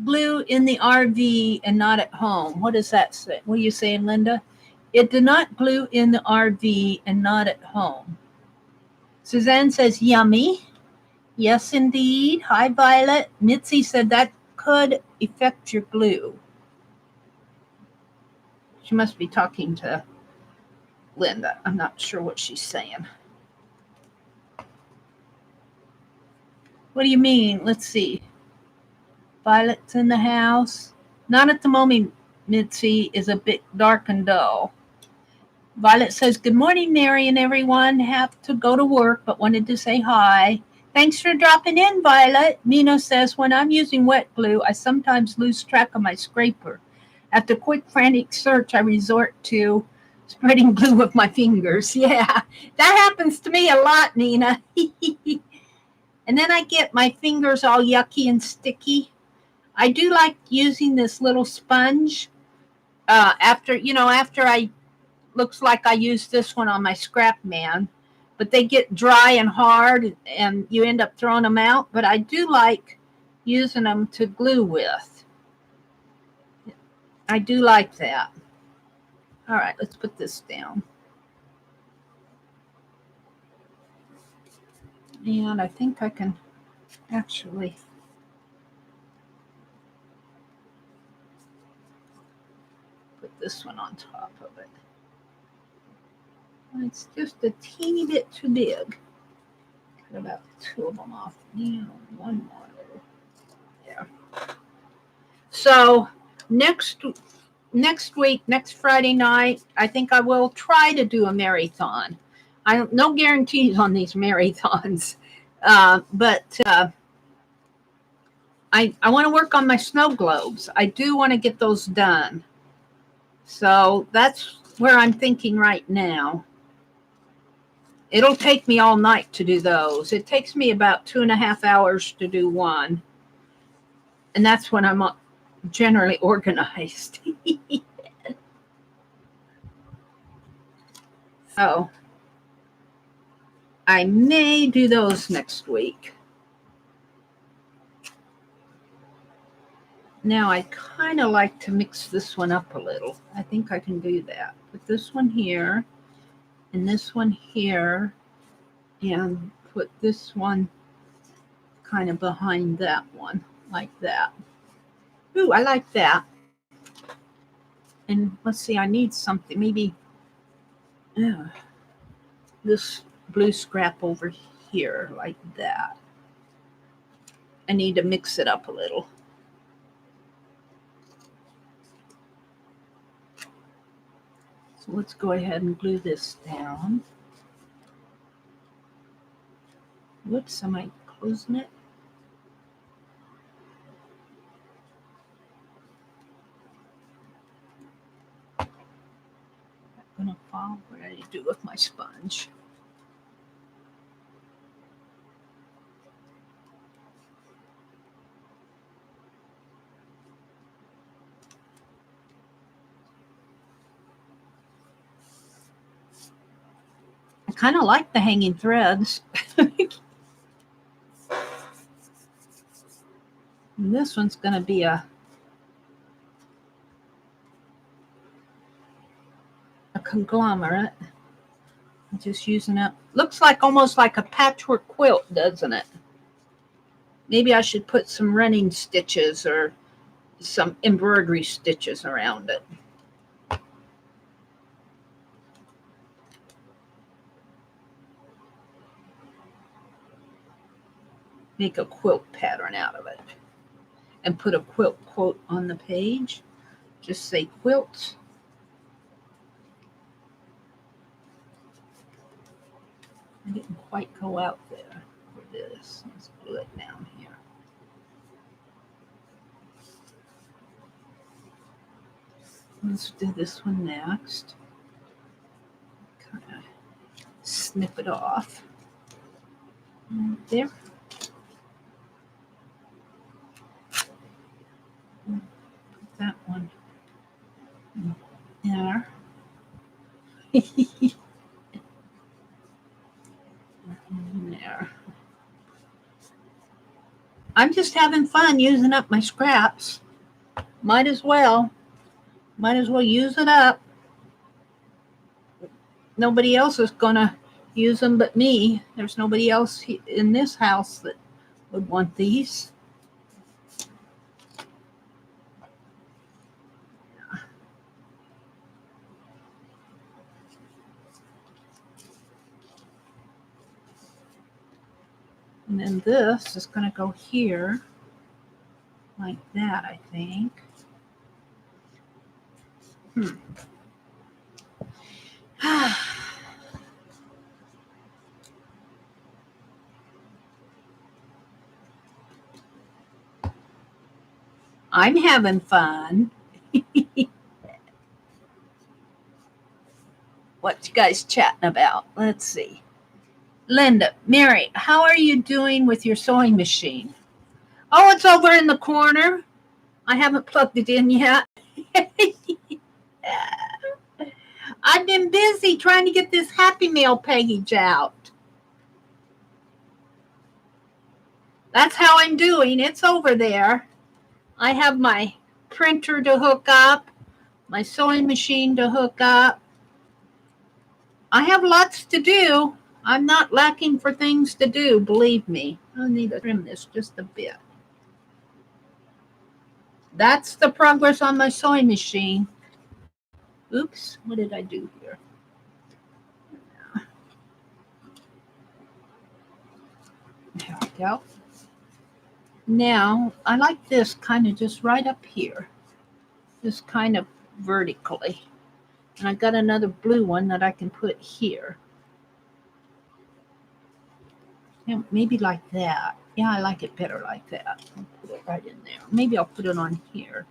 glue in the RV and not at home. What does that say? What are you saying, Linda? It did not glue in the RV and not at home. Suzanne says, yummy. Yes, indeed. Hi, Violet. Mitzi said that could affect your glue. She must be talking to Linda. I'm not sure what she's saying. What do you mean? Let's see. Violet's in the house. Not at the moment. Mitzi is a bit dark and dull. Violet says, good morning, Mary and everyone. Have to go to work, but wanted to say hi. Thanks for dropping in, Violet. Nina says, when I'm using wet glue, I sometimes lose track of my scraper. After quick, frantic search, I resort to spreading glue with my fingers. Yeah, that happens to me a lot, Nina. And then I get my fingers all yucky and sticky. I do like using this little sponge after I looks like I used this one on my scrap man, but they get dry and hard and you end up throwing them out. But I do like using them to glue with. I do like that. All right, let's put this down. And I think I can actually this one on top of it. It's just a teeny bit too big. Cut about 2 of them off. One more. There. So next week, next Friday night, I think I will try to do a marathon. No guarantees on these marathons, but I want to work on my snow globes. I do want to get those done. So that's where I'm thinking right now. It'll take me all night to do those. It takes me about 2.5 hours to do one. And that's when I'm generally organized. So I may do those next week. Now I kind of like to mix this one up a little. I think I can do that. Put this one here and this one here and put this one kind of behind that one like that. Ooh, I like that. And let's see, I need something, maybe this blue scrap over here like that. I need to mix it up a little. So let's go ahead and glue this down. Whoops, am I closing it? I'm gonna fall. What do I do with my sponge? I kind of like the hanging threads. And this one's going to be a conglomerate. I'm just using it. Looks like almost like a patchwork quilt, doesn't it? Maybe I should put some running stitches or some embroidery stitches around it. Make a quilt pattern out of it. And put a quilt quote on the page. Just say quilts. I didn't quite go out there for this. Let's glue it down here. Let's do this one next. Kind of snip it off. Right there. Put that one there. There. I'm just having fun using up my scraps. Might as well use it up. Nobody else is gonna use them but me. There's nobody else in this house that would want these. And then this is going to go here like that, I think. I'm having fun. What you guys chatting about? Let's see. Linda, Mary, how are you doing with your sewing machine? Oh, it's over in the corner. I haven't plugged it in yet. I've been busy trying to get this Happy Mail page out. That's how I'm doing. It's over there. I have my printer to hook up, my sewing machine to hook up. I have lots to do. I'm not lacking for things to do, believe me. I need to trim this just a bit. That's the progress on my sewing machine. Oops, what did I do here? There we go. Now, I like this kind of just right up here, just kind of vertically. And I got another blue one that I can put here. Yeah, maybe like that. Yeah, I like it better like that. I'll put it right in there. Maybe I'll put it on here.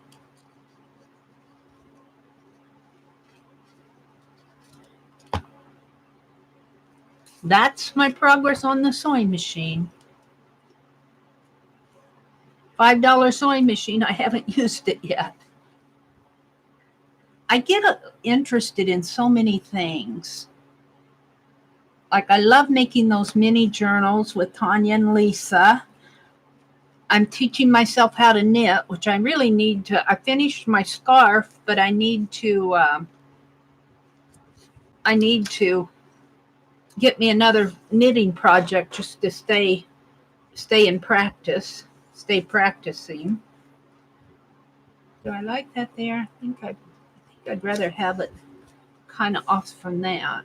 That's my progress on the sewing machine. $5 sewing machine. I haven't used it yet. I get interested in so many things. Like I love making those mini journals with Tanya and Lisa. I'm teaching myself how to knit, which I really need to. I finished my scarf, but I need to. I need to get me another knitting project just to stay in practice, stay practicing. Do I like that there? I think I'd rather have it kind of off from that.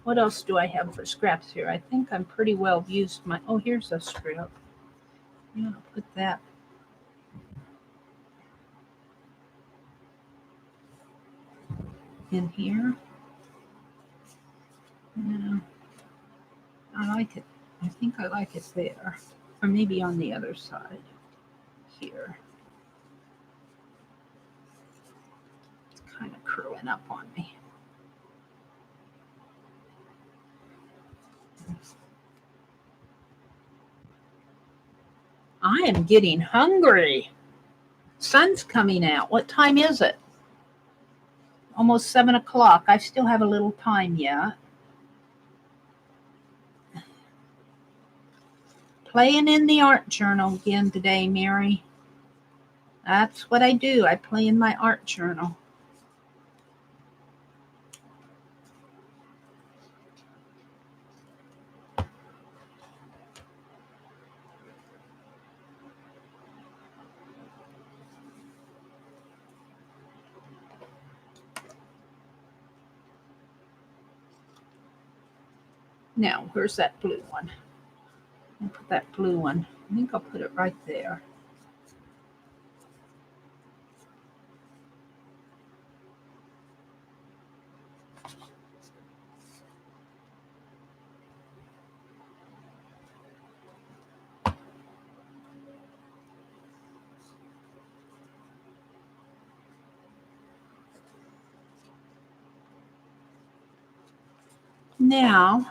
What else do I have for scraps here? I think I'm pretty well used my. Oh, here's a strip. I'm gonna put that. In here. Yeah, I like it. I think I like it there. Or maybe on the other side. Here. It's kind of curling up on me. I am getting hungry. Sun's coming out. What time is it? Almost 7 o'clock. I still have a little time yet. Playing in the art journal again today, Mary. That's what I do. I play in my art journal. Now, where's that blue one? I'll put that blue one. I think I'll put it right there. Now,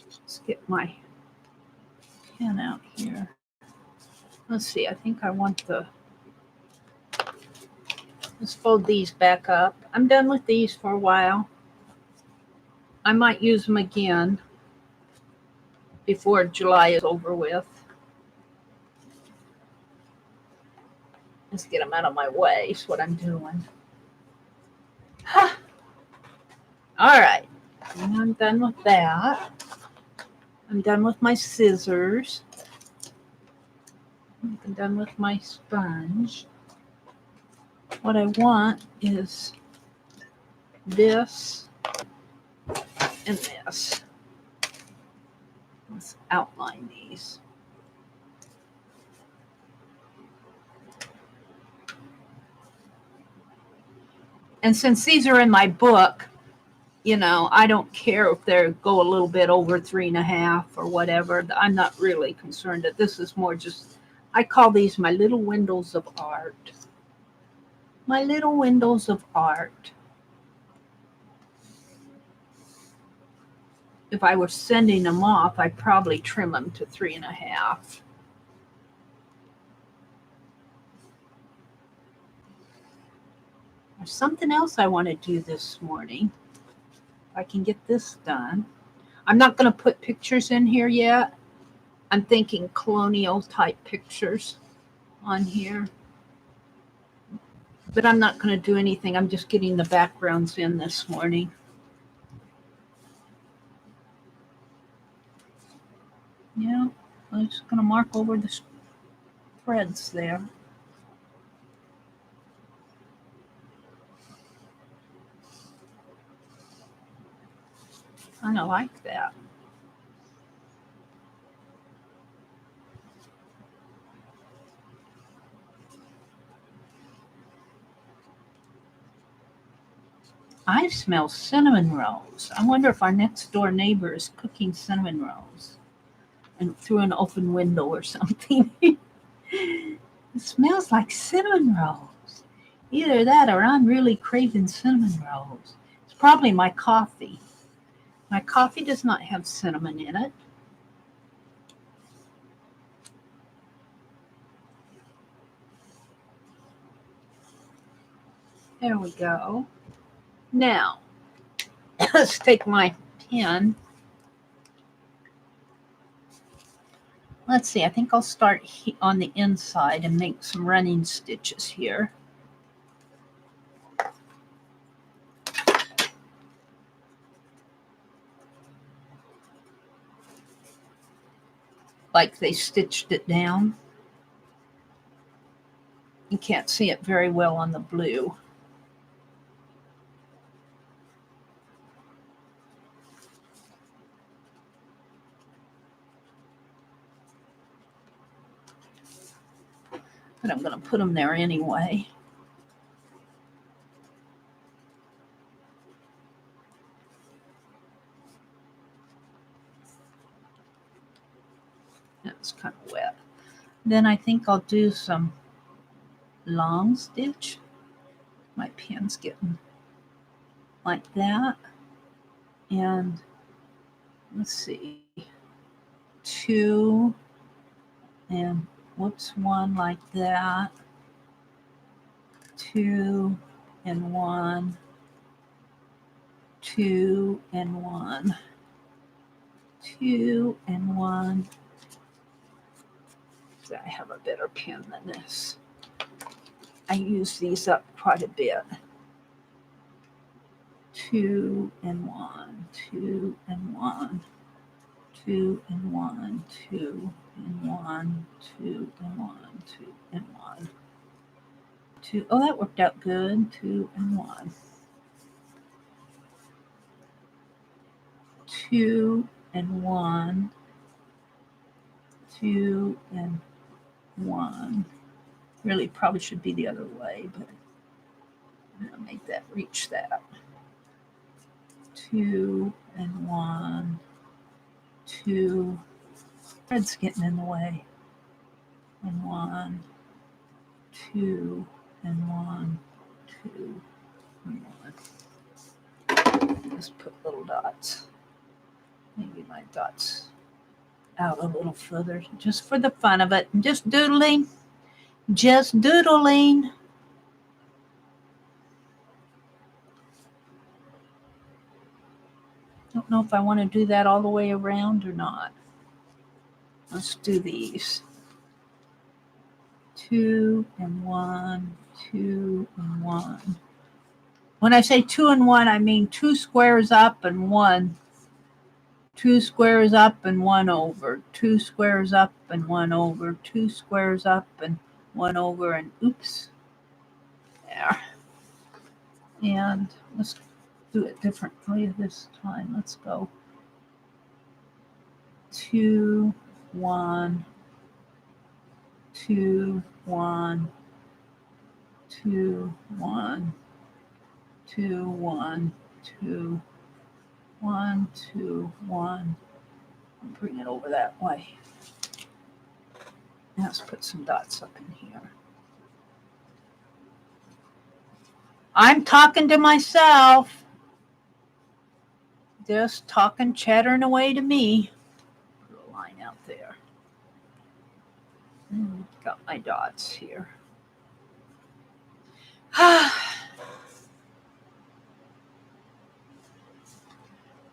let's get my pen out here. Let's see, I think I want let's fold these back up. I'm done with these for a while. I might use them again before July is over with. Let's get them out of my way is what I'm doing. All right, and I'm done with that. I'm done with my scissors. I'm done with my sponge. What I want is this and this. Let's outline these. And since these are in my book, you know, I don't care if they go a little bit over 3.5 or whatever. I'm not really concerned that this is more just, I call these my little windows of art. My little windows of art. If I were sending them off, I'd probably trim them to 3.5. There's something else I want to do this morning. If I can get this done. I'm not going to put pictures in here yet. I'm thinking colonial type pictures on here. But I'm not going to do anything. I'm just getting the backgrounds in this morning. Yeah, I'm just going to mark over this. threads there. Kind of like that. I smell cinnamon rolls. I wonder if our next door neighbor is cooking cinnamon rolls and through an open window or something. It smells like cinnamon rolls. Either that or I'm really craving cinnamon rolls. It's probably my coffee. My coffee does not have cinnamon in it. There we go. Now, let's take my pen. Let's see, I think I'll start on the inside and make some running stitches here. Like they stitched it down. You can't see it very well on the blue. But I'm going to put them there anyway. That's kind of wet. Then I think I'll do some long stitch. My pen's getting like that. And let's see, 2 and whoops, 1 like that, 2 and 1, 2 and 1, 2 and 1. I have a better pen than this. I use these up quite a bit. 2 and 1, 2 and 1, 2 and 1, 2 and 1, 2 and 1, 2 and 1, 2. Oh, that worked out good. 2 and 1, 2 and 1, 2 and 1. Really, probably should be the other way, but I'm gonna make that reach that. 2 and 1, 2. Thread's getting in the way. And 1, 2, and 1, 2, and 1. Just put little dots. Maybe my dots out a little further, just for the fun of it. Just doodling. Just doodling. Don't know if I want to do that all the way around or not. Let's do these. 2 and 1, 2 and 1. When I say 2 and 1, I mean 2 squares up and 1. 2 squares up and 1 over. 2 squares up and 1 over. 2 squares up and 1 over, and oops. There. And let's do it differently this time. Let's go 2, 1, 2, 1, 2, 1, 2, 1, 2, 1, 2, 1. Bring it over that way. Now let's put some dots up in here. I'm talking to myself. Just talking, chattering away to me. Put a line out there. Got my dots here.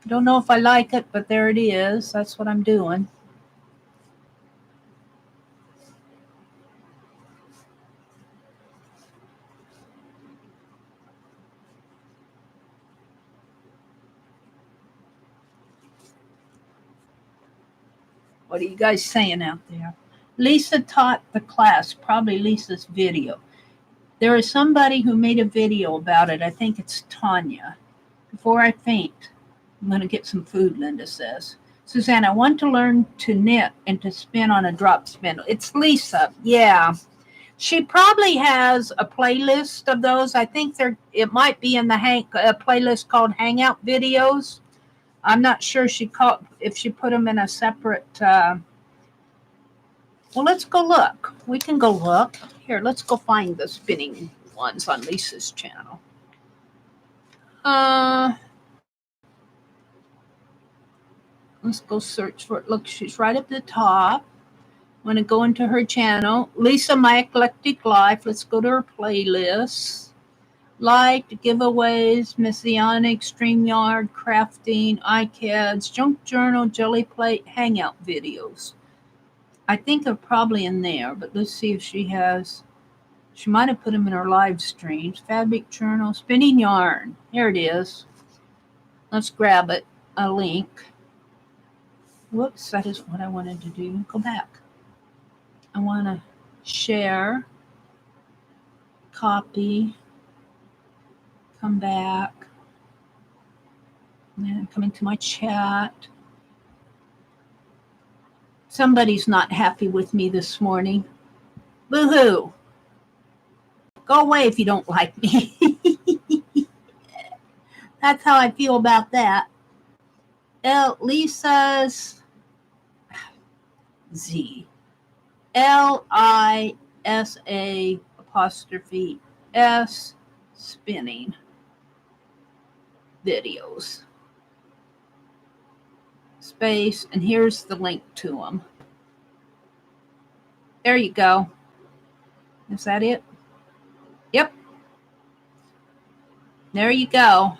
Don't know if I like it, but there it is. That's what I'm doing. What are you guys saying out there? Lisa taught the class, probably Lisa's video. There is somebody who made a video about it. I think it's Tanya. Before I faint, I'm going to get some food, Linda says. Suzanne, I want to learn to knit and to spin on a drop spindle. It's Lisa. Yeah. She probably has a playlist of those. I think it might be in the a playlist called Hangout Videos. I'm not sure if she put them in a separate. Well, let's go look. We can go look. Here, let's go find the spinning ones on Lisa's channel. Let's go search for it. Look, she's right up the top. I'm going to go into her channel. Lisa, My Eclectic Life. Let's go to her playlist. Light, giveaways, Messianic, StreamYard, crafting, iCads, junk journal, jelly plate, hangout videos. I think they're probably in there, but let's see if she has. She might have put them in her live streams. Fabric journal, spinning yarn. Here it is. Let's grab it. A link. Whoops, that is what I wanted to do. Go back. I want to share, copy, come back, and then come into my chat. Somebody's not happy with me this morning. Boo-hoo. Go away if you don't like me. That's how I feel about that. Lisa's Z. Lisa apostrophe S spinning videos. Space, and here's the link to them. There you go. Is that it? Yep. There you go.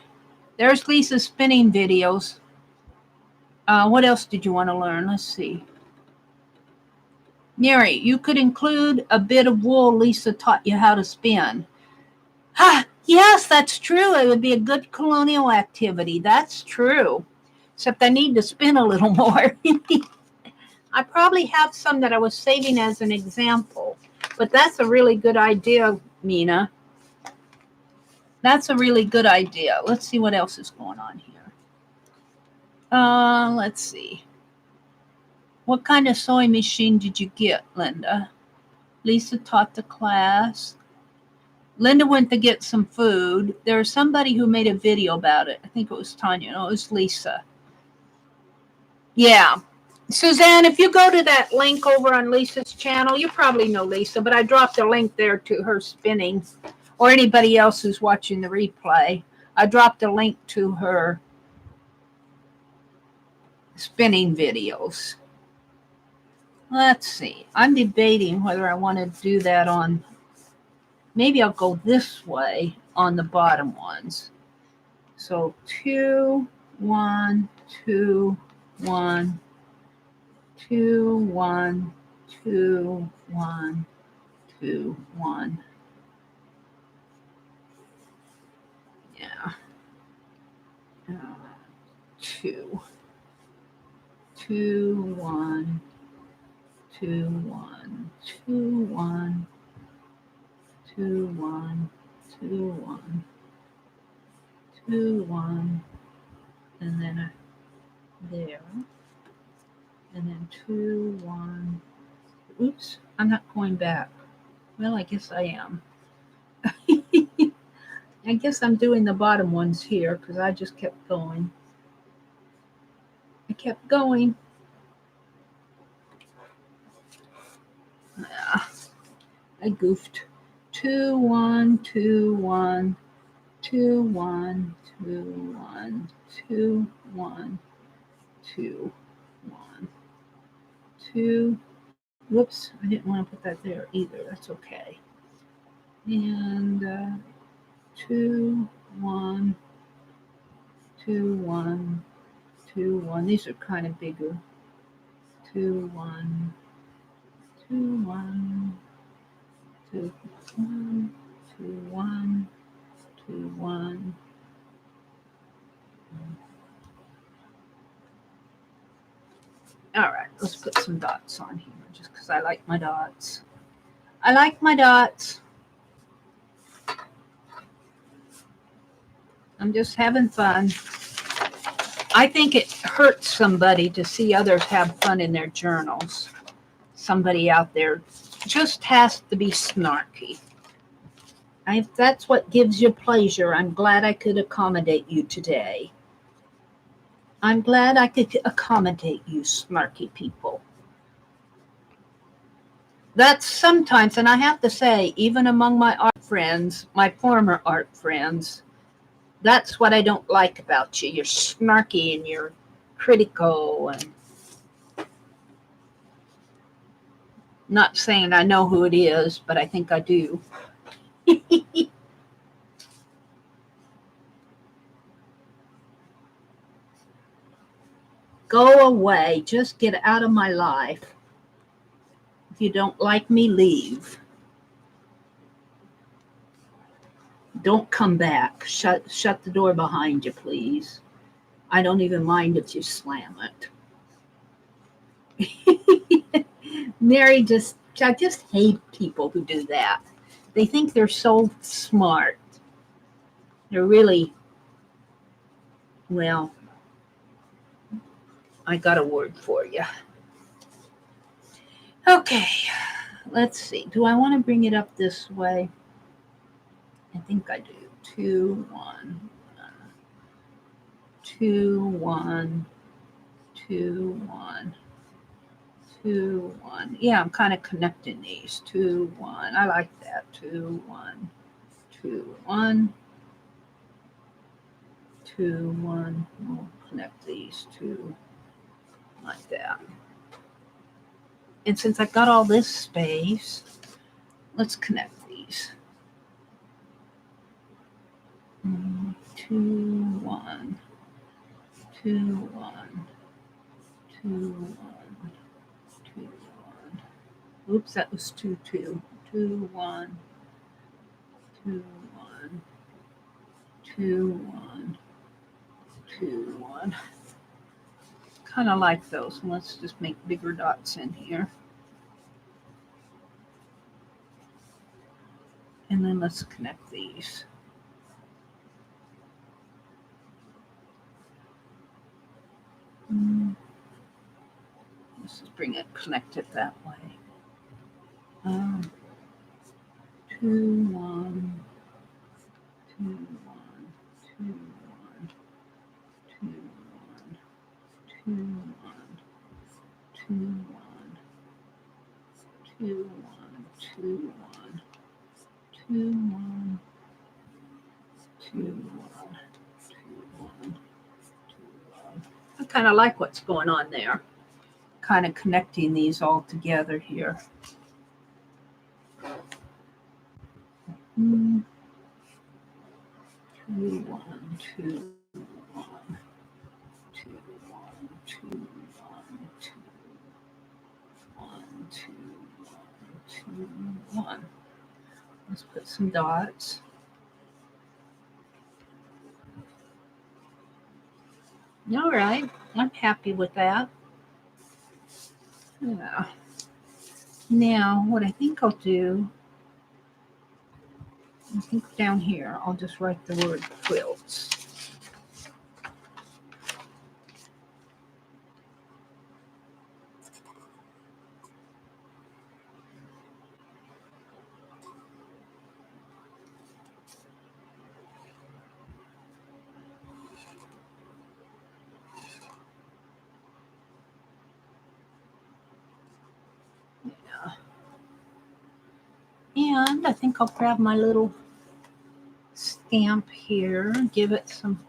There's Lisa's spinning videos. What else did you want to learn? Let's see. Mary, you could include a bit of wool Lisa taught you how to spin. Yes, that's true. It would be a good colonial activity. That's true. Except I need to spin a little more. I probably have some that I was saving as an example. But that's a really good idea, Mina. That's a really good idea. Let's see what else is going on here. Let's see. What kind of sewing machine did you get, Linda? Lisa taught the class. Linda went to get some food. There was somebody who made a video about it. I think it was Tanya. No, it was Lisa. Yeah. Suzanne, if you go to that link over on Lisa's channel, you probably know Lisa, but I dropped a link there to her spinning, or anybody else who's watching the replay. I dropped a link to her spinning videos. Let's see. I'm debating whether I want to do that on, maybe I'll go this way on the bottom ones. So 2, 1, 2, 1, 2, 1, 2, 1, 2, 1. Yeah. 2, 2, 1, 2, 1, 2, 1, 2, 1, 2, 1, 2, 1, and then there, and then 2, 1. Oops, I'm not going back. Well, I guess I am. I guess I'm doing the bottom ones here because I just kept going. I kept going. I goofed. 2, 1, 2, 1, 2, 1, 2, 1, 2, 1, 2, 1, 2. Whoops, I didn't want to put that there either. That's okay. And 2, 1, 2, 1, 2, 1. These are kind of bigger. 2, 1, 2, 1, 2, 1, 2, 1, 2, 1. All right, let's put some dots on here just because I like my dots. I like my dots. I'm just having fun. I think it hurts somebody to see others have fun in their journals. Somebody out there just has to be snarky. If that's what gives you pleasure, I'm glad I could accommodate you today. I'm glad I could accommodate you, snarky people. That's sometimes, and I have to say, even among my art friends, my former art friends, that's what I don't like about you. You're snarky and you're critical, and not saying I know who it is, but I think I do. Go away. Just get out of my life. If you don't like me, leave. Don't come back. Shut the door behind you, please. I don't even mind if you slam it. Mary I just hate people who do that. They think they're so smart. They're really, well, I got a word for you. Okay, let's see. Do I want to bring it up this way? I think I do. 2, 1, 2, 1, 2, 1, 2, 1. Yeah, I'm kind of connecting these. 2, 1. I like that. 2, 1, 2, 1, 2, 1. We'll connect these two like that. And since I've got all this space, let's connect these. 2, 1, 2, 1, 2, 1, 2, 1. Oops, that was 2, 2. 2, 1, 2, 1, 2, 1, 2, 1. Kind of like those. Let's just make bigger dots in here. And then let's connect these. Let's just bring it, connect it that way. 2, 1, 2, 1, 2, 1, 2, 1, 2, 1, 2, 1, 2, 1, 2, 1, 2, 1, 2, 1, 2, 1. I kind of like what's going on there. Kind of connecting these all together here. 2, 1, 2, 1, 2, 1, 2, 1, 2, 1, 2, 1, 2, 1. Let's put some dots. All right, I'm happy with that. Yeah. Now, what I think I'll do, I think down here, I'll just write the word quilts. And I think I'll grab my little stamp here, give it some.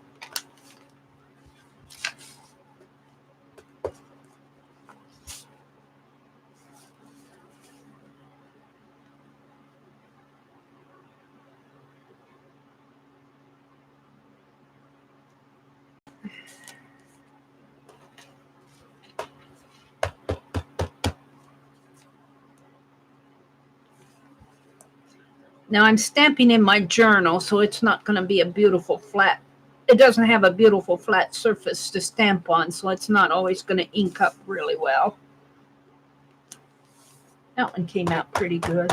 Now I'm stamping in my journal, so it's not going to be a beautiful flat it doesn't have a beautiful flat surface to stamp on, so it's not always going to ink up really well. That one came out pretty good.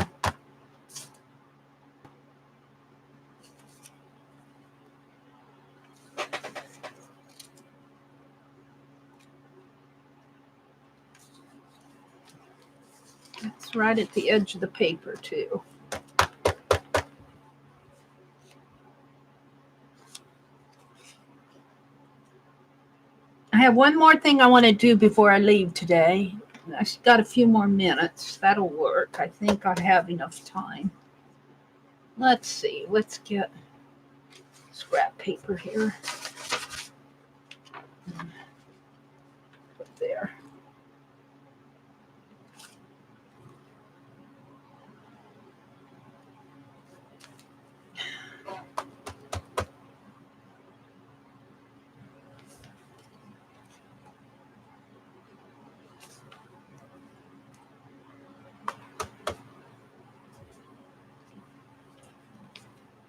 It's right at the edge of the paper too. I have one more thing I want to do before I leave today. I got a few more minutes. That'll work. I think I have enough time. Let's see. Let's get scrap paper here. Put there.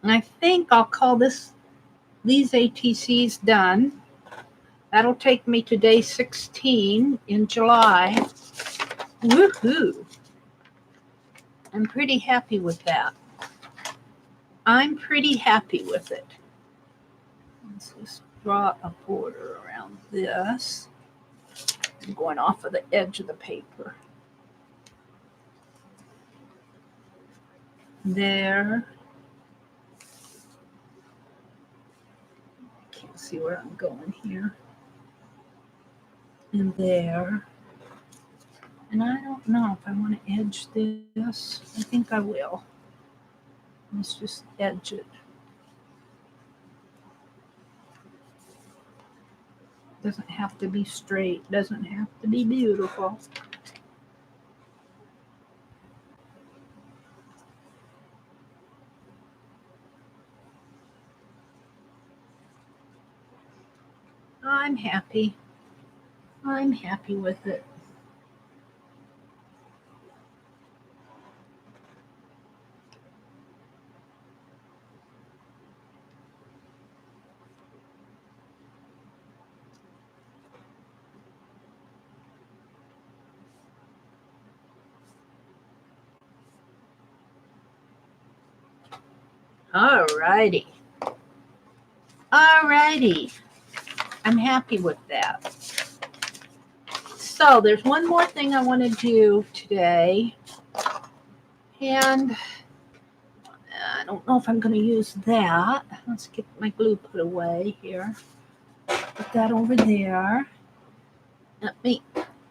And I think I'll call these ATCs done. That'll take me to day 16 in July. Woohoo! I'm pretty happy with that. I'm pretty happy with it. Let's just draw a border around this. I'm going off of the edge of the paper. There. Can't see where I'm going here. And there. And I don't know if I want to edge this. I think I will. Let's just edge it. Doesn't have to be straight. Doesn't have to be beautiful. I'm happy. I'm happy with it. Alrighty. Alrighty. I'm happy with that. So there's one more thing I want to do today. And I don't know if I'm going to use that. Let's get my glue put away here. Put that over there. Let me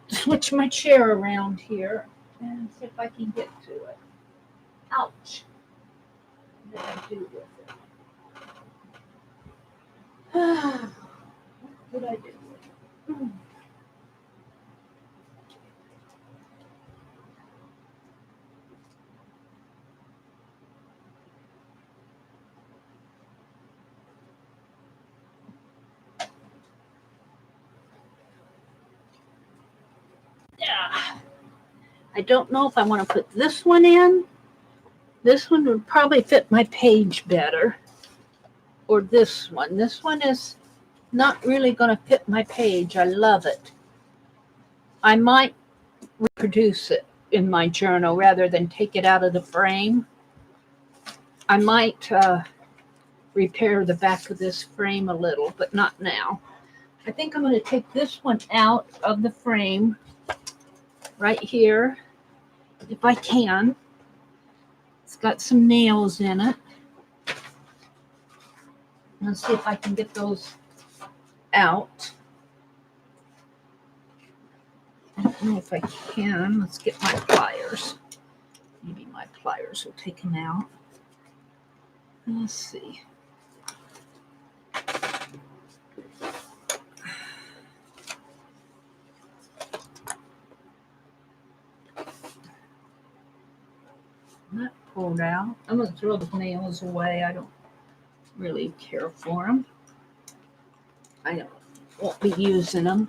switch my chair around here and see if I can get to it. Ouch. What did I do with it? What did I do with it? Yeah. I don't know if I want to put this one in. This one would probably fit my page better. Or this one. This one is not really going to fit my page. I love it. I might reproduce it in my journal rather than take it out of the frame. I might repair the back of this frame a little, but not now. I think I'm going to take this one out of the frame right here, if I can. It's got some nails in it. Let's see if I can get those out. I don't know if I can. Let's get my pliers. Maybe my pliers will take them out. Let's see. That pulled out. I'm going to throw the nails away. I don't really care for them. I won't be using them.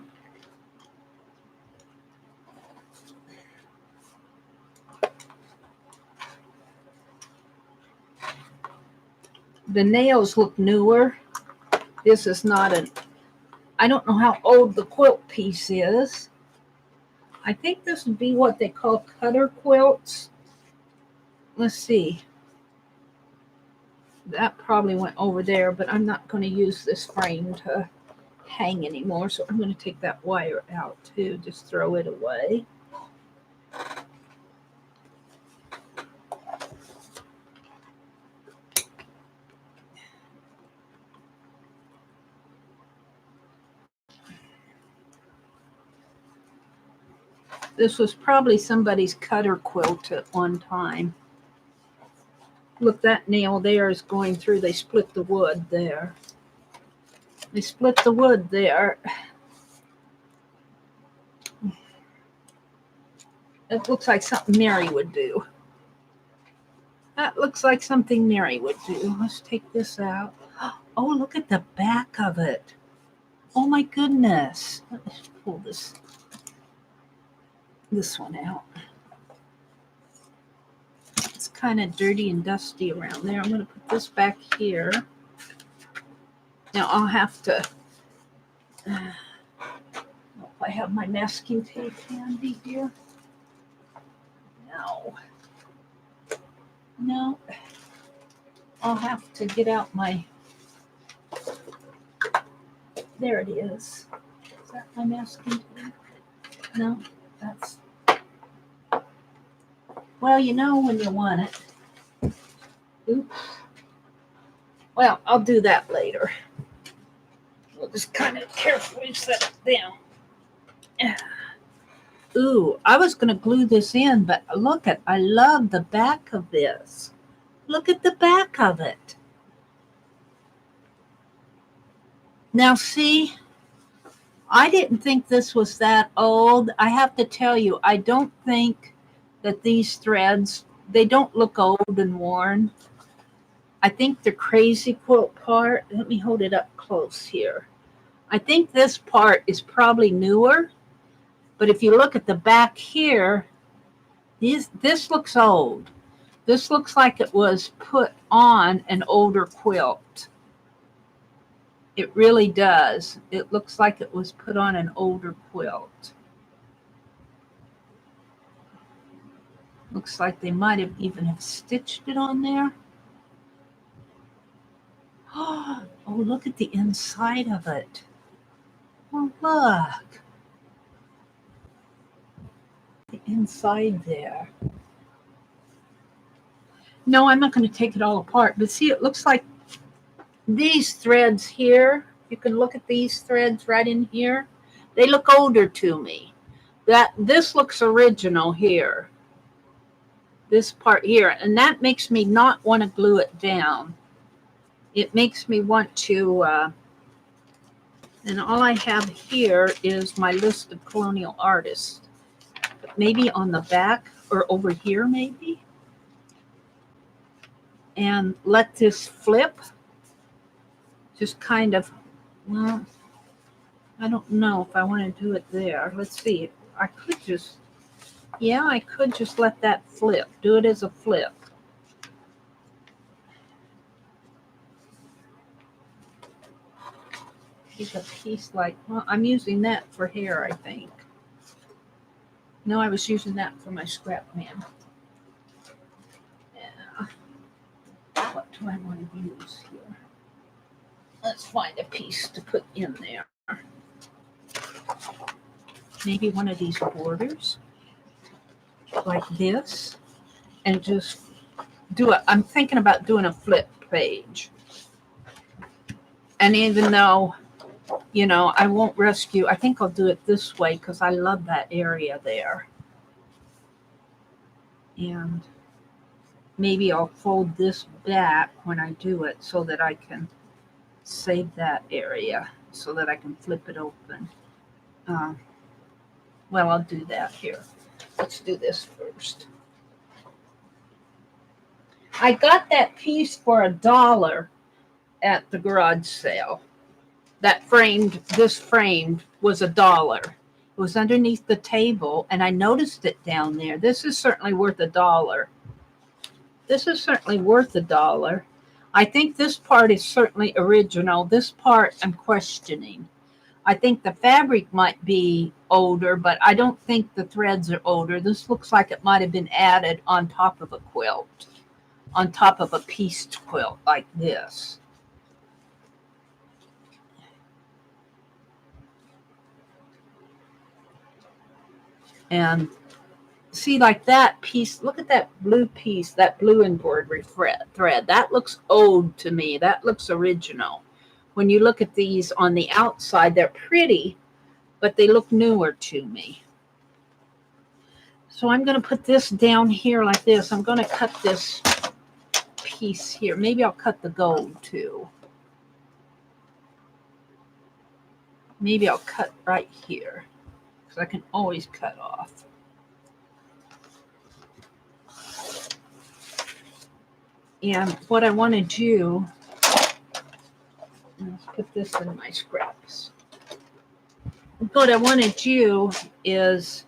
The nails look newer, This is not I don't know how old the quilt piece is. I think this would be what they call cutter quilts. Let's see. That probably went over there, but I'm not going to use this frame to hang anymore, so I'm going to take that wire out too. Just throw it away. This was probably somebody's cutter quilt at one time. Look, that nail there is going through. They split the wood there. They split the wood there. It looks like something Mary would do. That looks like something Mary would do. Let's take this out. Oh, look at the back of it. Oh my goodness. Let's pull this one out. It's kind of dirty and dusty around there. I'm going to put this back here. Now I'll have to, if I have my masking tape handy here. No. I'll have to get out my, there it is. Is that my masking tape? No, that's, well, you know when you want it. Oops. Well, I'll do that later. We'll just kind of carefully set it down. Ooh, I was going to glue this in, but look at, I love the back of this. Look at the back of it. Now see, I didn't think this was that old. I have to tell you, I don't think that these threads, they don't look old and worn. I think the crazy quilt part, let me hold it up close here. I think this part is probably newer, but if you look at the back here, this looks old. This looks like it was put on an older quilt. It really does. It looks like it was put on an older quilt. Looks like they might have even have stitched it on there. Oh, look at the inside of it. Oh, look. The inside there. No, I'm not going to take it all apart, but see, it looks like these threads here, you can look at these threads right in here. They look older to me. This looks original here. This part here, and that makes me not want to glue it down. It makes me want to, and all I have here is my list of colonial artists. Maybe on the back or over here maybe. And let this flip. Just kind of, well, I don't know if I want to do it there. Let's see. I could just, yeah, I could just let that flip. Do it as a flip. Take a piece like, well, I'm using that for hair, I think. No, I was using that for my scrap man. Yeah. What do I want to use here? Let's find a piece to put in there. Maybe one of these borders, like this, and just do it. I'm thinking about doing a flip page. And even though, you know, I won't rescue, I think I'll do it this way because I love that area there. And maybe I'll fold this back when I do it so that I can save that area so that I can flip it open. Well, I'll do that here. Let's do this first. I got that piece for $1 at the garage sale. That this framed was $1. It was underneath the table, and I noticed it down there. This is certainly worth $1. This is certainly worth $1. I think this part is certainly original. This part I'm questioning. I think the fabric might be older, but I don't think the threads are older. This looks like it might have been added on top of a quilt, on top of a pieced quilt like this. And see, like that piece, look at that blue piece, that blue embroidery thread. That looks old to me. That looks original. When you look at these on the outside, they're pretty, but they look newer to me. So I'm going to put this down here like this. I'm going to cut this piece here. Maybe I'll cut the gold too. Maybe I'll cut right here because I can always cut off. And what I want to do, let's put this in my scraps. What I want to do is,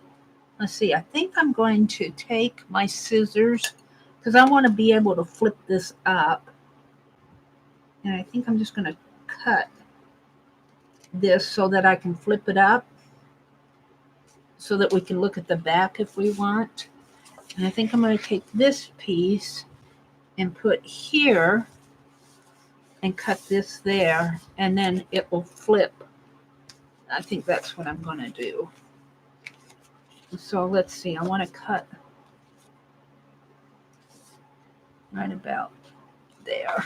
let's see, I think I'm going to take my scissors because I want to be able to flip this up. And I think I'm just going to cut this so that I can flip it up so that we can look at the back if we want. And I think I'm going to take this piece and put here and cut this there, and then it will flip. I think that's what I'm going to do. So let's see, I want to cut right about there.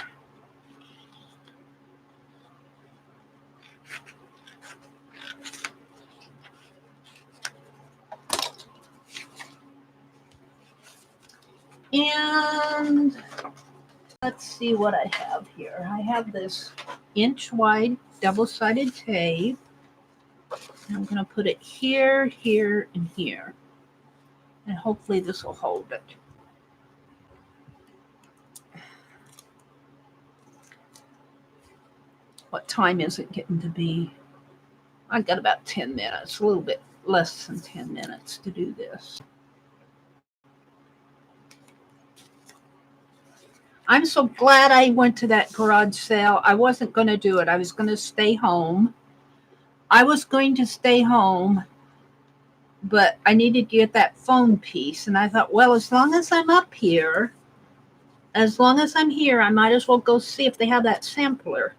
And let's see what I have here. I have this inch wide double-sided tape. I'm going to put it here, here, and here. And hopefully this will hold it. What time is it getting to be? I've got about 10 minutes, a little bit less than 10 minutes to do this. I'm so glad I went to that garage sale. I wasn't going to do it. I was going to stay home. But I needed to get that phone piece. And I thought, well, as long as I'm up here, I might as well go see if they have that sampler.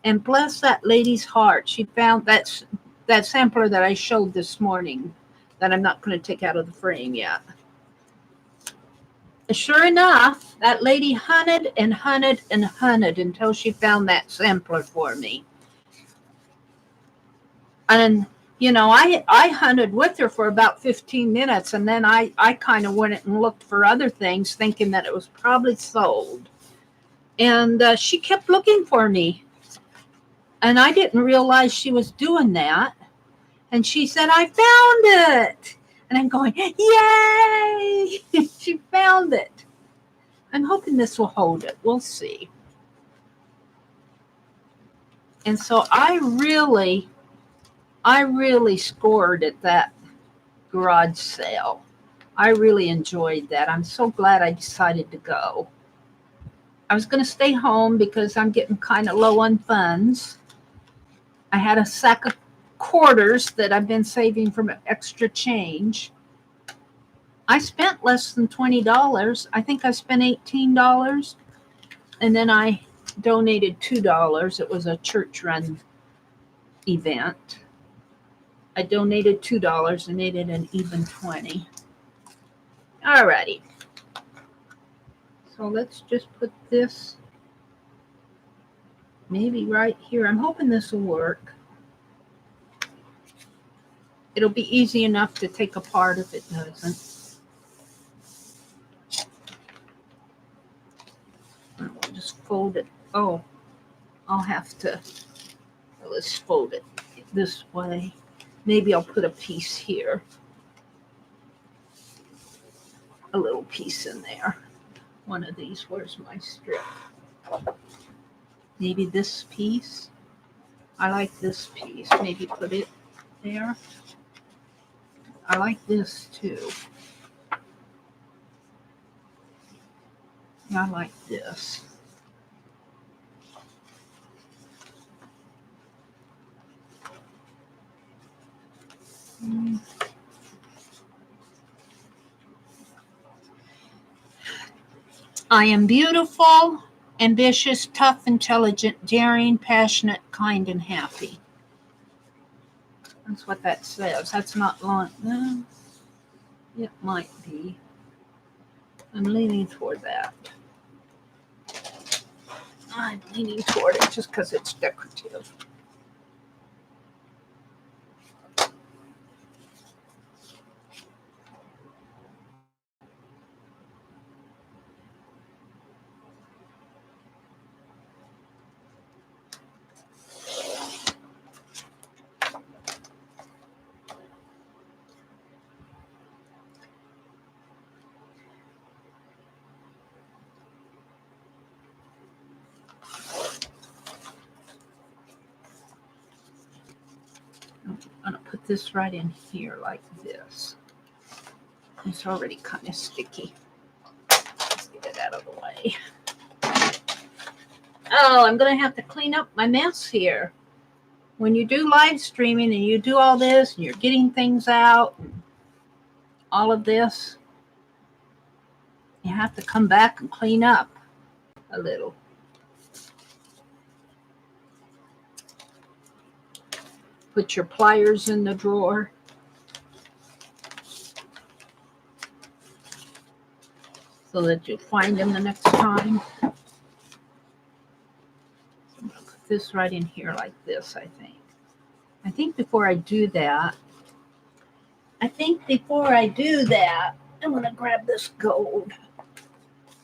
And bless that lady's heart, she found that sampler that I showed this morning that I'm not going to take out of the frame yet. Sure enough, that lady hunted and hunted and hunted until she found that sampler for me. And, you know, I hunted with her for about 15 minutes, and then I kind of went and looked for other things, thinking that it was probably sold. And she kept looking for me. And I didn't realize she was doing that. And she said, I found it. And I'm going, yay! She found it. I'm hoping this will hold it. We'll see. And so I really scored at that garage sale. I really enjoyed that. I'm so glad I decided to go. I was going to stay home because I'm getting kind of low on funds. I had a sack of quarters that I've been saving from extra change. I spent less than $20. I think I spent $18. And then I donated $2. It was a church-run event. I donated $2 and made it an even 20. Alrighty. So let's just put this maybe right here. I'm hoping this will work. It'll be easy enough to take apart if it doesn't. I'll just fold it. Oh, I'll have to, let's fold it this way. Maybe I'll put a piece here. A little piece in there. One of these. Where's my strip? Maybe this piece. I like this piece. Maybe put it there. I like this too. I like this. I am beautiful, ambitious, tough, intelligent, daring, passionate, kind, and happy. That's what that says. That's not long. No, it might be. I'm leaning toward that. I'm leaning toward it just because it's decorative. I'm going to put this right in here like this. It's already kind of sticky. Let's get it out of the way. Oh, I'm going to have to clean up my mess here. When you do live streaming and you do all this and you're getting things out and all of this, you have to come back and clean up a little. Put your pliers in the drawer. So that you find them the next time. I'm going to put this right in here like this, I think. I think before I do that, I'm going to grab this gold.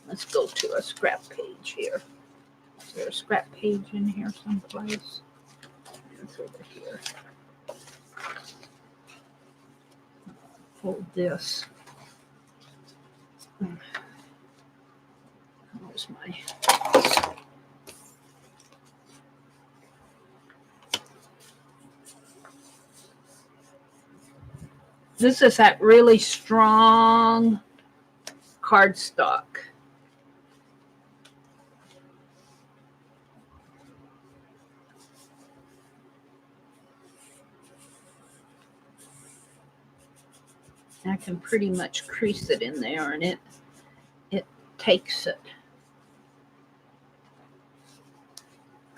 Let's go to a scrap page here. Is there a scrap page in here someplace? It's over here. Fold this. Where's my... This is that really strong cardstock. I can pretty much crease it in there and it takes it.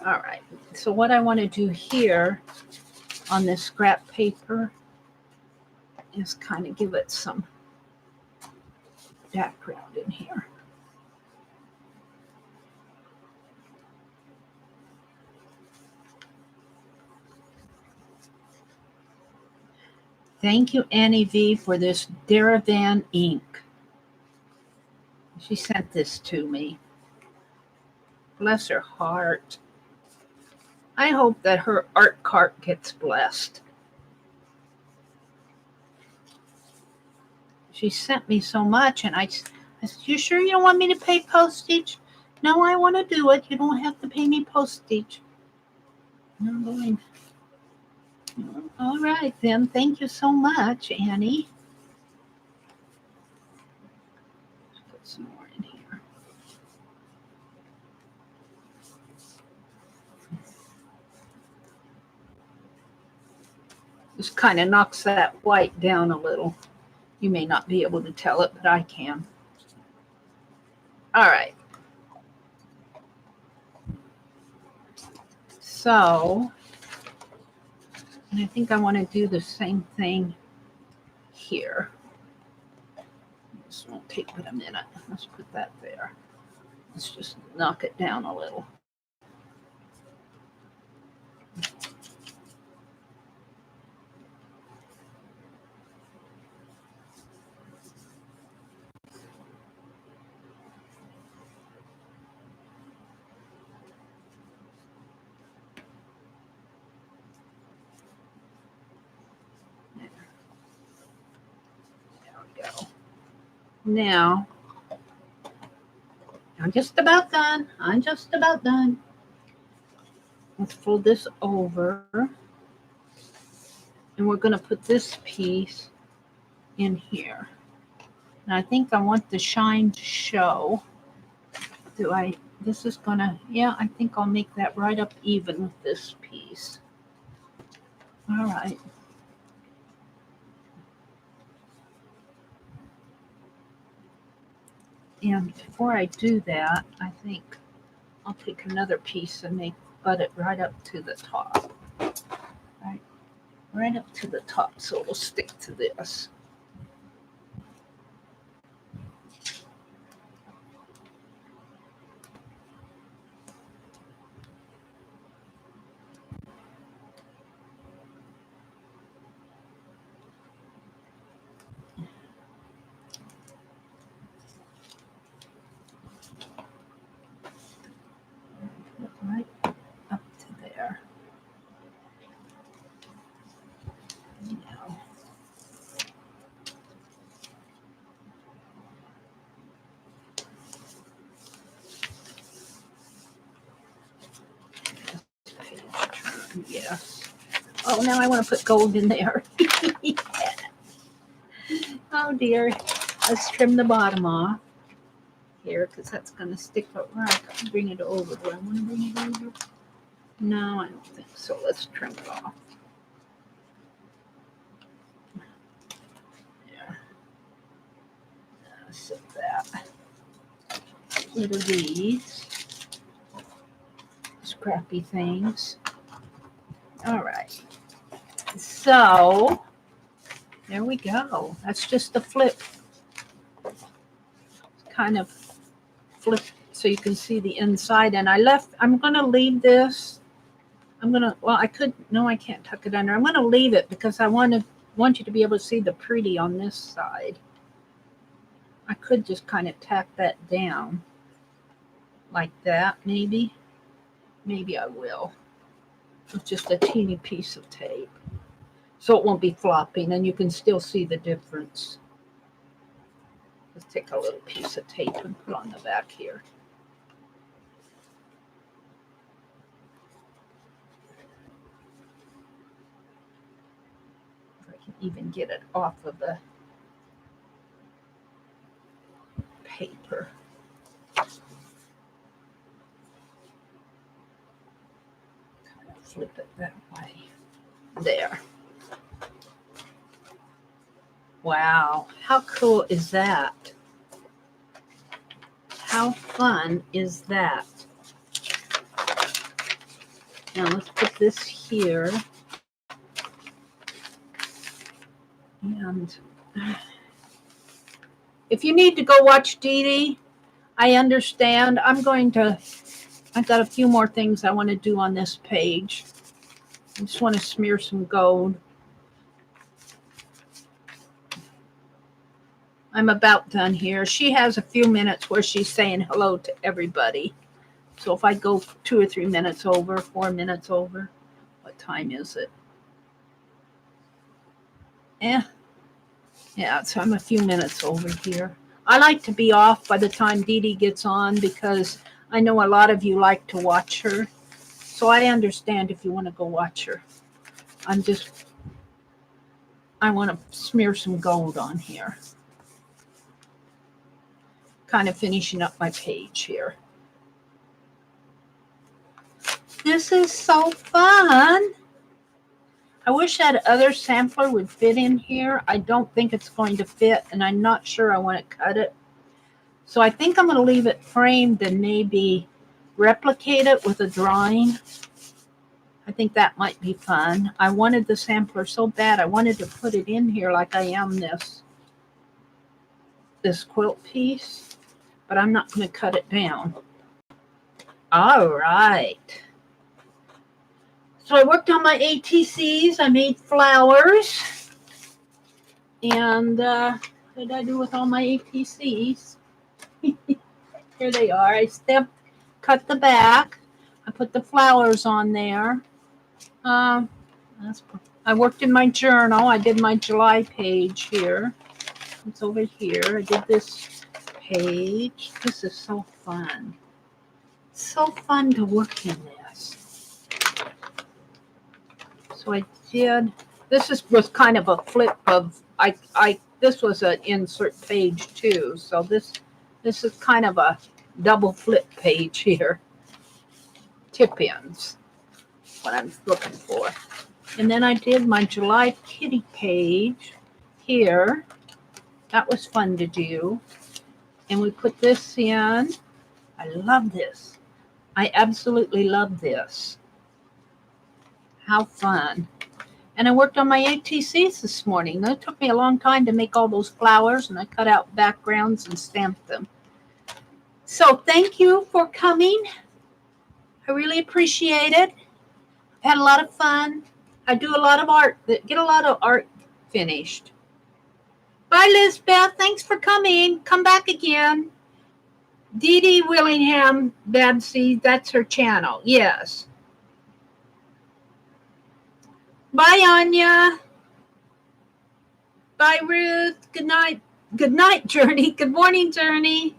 All right, so what I want to do here on this scrap paper is kind of give it some background in here. Thank you, Annie V, for this Derivan ink. She sent this to me. Bless her heart. I hope that her art cart gets blessed. She sent me so much, and I said, you sure you don't want me to pay postage? No, I want to do it. You don't have to pay me postage. I'm going. All right, then. Thank you so much, Annie. Let's put some more in here. This kind of knocks that white down a little. You may not be able to tell it, but I can. All right. So, and I think I want to do the same thing here. This won't take but a minute. Let's put that there. Let's just knock it down a little. Now, I'm just about done. Let's fold this over. And we're going to put this piece in here. And I think I want the shine to show. This is going to, yeah, I think I'll make that right up even with this piece. All right. And before I do that, I think I'll take another piece and butt it right up to the top. Right up to the top, so it'll stick to this. Right up to there. Now, yes. Oh, now I want to put gold in there. Oh dear. Let's trim the bottom off here because that's going to stick up. Right. Bring it over. Do I want to bring it over? No, I don't think so. Let's trim it off. Yeah. So that. Rid of these scrappy things. All right. So there we go. That's just a flip. Kind of flip so you can see the inside. And I'm going to leave this. I can't tuck it under. I'm going to leave it because I want you to be able to see the pretty on this side. I could just kind of tack that down like that, maybe. Maybe I will. With just a teeny piece of tape. So it won't be flopping and you can still see the difference. Let's take a little piece of tape and put on the back here. If I can even get it off of the paper. Kind of flip it that way. There. Wow, how cool is that? How fun is that? Now let's put this here. And if you need to go watch Dee Dee, I understand. I've got a few more things I want to do on this page. I just want to smear some gold. I'm about done here. She has a few minutes where she's saying hello to everybody. So if I go 2 or 3 minutes over, 4 minutes over, what time is it? Yeah, so I'm a few minutes over here. I like to be off by the time Dee Dee gets on because I know a lot of you like to watch her. So I understand if you want to go watch her. I want to smear some gold on here. Kind of finishing up my page here. This is so fun. I wish that other sampler would fit in here. I don't think it's going to fit, and I'm not sure I want to cut it. So I think I'm going to leave it framed and maybe replicate it with a drawing. I think that might be fun. I wanted the sampler so bad. I wanted to put it in here like I am this quilt piece, but I'm not going to cut it down. All right. So I worked on my ATCs. I made flowers. And what did I do with all my ATCs? Here they are. I cut the back. I put the flowers on there. I worked in my journal. I did my July page here. It's over here. I did this page. This is so fun. It's so fun to work in this. So I did. Was kind of a flip of. This was an insert page too. So this is kind of a double flip page here. Tip-ins. What I'm looking for. And then I did my July kitty page here. That was fun to do. And we put this in. I love this. I absolutely love this. How fun. And I worked on my ATCs this morning. It took me a long time to make all those flowers, and I cut out backgrounds and stamped them. So thank you for coming. I really appreciate it. I've had a lot of fun. I do a lot of art, get a lot of art finished. Bye, Lisbeth. Thanks for coming. Come back again. Dee Dee Willingham, Babsy, that's her channel. Yes. Bye, Anya. Bye, Ruth. Good night. Good night, Journey. Good morning, Journey.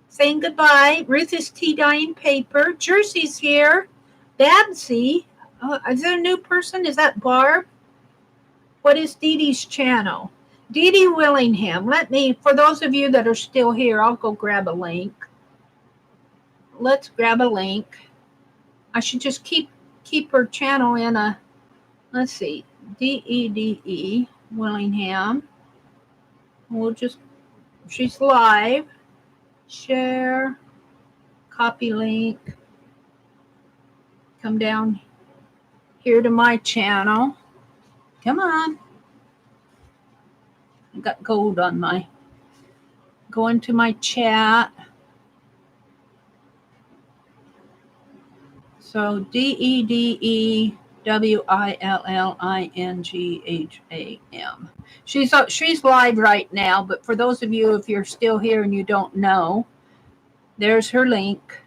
Saying goodbye. Ruth is tea dyeing paper. Jersey's here. Babsy. Oh, is there a new person? Is that Barb? What is Dee Dee's channel? Dee Dee Willingham. For those of you that are still here, I'll go grab a link. Let's grab a link. I should just keep her channel in a, let's see, DEDE Willingham. We'll just, she's live. Share, copy link. Come down here to my channel. Come on. I got gold on my, go into my chat. So DEDEWILLINGHAM. She's live right now, but for those of you, if you're still here and you don't know, there's her link.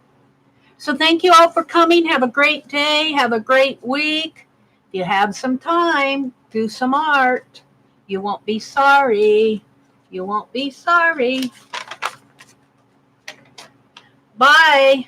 So thank you all for coming. Have a great day. Have a great week. If you have some time, do some art. You won't be sorry. You won't be sorry. Bye.